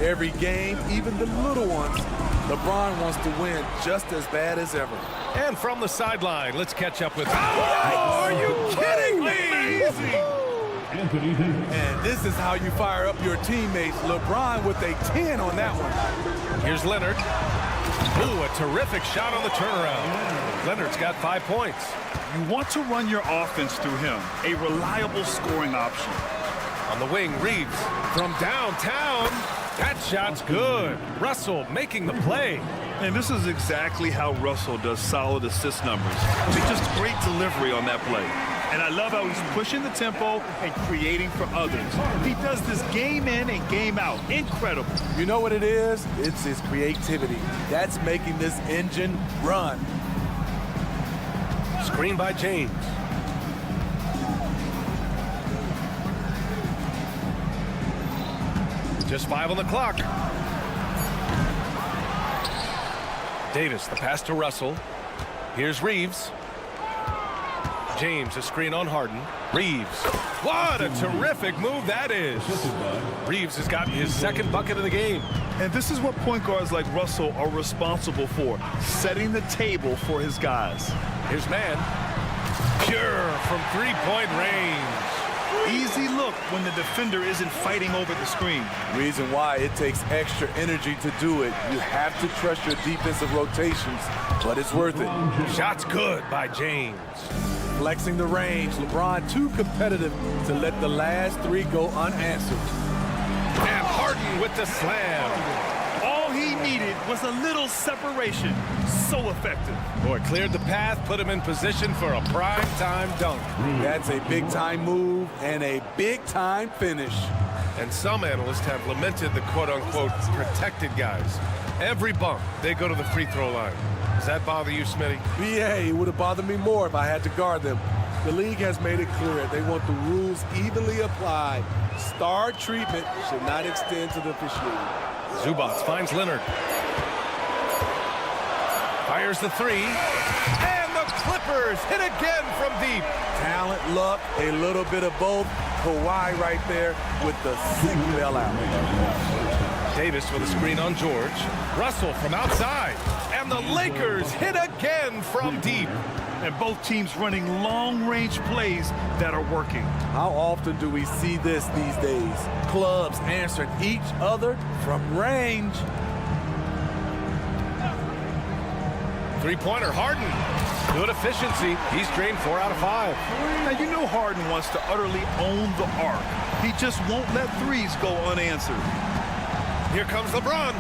Every game, even the little ones, LeBron wants to win just as bad as ever. And from the sideline, let's catch up with... Oh, are you kidding me? And this is how you fire up your teammates. LeBron with a 10 on that one. Here's Leonard. Ooh, a terrific shot on the turnaround. Leonard's got 5 points. You want to run your offense through him, a reliable scoring option. On the wing, Reeves from downtown. That shot's good. Russell making the play. And this is exactly how Russell does solid assist numbers. Just great delivery on that play. And I love how he's pushing the tempo and creating for others. He does this game in and game out. Incredible. You know what it is? It's his creativity. That's making this engine run. Screen by James. Just 5 on the clock. Davis, the pass to Russell. Here's Reeves. James, a screen on Harden. Reeves. What a terrific move that is. Reeves has gotten his second bucket of the game. And this is what point guards like Russell are responsible for, setting the table for his guys. Here's Mann. Pure from three-point range. Easy look when the defender isn't fighting over the screen. Reason why it takes extra energy to do it. You have to trust your defensive rotations, but it's worth it. Shot's good by James. Flexing the range. LeBron too competitive to let the last three go unanswered. And Harden with the slam. All he needed was a little separation. So effective. Boy, cleared the path, put him in position for a prime-time dunk. That's a big-time move and a big-time finish. And some analysts have lamented the quote-unquote protected guys. Every bump, they go to the free throw line. Does that bother you, Smitty? Yeah, it would have bothered me more if I had to guard them. The league has made it clear they want the rules evenly applied. Star treatment should not extend to the officiating. Zubac finds Leonard. Fires the three. And the Clippers hit again from deep. Talent, luck, a little bit of both. Kawhi right there with the sick bailout. Davis with a screen on George. Russell from outside. And the Lakers hit again from deep. And both teams running long-range plays that are working. How often do we see this these days? Clubs answering each other from range. Three-pointer, Harden. Good efficiency. He's drained 4 out of 5. Now, you know Harden wants to utterly own the arc. He just won't let threes go unanswered. Here comes LeBron.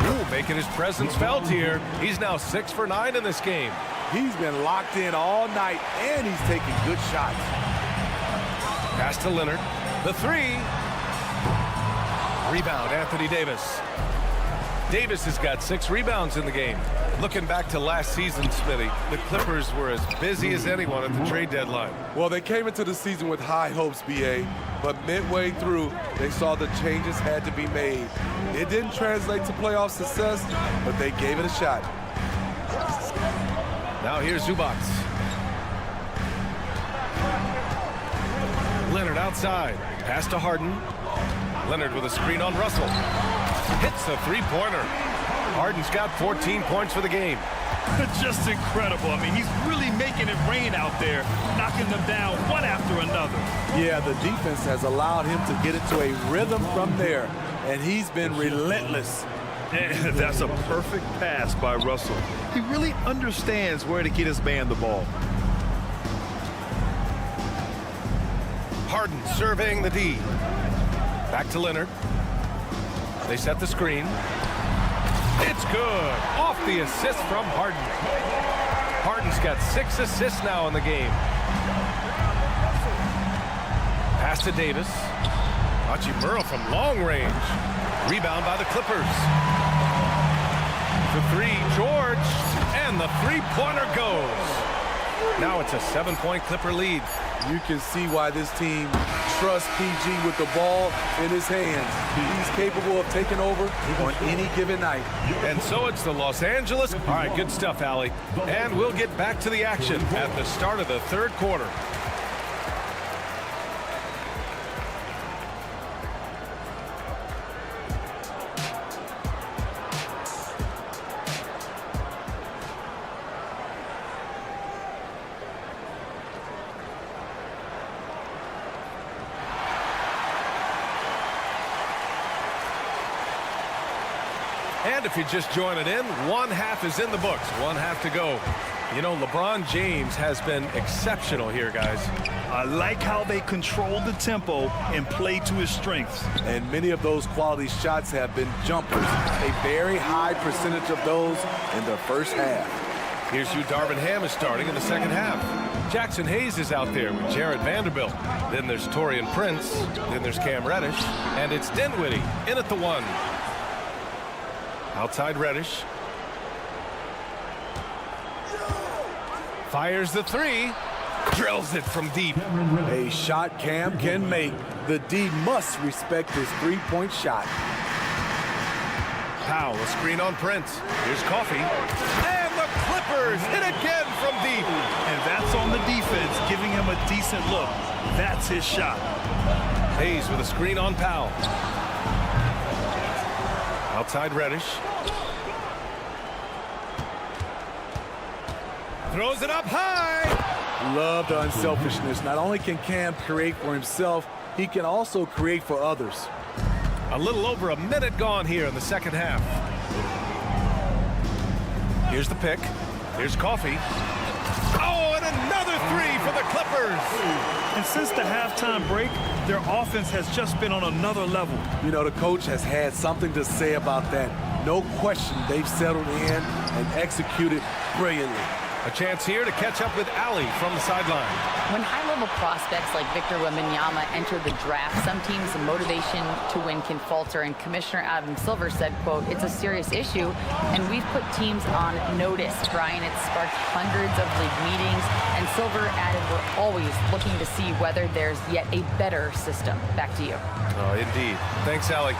Ooh, making his presence felt here. He's now 6 for 9 in this game. He's been locked in all night, and he's taking good shots. Pass to Leonard. The 3. Rebound, Anthony Davis. Davis has got 6 rebounds in the game. Looking back to last season, Smitty, the Clippers were as busy as anyone at the trade deadline. Well, they came into the season with high hopes, B.A., but midway through, they saw the changes had to be made. It didn't translate to playoff success, but they gave it a shot. Now here's Zubac. Leonard outside. Pass to Harden. Leonard with a screen on Russell. Hits the three-pointer. Harden's got 14 points for the game. Just incredible. I mean, he's really making it rain out there, knocking them down one after another. Yeah, the defense has allowed him to get into a rhythm from there, and he's been relentless. And that's a perfect pass by Russell. He really understands where to get his man the ball. Harden surveying the D. Back to Leonard. They set the screen. It's good. Off the assist from Harden. Harden's got 6 assists now in the game. Pass to Davis. Hachimura from long range. Rebound by the Clippers. The 3, George. And the three-pointer goes. Now it's a 7-point Clipper lead. You can see why this team trusts PG with the ball in his hands. He's capable of taking over on any given night. And so it's the Los Angeles. All right, good stuff, Allie. And we'll get back to the action at the start of the third quarter. And if you're just joining in, 1 half is in the books. 1 half to go. You know, LeBron James has been exceptional here, guys. I like how they control the tempo and play to his strengths. And many of those quality shots have been jumpers. A very high percentage of those in the first half. Here's who Darvin Ham is starting in the second half. Jackson Hayes is out there with Jared Vanderbilt. Then there's Taurean Prince. Then there's Cam Reddish. And it's Dinwiddie in at the 1. Outside Reddish. Fires the 3. Drills it from deep. A shot Cam can make. The D must respect his three-point shot. Powell, a screen on Prince. Here's Coffee. And the Clippers hit again from deep. And that's on the defense, giving him a decent look. That's his shot. Hayes with a screen on Powell. Outside Reddish. Throws it up high. Love the unselfishness. Not only can Cam create for himself, he can also create for others. A little over a minute gone here in the second half. Here's the pick. Here's Coffee. Oh, and another 3 for the Clippers. And since the halftime break, their offense has just been on another level. You know, the coach has had something to say about that. No question, they've settled in and executed brilliantly. A chance here to catch up with Allie from the sideline. When high-level prospects like Victor Wembanyama enter the draft, some teams' motivation to win can falter, and Commissioner Adam Silver said, quote, "It's a serious issue, and we've put teams on notice." Brian, it sparked hundreds of league meetings, and Silver added, "We're always looking to see whether there's yet a better system." Back to you. Oh, indeed. Thanks, Allie.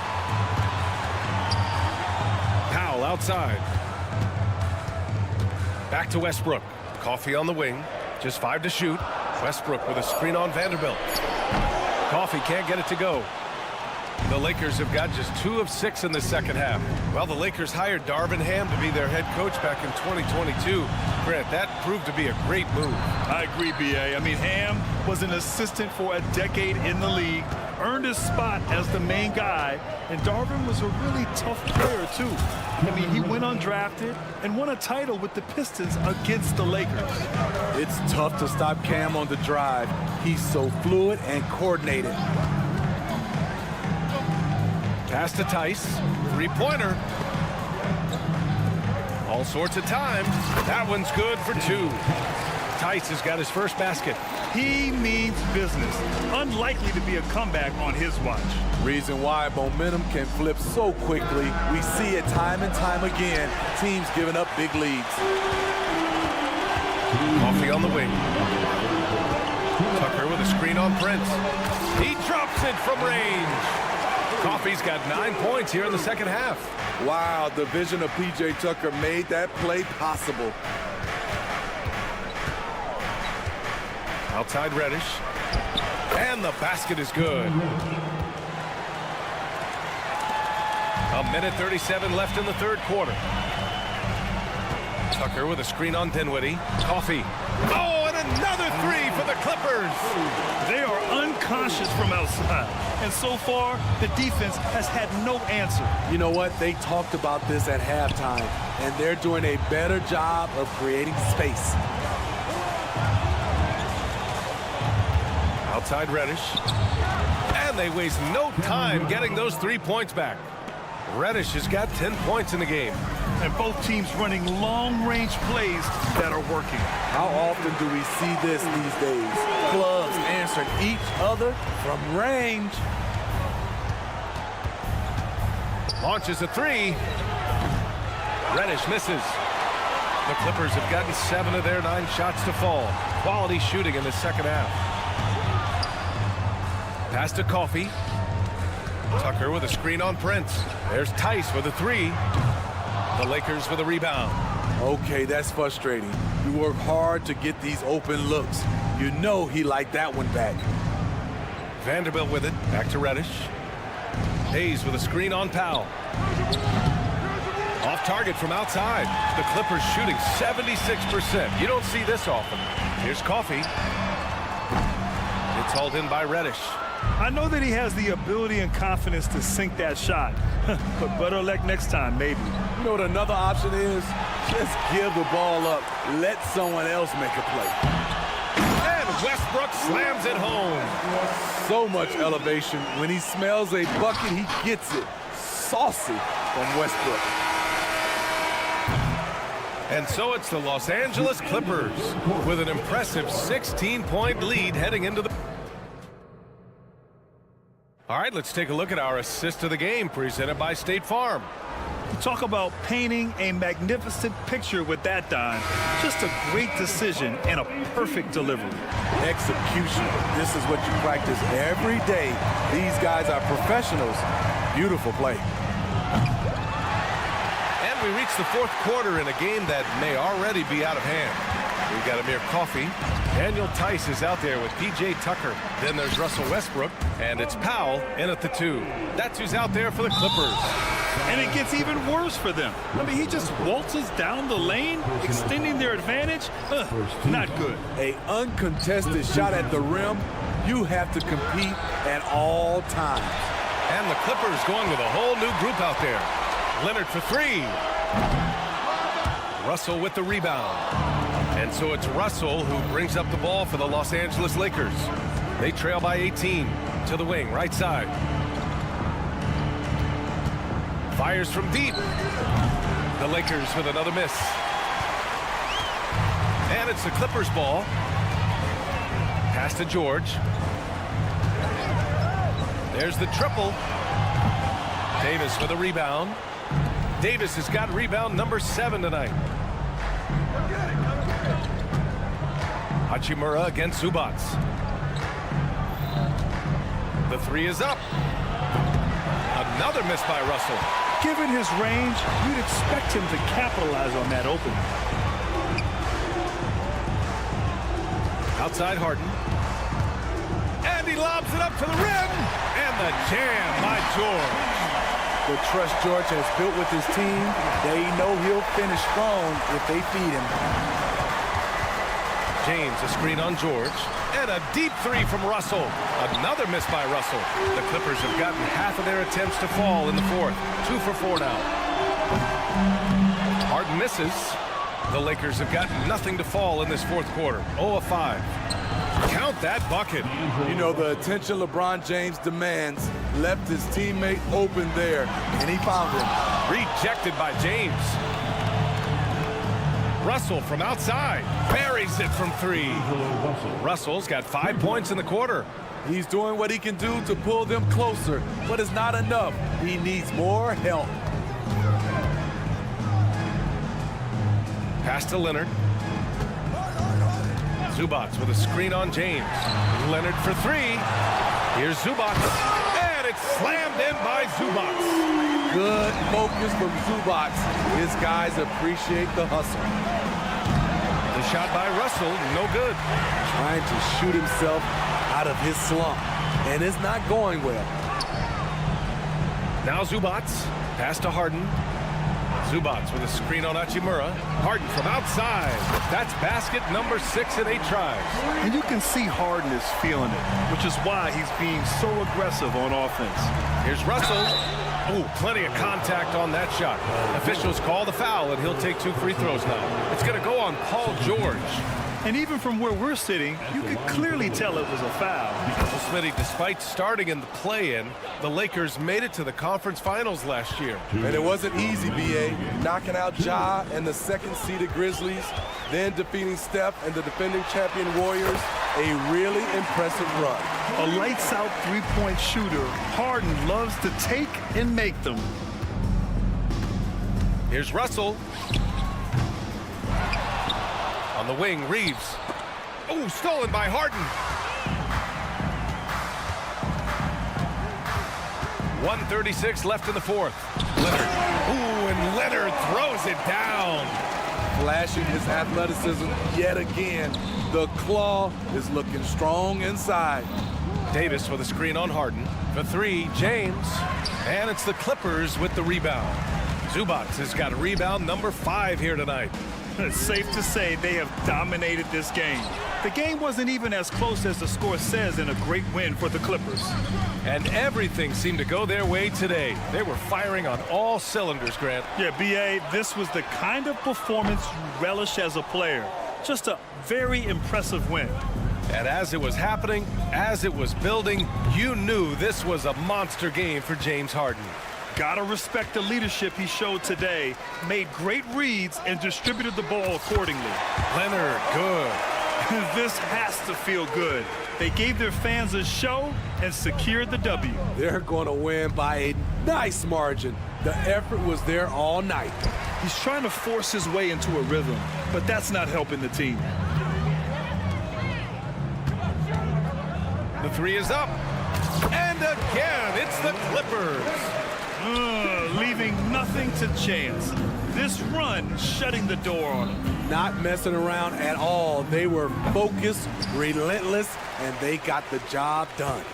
Powell outside. Back to Westbrook. Coffee on the wing. Just 5 to shoot. Westbrook with a screen on Vanderbilt. Coffee can't get it to go. The Lakers have got just 2 of 6 in the second half. Well, the Lakers hired Darvin Ham to be their head coach back in 2022. Grant, that proved to be a great move. I agree, B.A. I mean, Ham was an assistant for a decade in the league, earned his spot as the main guy, and Darvin was a really tough player, too. I mean, he went undrafted and won a title with the Pistons against the Lakers. It's tough to stop Cam on the drive. He's so fluid and coordinated. Pass to Tice. 3-pointer. All sorts of time. That one's good for 2. Tice has got his first basket. He means business. Unlikely to be a comeback on his watch. Reason why momentum can flip so quickly. We see it time and time again. Teams giving up big leads. Coffee on the wing. Tucker with a screen on Prince. He drops it from range. Coffee's got 9 points here in the second half. Wow, the vision of P.J. Tucker made that play possible. Outside Reddish. And the basket is good. A minute 37 left in the third quarter. Tucker with a screen on Dinwiddie. Coffee. Oh, and another 3 for the Clippers. They are unconscious from outside. And so far, the defense has had no answer. You know what? They talked about this at halftime, and they're doing a better job of creating space. Outside Reddish. And they waste no time getting those 3 points back. Reddish has got 10 points in the game. And both teams running long-range plays that are working. How often do we see this these days? Clubs answering each other from range. Launches a 3. Reddish misses. The Clippers have gotten 7 of their 9 shots to fall. Quality shooting in the second half. Pass to Coffee. Tucker with a screen on Prince. There's Tice with a 3. The Lakers with a rebound. Okay, that's frustrating. You work hard to get these open looks. You know he liked that one back. Vanderbilt with it. Back to Reddish. Hayes with a screen on Powell. Off target from outside. The Clippers shooting 76%. You don't see this often. Here's Coffee. It's hauled in by Reddish. I know that he has the ability and confidence to sink that shot. But better luck next time, maybe. You know what another option is? Just give the ball up. Let someone else make a play. And Westbrook slams it home. So much elevation. When he smells a bucket, he gets it. Saucy from Westbrook. And so it's the Los Angeles Clippers with an impressive 16-point lead heading into the... All right, let's take a look at our assist of the game presented by State Farm. Talk about painting a magnificent picture with that, Don. Just a great decision and a perfect delivery. Execution. This is what you practice every day. These guys are professionals. Beautiful play. And we reach the fourth quarter in a game that may already be out of hand. We've got Amir Coffee. Daniel Tice is out there with P.J. Tucker. Then there's Russell Westbrook. And it's Powell in at the 2. That's who's out there for the Clippers. And it gets even worse for them. I mean, he just waltzes down the lane, extending their advantage. Not good. An uncontested shot at the rim. You have to compete at all times. And the Clippers going with a whole new group out there. Leonard for 3. Russell with the rebound. And so it's Russell who brings up the ball for the Los Angeles Lakers. They trail by 18 to the wing, right side. Fires from deep. The Lakers with another miss. And it's the Clippers ball. Pass to George. There's the triple. Davis with a rebound. Davis has got rebound number 7 tonight. Hachimura against Zubats. The 3 is up. Another miss by Russell. Given his range, you'd expect him to capitalize on that opening. Outside Harden. And he lobs it up to the rim. And a jam by George. The trust George has built with his team, they know he'll finish strong if they feed him. James, a screen on George. And a deep three from Russell. Another miss by Russell. The Clippers have gotten half of their attempts to fall in the fourth. 2 for 4 now. Harden misses. The Lakers have gotten nothing to fall in this fourth quarter. 0 of 5. Count that bucket. You know, the attention LeBron James demands left his teammate open there, and he found him. Rejected by James. Russell from outside. Buries it from 3. Russell's got 5 points in the quarter. He's doing what he can do to pull them closer, but it's not enough. He needs more help. Pass to Leonard. Zubac with a screen on James. Leonard for 3. Here's Zubac. And it's slammed in by Zubac. Good focus from Zubac. His guys appreciate the hustle. The shot by Russell, no good. Trying to shoot himself out of his slump, and it's not going well. Now Zubac. Pass to Harden. Zubac with a screen on Hachimura. Harden from outside. That's basket number 6 in 8 tries. And you can see Harden is feeling it, which is why he's being so aggressive on offense. Here's Russell. Oh, plenty of contact on that shot. Officials call the foul, and he'll take 2 free throws now. It's going to go on Paul George. And even from where we're sitting, you can clearly tell it was a foul. Well, Smitty, despite starting in the play-in, the Lakers made it to the conference finals last year. And it wasn't easy, B.A. Knocking out Ja and the second-seeded Grizzlies, then defeating Steph and the defending champion Warriors. A really impressive run. A lights-out three-point shooter. Harden loves to take and make them. Here's Russell. On the wing, Reeves. Oh, stolen by Harden. 1:36 left in the fourth. Leonard. Ooh, and Leonard throws it down. Flashing his athleticism yet again. The claw is looking strong inside. Davis with a screen on Harden. For 3, James. And it's the Clippers with the rebound. Zubac has got a rebound number 5 here tonight. It's safe to say they have dominated this game. The game wasn't even as close as the score says in a great win for the Clippers. And everything seemed to go their way today. They were firing on all cylinders, Grant. Yeah, B.A., this was the kind of performance you relish as a player. Just a very impressive win. And as it was happening, as it was building, you knew this was a monster game for James Harden. Gotta respect the leadership he showed today. Made great reads and distributed the ball accordingly. Leonard, good. This has to feel good. They gave their fans a show and secured the W. They're going to win by a nice margin. The effort was there all night. He's trying to force his way into a rhythm, but that's not helping the team. The 3 is up. And again, it's the Clippers. Leaving nothing to chance. This run shutting the door on them. Not messing around at all. They were focused, relentless, and they got the job done.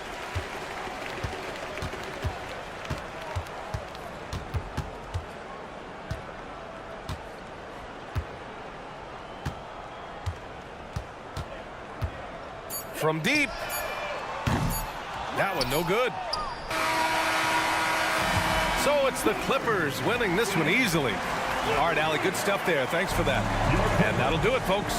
From deep. That one no good. So it's the Clippers winning this one easily. All right, Allie, good stuff there. Thanks for that. And that'll do it, folks.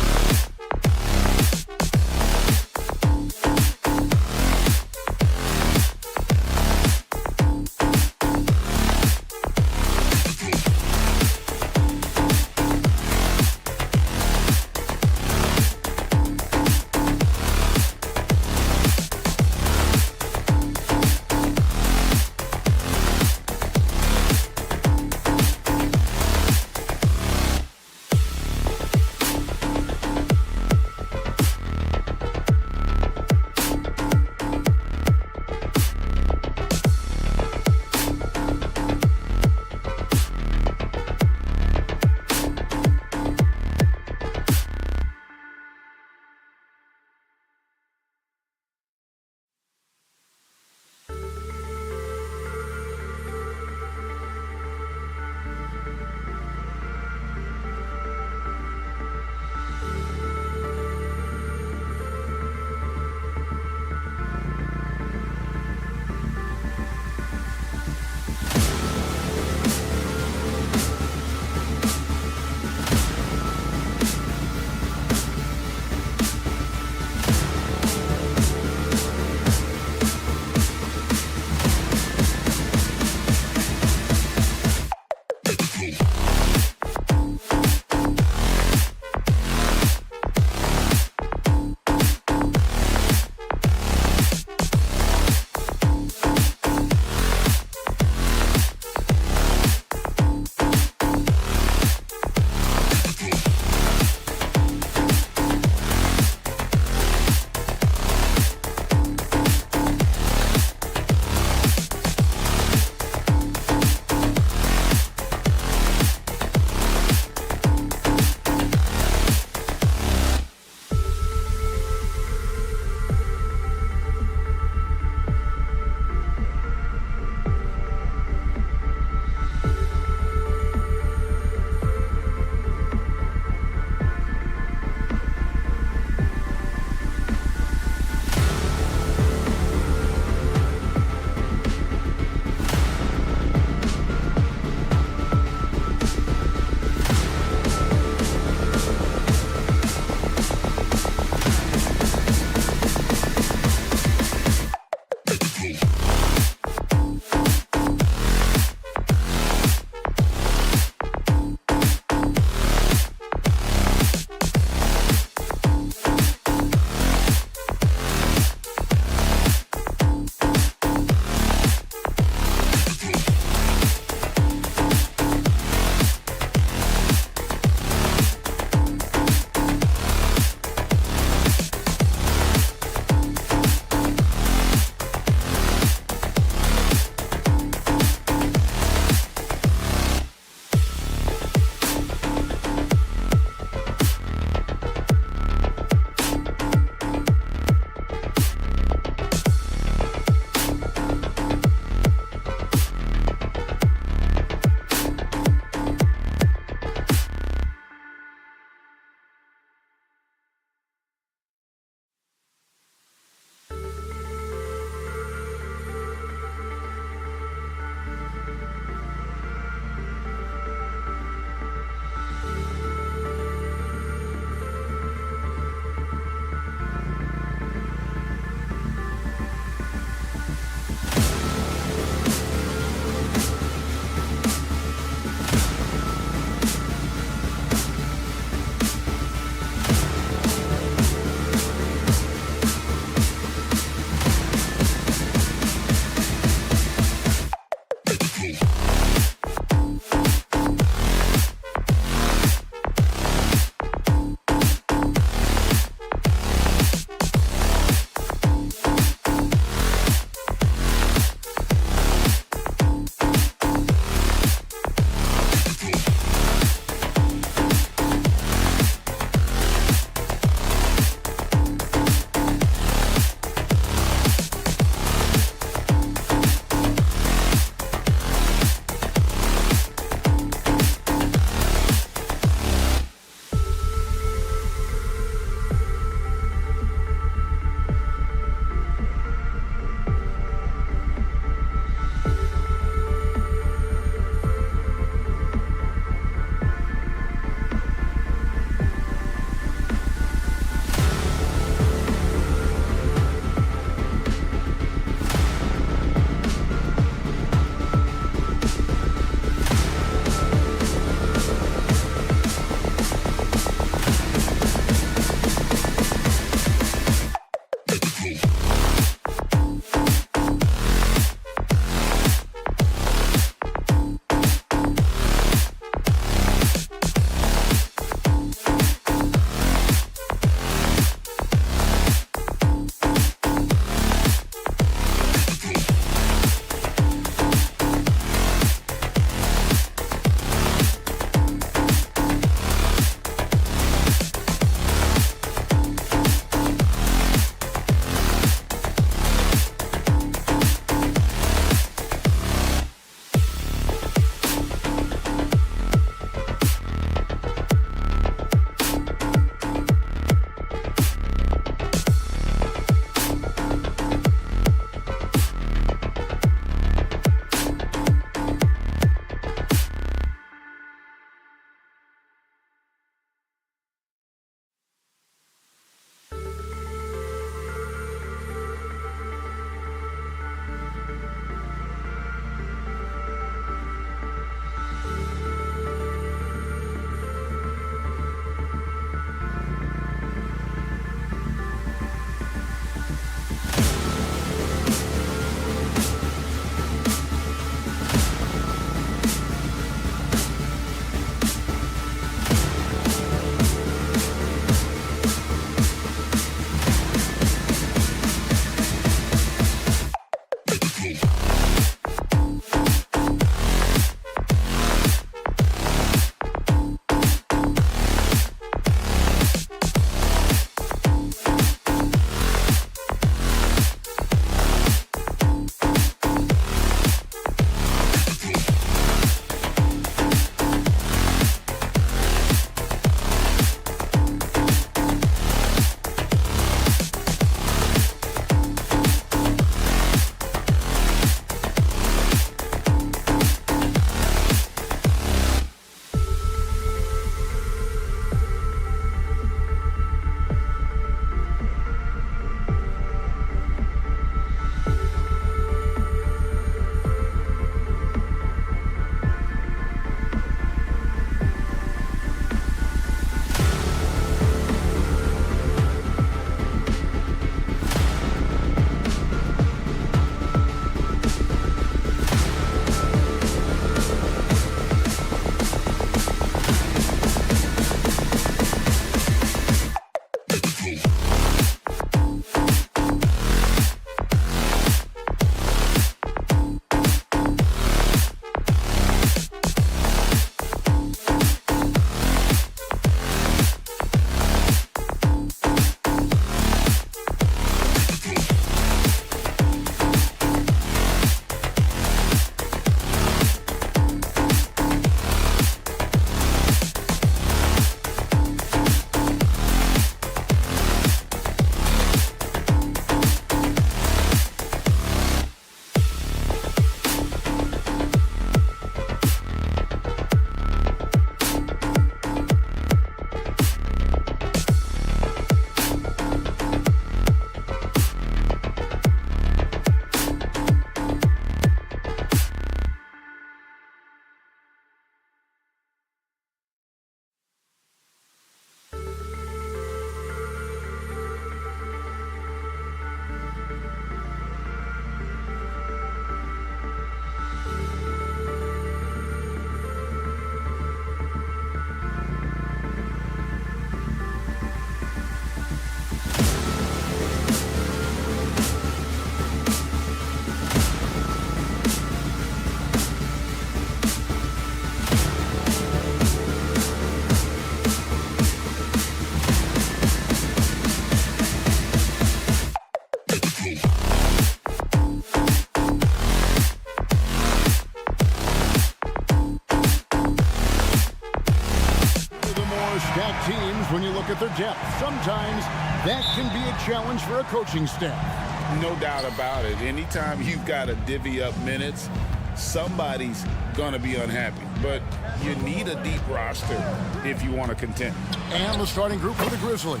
when you look at their depth. Sometimes that can be a challenge for a coaching staff. No doubt about it. Anytime you've got to divvy up minutes, somebody's going to be unhappy. But you need a deep roster if you want to contend. And the starting group for the Grizzlies.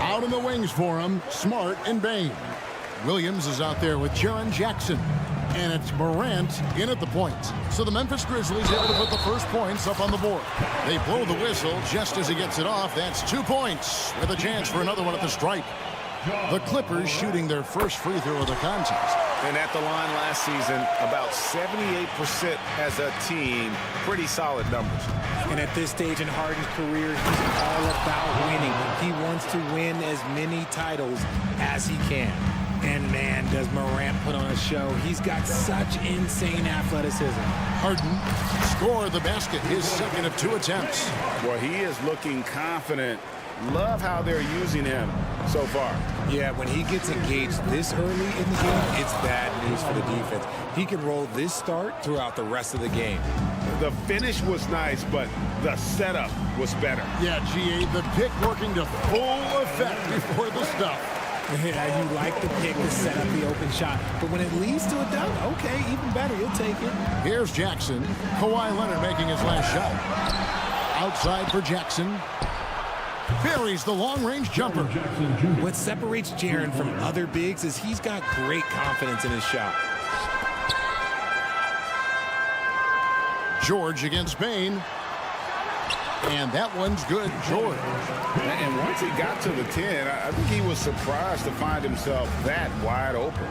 Out in the wings for them, Smart and Bain. Williams is out there with Jaren Jackson. And it's Morant in at the point. So the Memphis Grizzlies able to put the first points up on the board. They blow the whistle just as he gets it off. That's 2 points with a chance for another one at the stripe. The Clippers shooting their first free throw of the contest. And at the line last season, about 78% as a team. Pretty solid numbers. And at this stage in Harden's career, he's all about winning. He wants to win as many titles as he can. And man, does Morant put on a show. He's got such insane athleticism. Harden scored the basket, his second of 2 attempts. Well, he is looking confident. Love how they're using him so far. Yeah, when he gets engaged this early in the game, it's bad news for the defense. He can roll this start throughout the rest of the game. The finish was nice, but the setup was better. Yeah, GA, the pick working to full effect before the stuff. Yeah, you like the pick to set up the open shot. But when it leads to a dunk, okay, even better, you'll take it. Here's Jackson. Kawhi Leonard making his last shot. Outside for Jackson. Buries the long-range jumper. What separates Jaren from other bigs is he's got great confidence in his shot. George against Bain. And that one's good, George. And once he got to the 10, I think he was surprised to find himself that wide open.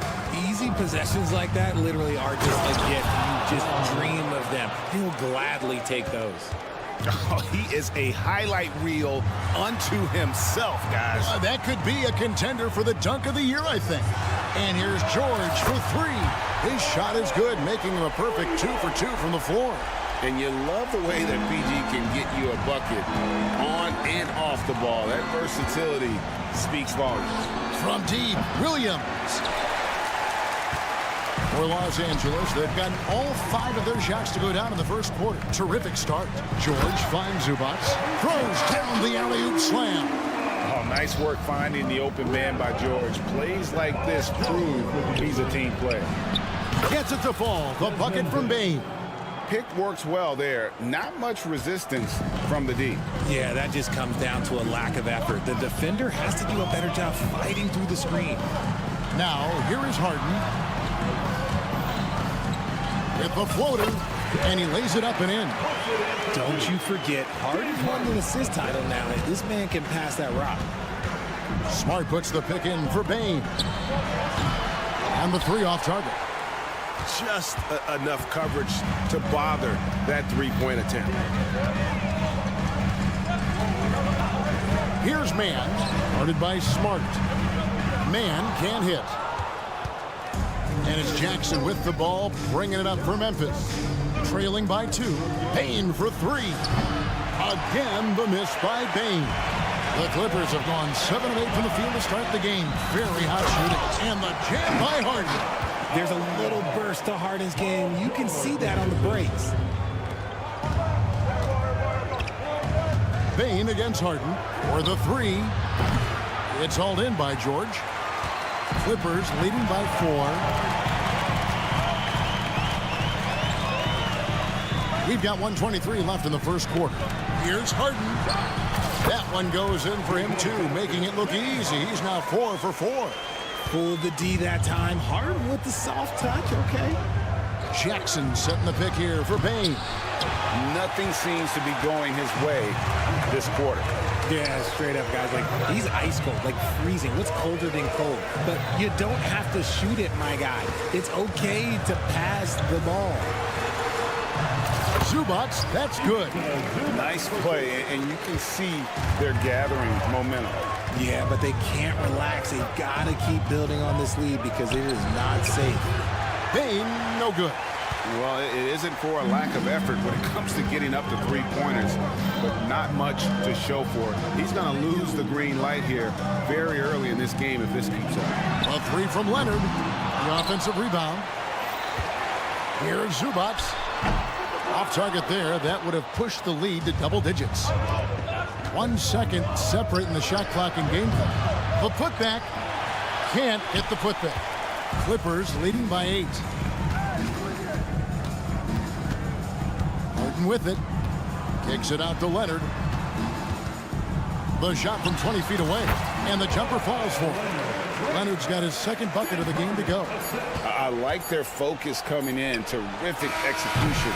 Easy possessions like that literally are just a gift. You just dream of them. He'll gladly take those. Oh, he is a highlight reel unto himself, guys. That could be a contender for the dunk of the year, I think. And here's George for 3. His shot is good, making him a perfect 2 for 2 from the floor. And you love the way that PG can get you a bucket on and off the ball. That versatility speaks volumes. From deep, Williams. For Los Angeles, they've gotten all 5 of their shots to go down in the first quarter. Terrific start. George finds Zubats. Throws down the alley-oop slam. Oh, nice work finding the open man by George. Plays like this prove he's a team player. Gets it to fall. The bucket from Bain. Pick works well there. Not much resistance from the D. Yeah, that just comes down to a lack of effort. The defender has to do a better job fighting through the screen. Now, here is Harden. With the floater, and he lays it up and in. Don't you forget, Harden won the assist title now, and this man can pass that rock. Smart puts the pick in for Bain. And the 3 off target. Just enough coverage to bother that 3-point attempt. Here's Mann, guarded by Smart. Mann can't hit. And it's Jackson with the ball, bringing it up for Memphis. Trailing by 2. Bain for 3. Again, the miss by Bain. The Clippers have gone 7 of 8 from the field to start the game. Very hot shooting. And the jam by Harden. There's a little burst to Harden's game. You can see that on the breaks. Bain against Harden for the 3. It's hauled in by George. Clippers leading by 4. We've got 1:23 left in the first quarter. Here's Harden. That one goes in for him too, making it look easy. He's now 4 for 4. Pulled the D that time. Harden with the soft touch, okay. Jackson setting the pick here for Bain. Nothing seems to be going his way this quarter. Yeah, straight up, guys. Like, he's ice cold, like freezing. What's colder than cold? But you don't have to shoot it, my guy. It's okay to pass the ball. Zubats, that's good. Nice play, and you can see they're gathering momentum. Yeah, but they can't relax. They've got to keep building on this lead because it is not safe. Bain, no good. Well, it isn't for a lack of effort when it comes to getting up to 3-pointers, but not much to show for it. He's going to lose the green light here very early in this game if this keeps up. A 3 from Leonard. The offensive rebound. Here's Zubats. Off target there. That would have pushed the lead to double digits. 1 second separating the shot clock and game clock. The putback can't hit the putback. Clippers leading by 8. Harden with it. Kicks it out to Leonard. The shot from 20 feet away. And the jumper falls for him. Leonard's got his second bucket of the game to go. I like their focus coming in. Terrific execution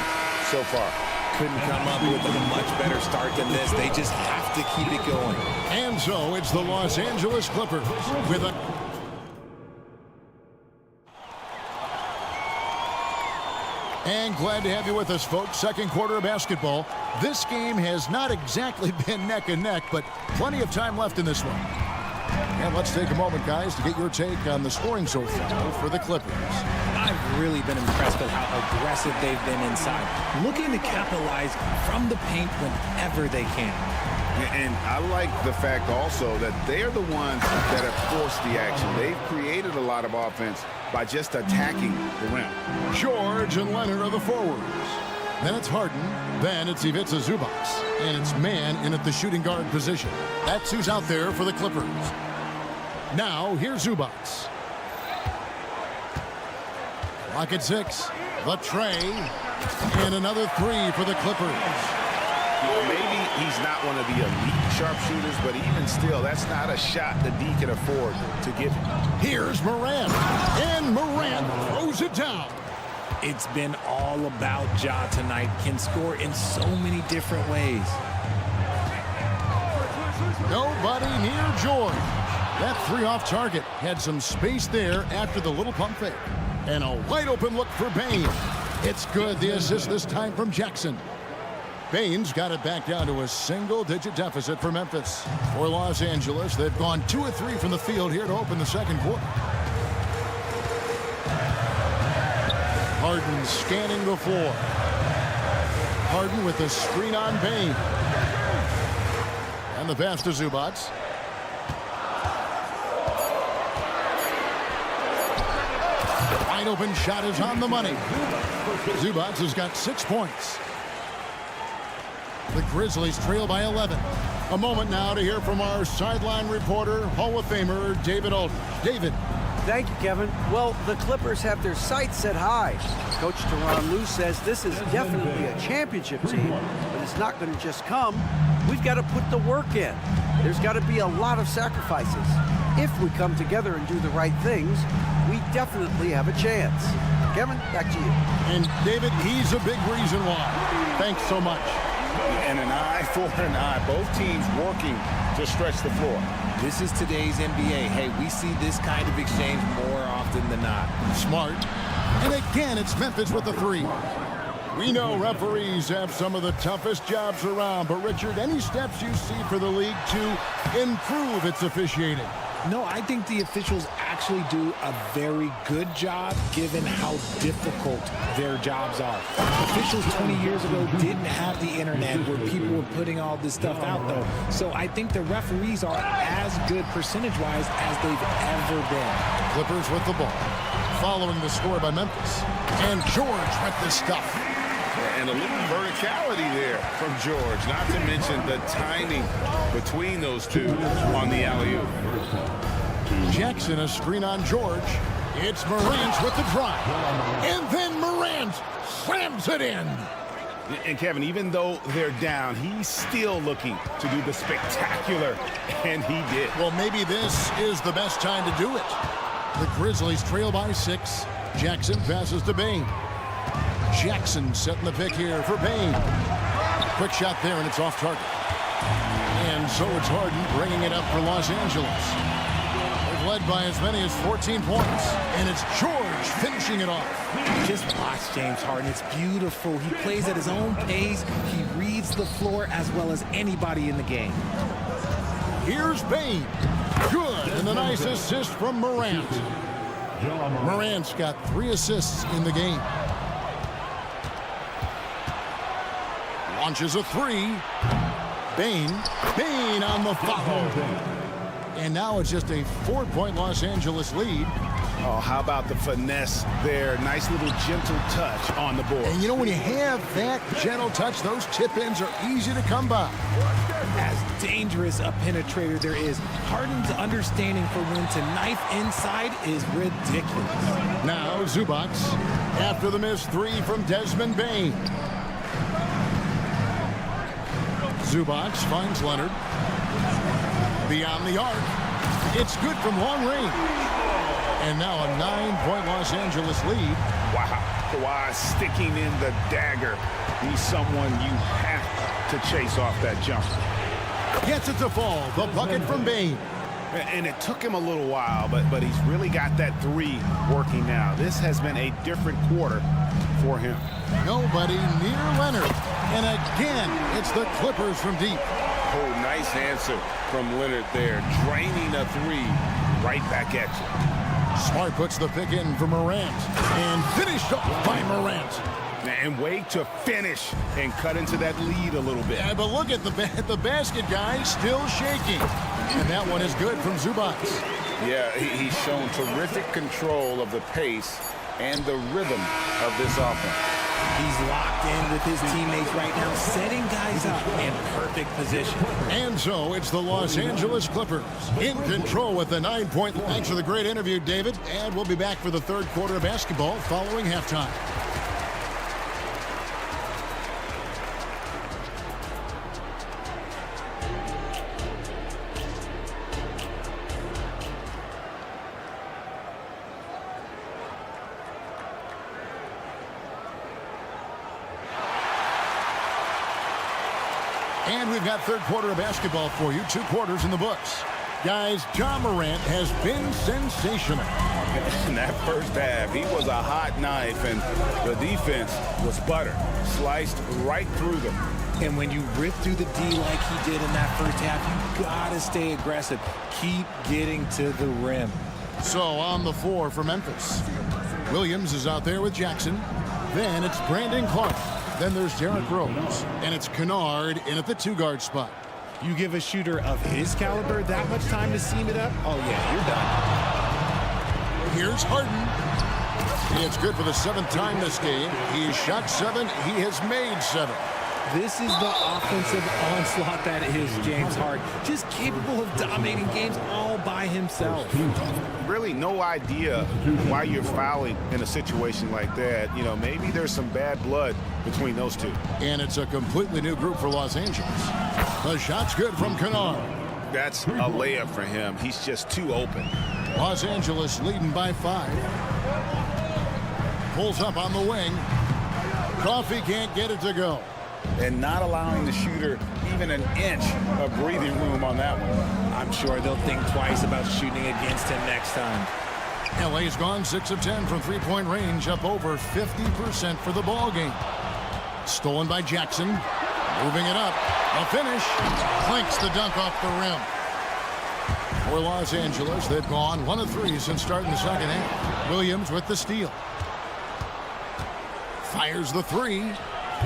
so far. Couldn't come up with a much better start than this. They just have to keep it going. And so it's the Los Angeles Clippers with a... And glad to have you with us, folks. Second quarter of basketball. This game has not exactly been neck and neck, but plenty of time left in this one. And let's take a moment, guys, to get your take on the scoring so far for the Clippers. I've really been impressed with how aggressive they've been inside, looking to capitalize from the paint whenever they can. And I like the fact also that they're the ones that have forced the action. They've created a lot of offense by just attacking the rim. George and Leonard are the forwards. Then it's Harden. Then it's Ivica Zubac. And it's man in at the shooting guard position. That's who's out there for the Clippers. Now, here's Zubac. Clock at 6. The tray. And another 3 for the Clippers. Maybe he's not one of the elite sharpshooters, but even still, that's not a shot that D can afford to give him. Here's Morant. And Morant throws it down. It's been all about Ja tonight. Can score in so many different ways. Nobody near George. That 3 off target had some space there after the little pump fake. And a wide open look for Bane. It's good. The assist this time from Jackson. Bane's got it back down to a single-digit deficit for Memphis. For Los Angeles, they've gone 2 of 3 from the field here to open the second quarter. Harden scanning the floor. Harden with the screen on Bane. And the pass to Zubac. The wide open shot is on the money. Zubac has got 6 points. The Grizzlies trail by 11. A moment now to hear from our sideline reporter, Hall of Famer David Aldridge. David. Thank you, Kevin. Well, the Clippers have their sights set high. Coach Tyronn Lue says this is definitely a championship team, but it's not going to just come. We've got to put the work in. There's got to be a lot of sacrifices. If we come together and do the right things, we definitely have a chance. Kevin, back to you. And David, he's a big reason why. Thanks so much. And an eye for an eye. Both teams working to stretch the floor. This is today's NBA. Hey, we see this kind of exchange more often than not. Smart. And again, it's Memphis with the 3. We know referees have some of the toughest jobs around, but Richard, any steps you see for the league to improve its officiating? No, I think the officials actually do a very good job given how difficult their jobs are. Officials 20 years ago didn't have the internet where people were putting all this stuff out, though. So I think the referees are as good percentage-wise as they've ever been. Clippers with the ball. Following the score by Memphis. And George with the stuff. And a little verticality there from George, not to mention the timing between those two on the alley-oop. Jackson, a screen on George. It's Morant with the drive. And then Morant slams it in. And Kevin, even though they're down, he's still looking to do the spectacular, and he did. Well, maybe this is the best time to do it. The Grizzlies trail by 6. Jackson passes to Bane. Jackson setting the pick here for Bane. Quick shot there, and it's off target. And so it's Harden bringing it up for Los Angeles. They've led by as many as 14 points, and it's George finishing it off. Just watch James Harden. It's beautiful. He plays at his own pace. He reads the floor as well as anybody in the game. Here's Bane. Good, and a nice assist from Morant. Morant's got 3 assists in the game. Launches a 3. Bane on the foul. And now it's just a 4-point Los Angeles lead. Oh, how about the finesse there? Nice little gentle touch on the board. And you know, when you have that gentle touch, those tip-ins are easy to come by. as dangerous a penetrator there is. Harden's understanding for when to knife inside is ridiculous. Now Zubac after the missed three from Desmond Bain. Zubac finds Leonard. Beyond the arc. It's good from long range. And now a 9-point Los Angeles lead. Wow. Kawhi sticking in the dagger. He's someone you have to chase off that jumper. Gets it to fall. The bucket from Bain. And it took him a little while, but he's really got that three working now. This has been a different quarter for him. Nobody near Leonard. And again, it's the Clippers from deep. Oh, nice answer from Leonard there. Draining a three right back at you. Smart puts the pick in for Morant. And finished off by Morant. And Wade to finish and cut into that lead a little bit. Yeah, but look at the basket guy still shaking. And that one is good from Zubac. Yeah, he's shown terrific control of the pace and the rhythm of this offense. He's locked in with his teammates right now, setting guys up in perfect position. And so it's the Los Angeles Clippers in control with the 9-point. Thanks for the great interview, David. And we'll be back for the third quarter of basketball following halftime. And we've got third quarter of basketball for you. 2 quarters in the books. Guys, Ja Morant has been sensational. In that first half, he was a hot knife, and the defense was butter. Sliced right through them. And when you rip through the D like he did in that first half, you gotta stay aggressive. Keep getting to the rim. So on the floor for Memphis. Williams is out there with Jackson. Then it's Brandon Clark. Then there's Derrick Rose. And it's Kennard in at the 2-guard spot. You give a shooter of his caliber that much time to seam it up? Oh, yeah, you're done. Here's Harden. It's good for the 7th time this game. He shot 7. He has made 7. This is the offensive onslaught that is James Harden. Just capable of dominating games all by himself. Really no idea why you're fouling in a situation like that. You know, maybe there's some bad blood between those two. And it's a completely new group for Los Angeles. The shot's good from Kennard. That's a layup for him. He's just too open. Los Angeles leading by 5. Pulls up on the wing. Coffee can't get it to go. And not allowing the shooter even an inch of breathing room on that one. I'm sure they'll think twice about shooting against him next time. LA's gone 6 of 10 from 3-point range, up over 50% for the ball game. Stolen by Jackson. Moving it up. A finish. Clinks the dunk off the rim. For Los Angeles, they've gone 1 of 3 since starting the second half. Williams with the steal. Fires the 3.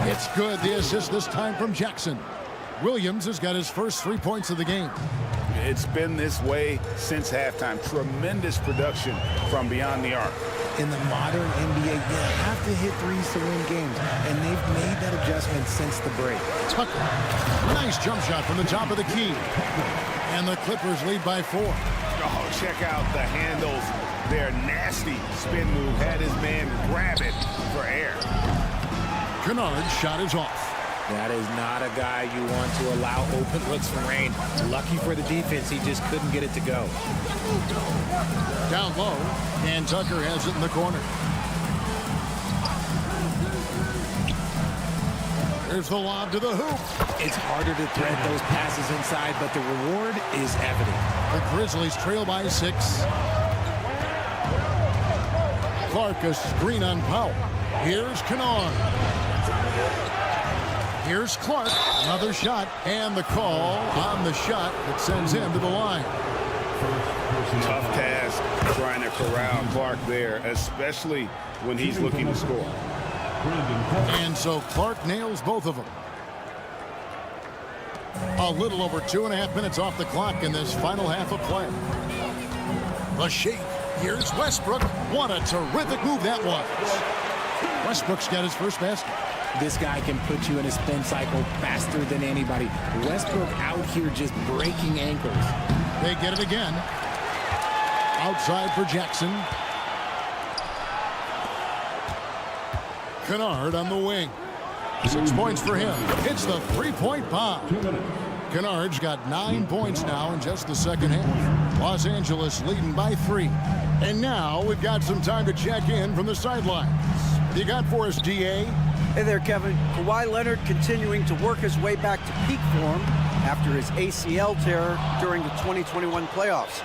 It's good. The assist this time from Jackson. Williams has got his first 3 points of the game. It's been this way since halftime. Tremendous production from beyond the arc. In the modern NBA, you have to hit threes to win games, and they've made that adjustment since the break. Tucker, nice jump shot from the top of the key. And the Clippers lead by 4. Oh, check out the handles. Their nasty spin move had his man grab it for air. Kennard's shot is off. That is not a guy you want to allow open looks from range. Lucky for the defense, he just couldn't get it to go. Down low, and Tucker has it in the corner. There's the lob to the hoop. It's harder to thread those passes inside, but the reward is evident. The Grizzlies trail by 6. Clark a screen on Powell. Here's Kennard. Here's Clark, another shot, and the call on the shot that sends him to the line. Tough task trying to corral Clark there, especially when he's looking to score. And so Clark nails both of them. A little over 2.5 minutes off the clock in this final half of play. The shake. Here's Westbrook. What a terrific move that was. Westbrook's got his first basket. This guy can put you in a spin cycle faster than anybody. Westbrook out here just breaking ankles. They get it again. Outside for Jackson. Kennard on the wing. 6 points for him. It's the three-point bomb. Kennard's got 9 points now in just the second half. Los Angeles leading by 3. And now we've got some time to check in from the sidelines. You got for us, DA? Hey there, Kevin. Kawhi Leonard continuing to work his way back to peak form after his ACL tear during the 2021 playoffs.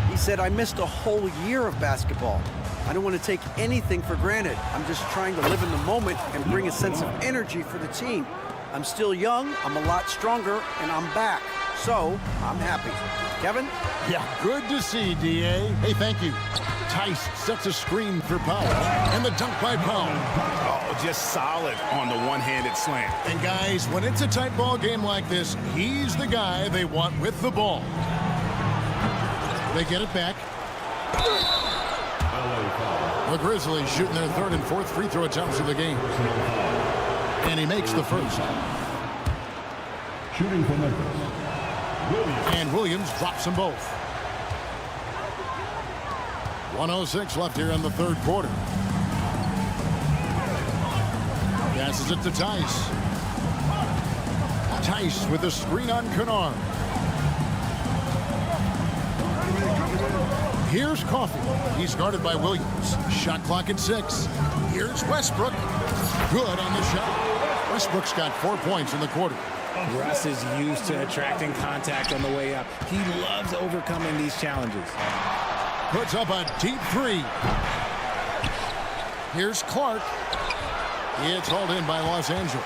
He said, "I missed a whole year of basketball. I don't want to take anything for granted. I'm just trying to live in the moment and bring a sense of energy for the team. I'm still young, I'm a lot stronger, and I'm back. So, I'm happy." Kevin? Yeah, good to see, DA. Hey, thank you. Tice sets a screen for Powell, and the dunk by Powell. Oh, just solid on the one-handed slam. And guys, when it's a tight ball game like this, he's the guy they want with the ball. They get it back. The Grizzlies shooting their third and fourth free throw attempts of the game. And he makes the first. Shooting for Memphis. And Williams drops them both. 1:06 left here in the third quarter. Passes it to Tice. Tice with a screen on Kennard. Here's Coffey. He's guarded by Williams. Shot clock at 6. Here's Westbrook. Good on the shot. Westbrook's got 4 points in the quarter. Russ is used to attracting contact on the way up. He loves overcoming these challenges. Puts up a deep 3. Here's Clark. It's hauled in by Los Angeles.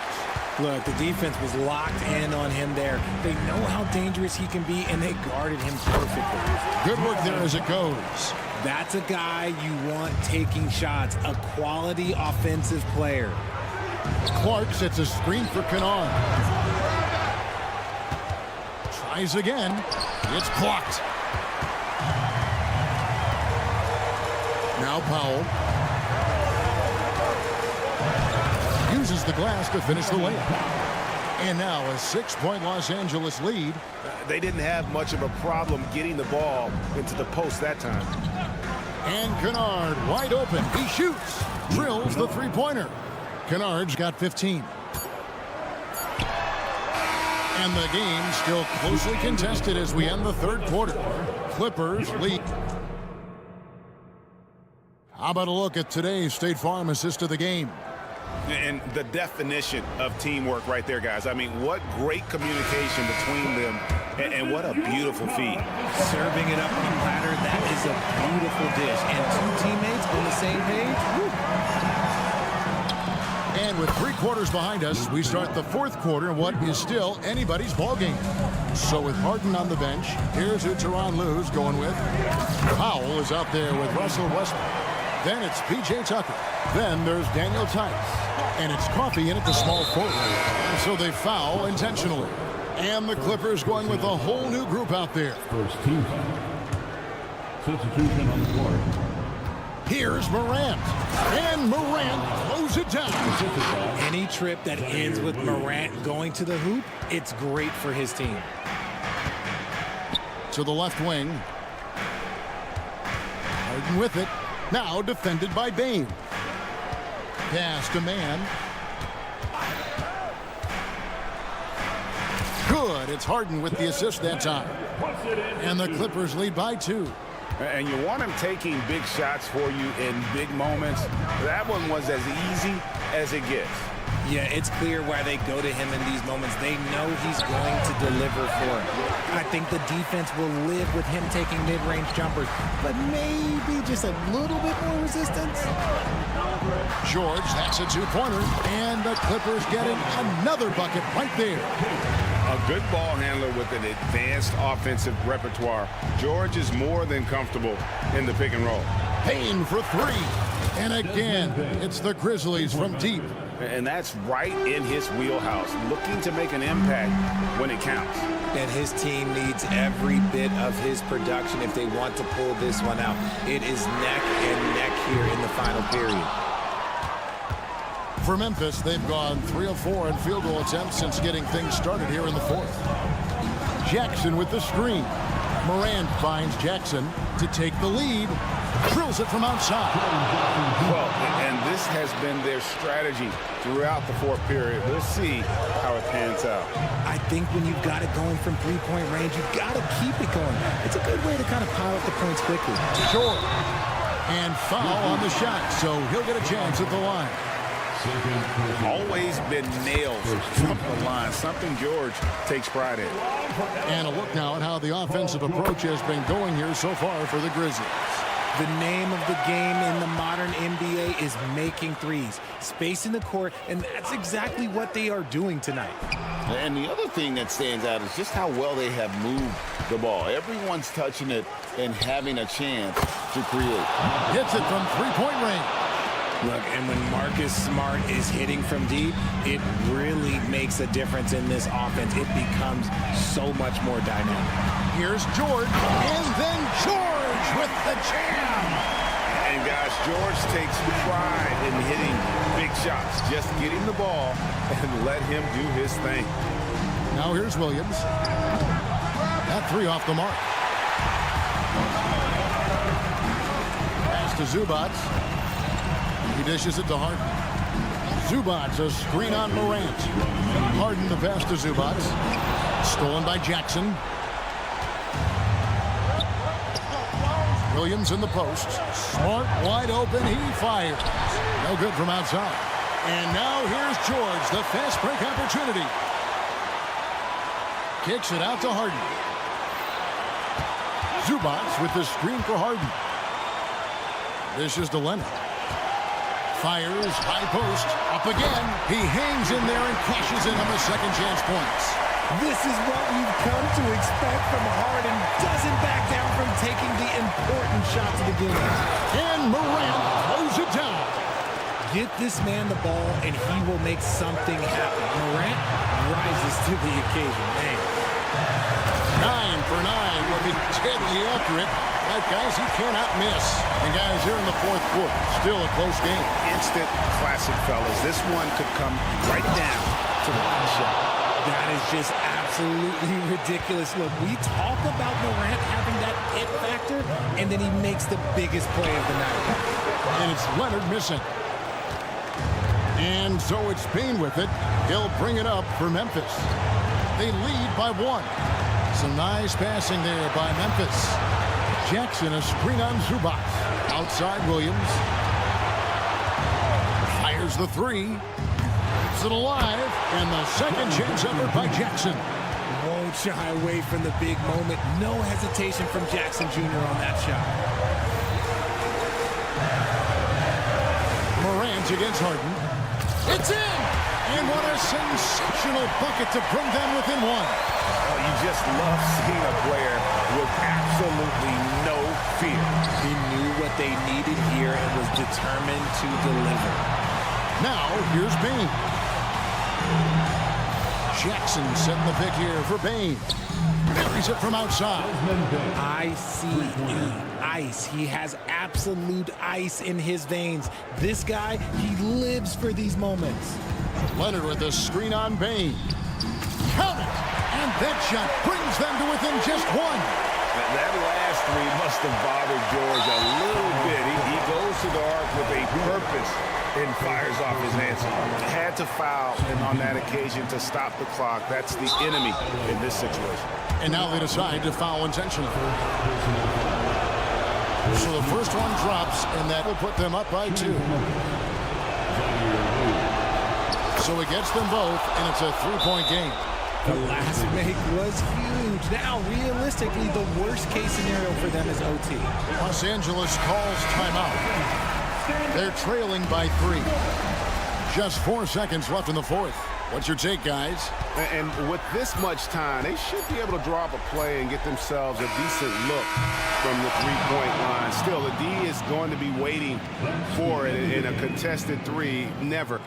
Look, the defense was locked in on him there. They know how dangerous he can be, and they guarded him perfectly. Good work there as it goes. That's a guy you want taking shots, a quality offensive player. Clark sets a screen for Kennard. Tries again. It's blocked. Now Powell. Uses the glass to finish the layup. And now a 6-point Los Angeles lead. They didn't have much of a problem getting the ball into the post that time. And Kennard wide open. He shoots. Drills the three-pointer. Kennard's got 15. And the game still closely contested as we end the third quarter. Clippers lead. How about a look at today's State Farm assist of the game? And the definition of teamwork right there, guys. I mean, what great communication between them, and what a beautiful feed. Serving it up on a platter, that is a beautiful dish. And 2 teammates on the same page. Woo. And with 3 quarters behind us, we start the fourth quarter in what is still anybody's ball game. So with Harden on the bench, here's who Tyronn Lue's going with. Powell is out there with Russell Westbrook. Then it's P.J. Tucker. Then there's Daniel Tice. And it's Coffey in at the small forward. So they foul intentionally. And the Clippers going with a whole new group out there. First team foul. Substitution on the court. Here's Morant. And Morant blows it down. Any trip that ends with Morant going to the hoop, it's great for his team. To the left wing. Harden with it. Now defended by Bane. Pass to man. Good. It's Harden with the assist that time. And the Clippers lead by 2. And you want him taking big shots for you in big moments. That one was as easy as it gets. Yeah, it's clear why they go to him in these moments. They know he's going to deliver for them. I think the defense will live with him taking mid-range jumpers, but maybe just a little bit more resistance. George, that's a 2-pointer, and the Clippers getting another bucket right there. A good ball handler with an advanced offensive repertoire. George is more than comfortable in the pick and roll. Payne for 3. And again, it's the Grizzlies from deep. And that's right in his wheelhouse, looking to make an impact when it counts. And his team needs every bit of his production if they want to pull this one out. It is neck and neck here in the final period. For Memphis, they've gone 3 of 4 in field goal attempts since getting things started here in the fourth. Jackson with the screen. Morant finds Jackson to take the lead. Drills it from outside. Well, and this has been their strategy throughout the fourth period. We'll see how it pans out. I think when you've got it going from three-point range, you've got to keep it going. It's a good way to kind of pile up the points quickly. Short. And foul on the shot, so he'll get a chance at the line. Always been nailed from the line, something George takes pride in. And a look now at how the offensive approach has been going here so far for the Grizzlies. The name of the game in the modern NBA is making threes, spacing the court, and that's exactly what they are doing tonight. And the other thing that stands out is just how well they have moved the ball. Everyone's touching it and having a chance to create. Hits it from three-point range. Look, and when Marcus Smart is hitting from deep, it really makes a difference in this offense. It becomes so much more dynamic. Here's George, and then George with the jam. And guys, George takes pride in hitting big shots. Just getting the ball and let him do his thing. Now here's Williams. That three off the mark. Pass to Zubac. He dishes it to Harden. Zubac, a screen on Morant. Harden the pass to Zubac. Stolen by Jackson. Williams in the post. Smart wide open. He fires. No good from outside. And now here's George, the fast break opportunity. Kicks it out to Harden. Zubac with the screen for Harden. This is to Leonard. Fires, high post, up again. He hangs in there and cashes in on the second chance points. This is what we've come to expect from Harden. Doesn't back down from taking the important shots of the game. And Morant throws it down. Get this man the ball and he will make something happen. Morant rises to the occasion. Man. 9 for 9 will be deadly accurate. But guys, he cannot miss. And guys, here in the fourth quarter, still a close game. Instant classic, fellas. This one could come right down to the last shot. That is just absolutely ridiculous. Look, we talk about Morant having that it factor, and then he makes the biggest play of the night. And it's Leonard missing. And so it's Payne with it. He'll bring it up for Memphis. They lead by 1. Some nice passing there by Memphis. Jackson, a screen on Zubac. Outside Williams. Fires the three. Keeps it alive. And the second chance effort by Jackson. Won't shy away from the big moment. No hesitation from Jackson Jr. on that shot. Morant against Harden. It's in! And what a sensational bucket to bring them within 1. Oh, you just love seeing a player with absolutely no fear. He knew what they needed here and was determined to deliver. Now, here's Payne. Jackson setting the pick here for Payne. Buries it from outside. Ice. He has absolute ice in his veins. This guy, he lives for these moments. Leonard with a screen on Payne. Count it! And that shot brings them to within just 1. That last three must have bothered George a little bit. He goes to the arc with a purpose and fires off his answer. Had to foul and on that occasion to stop the clock. That's the enemy in this situation. And now they decide to foul intentionally. So the first one drops, and that will put them up by 2. So it gets them both, and it's a 3-point game. The last make was huge. Now, realistically, the worst-case scenario for them is OT. Los Angeles calls timeout. They're trailing by 3. Just 4 seconds left in the fourth. What's your take, guys? And with this much time, they should be able to draw up a play and get themselves a decent look from the three-point line. Still, the D is going to be waiting for it in a contested three. Never.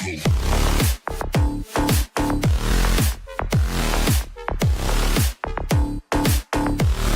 go.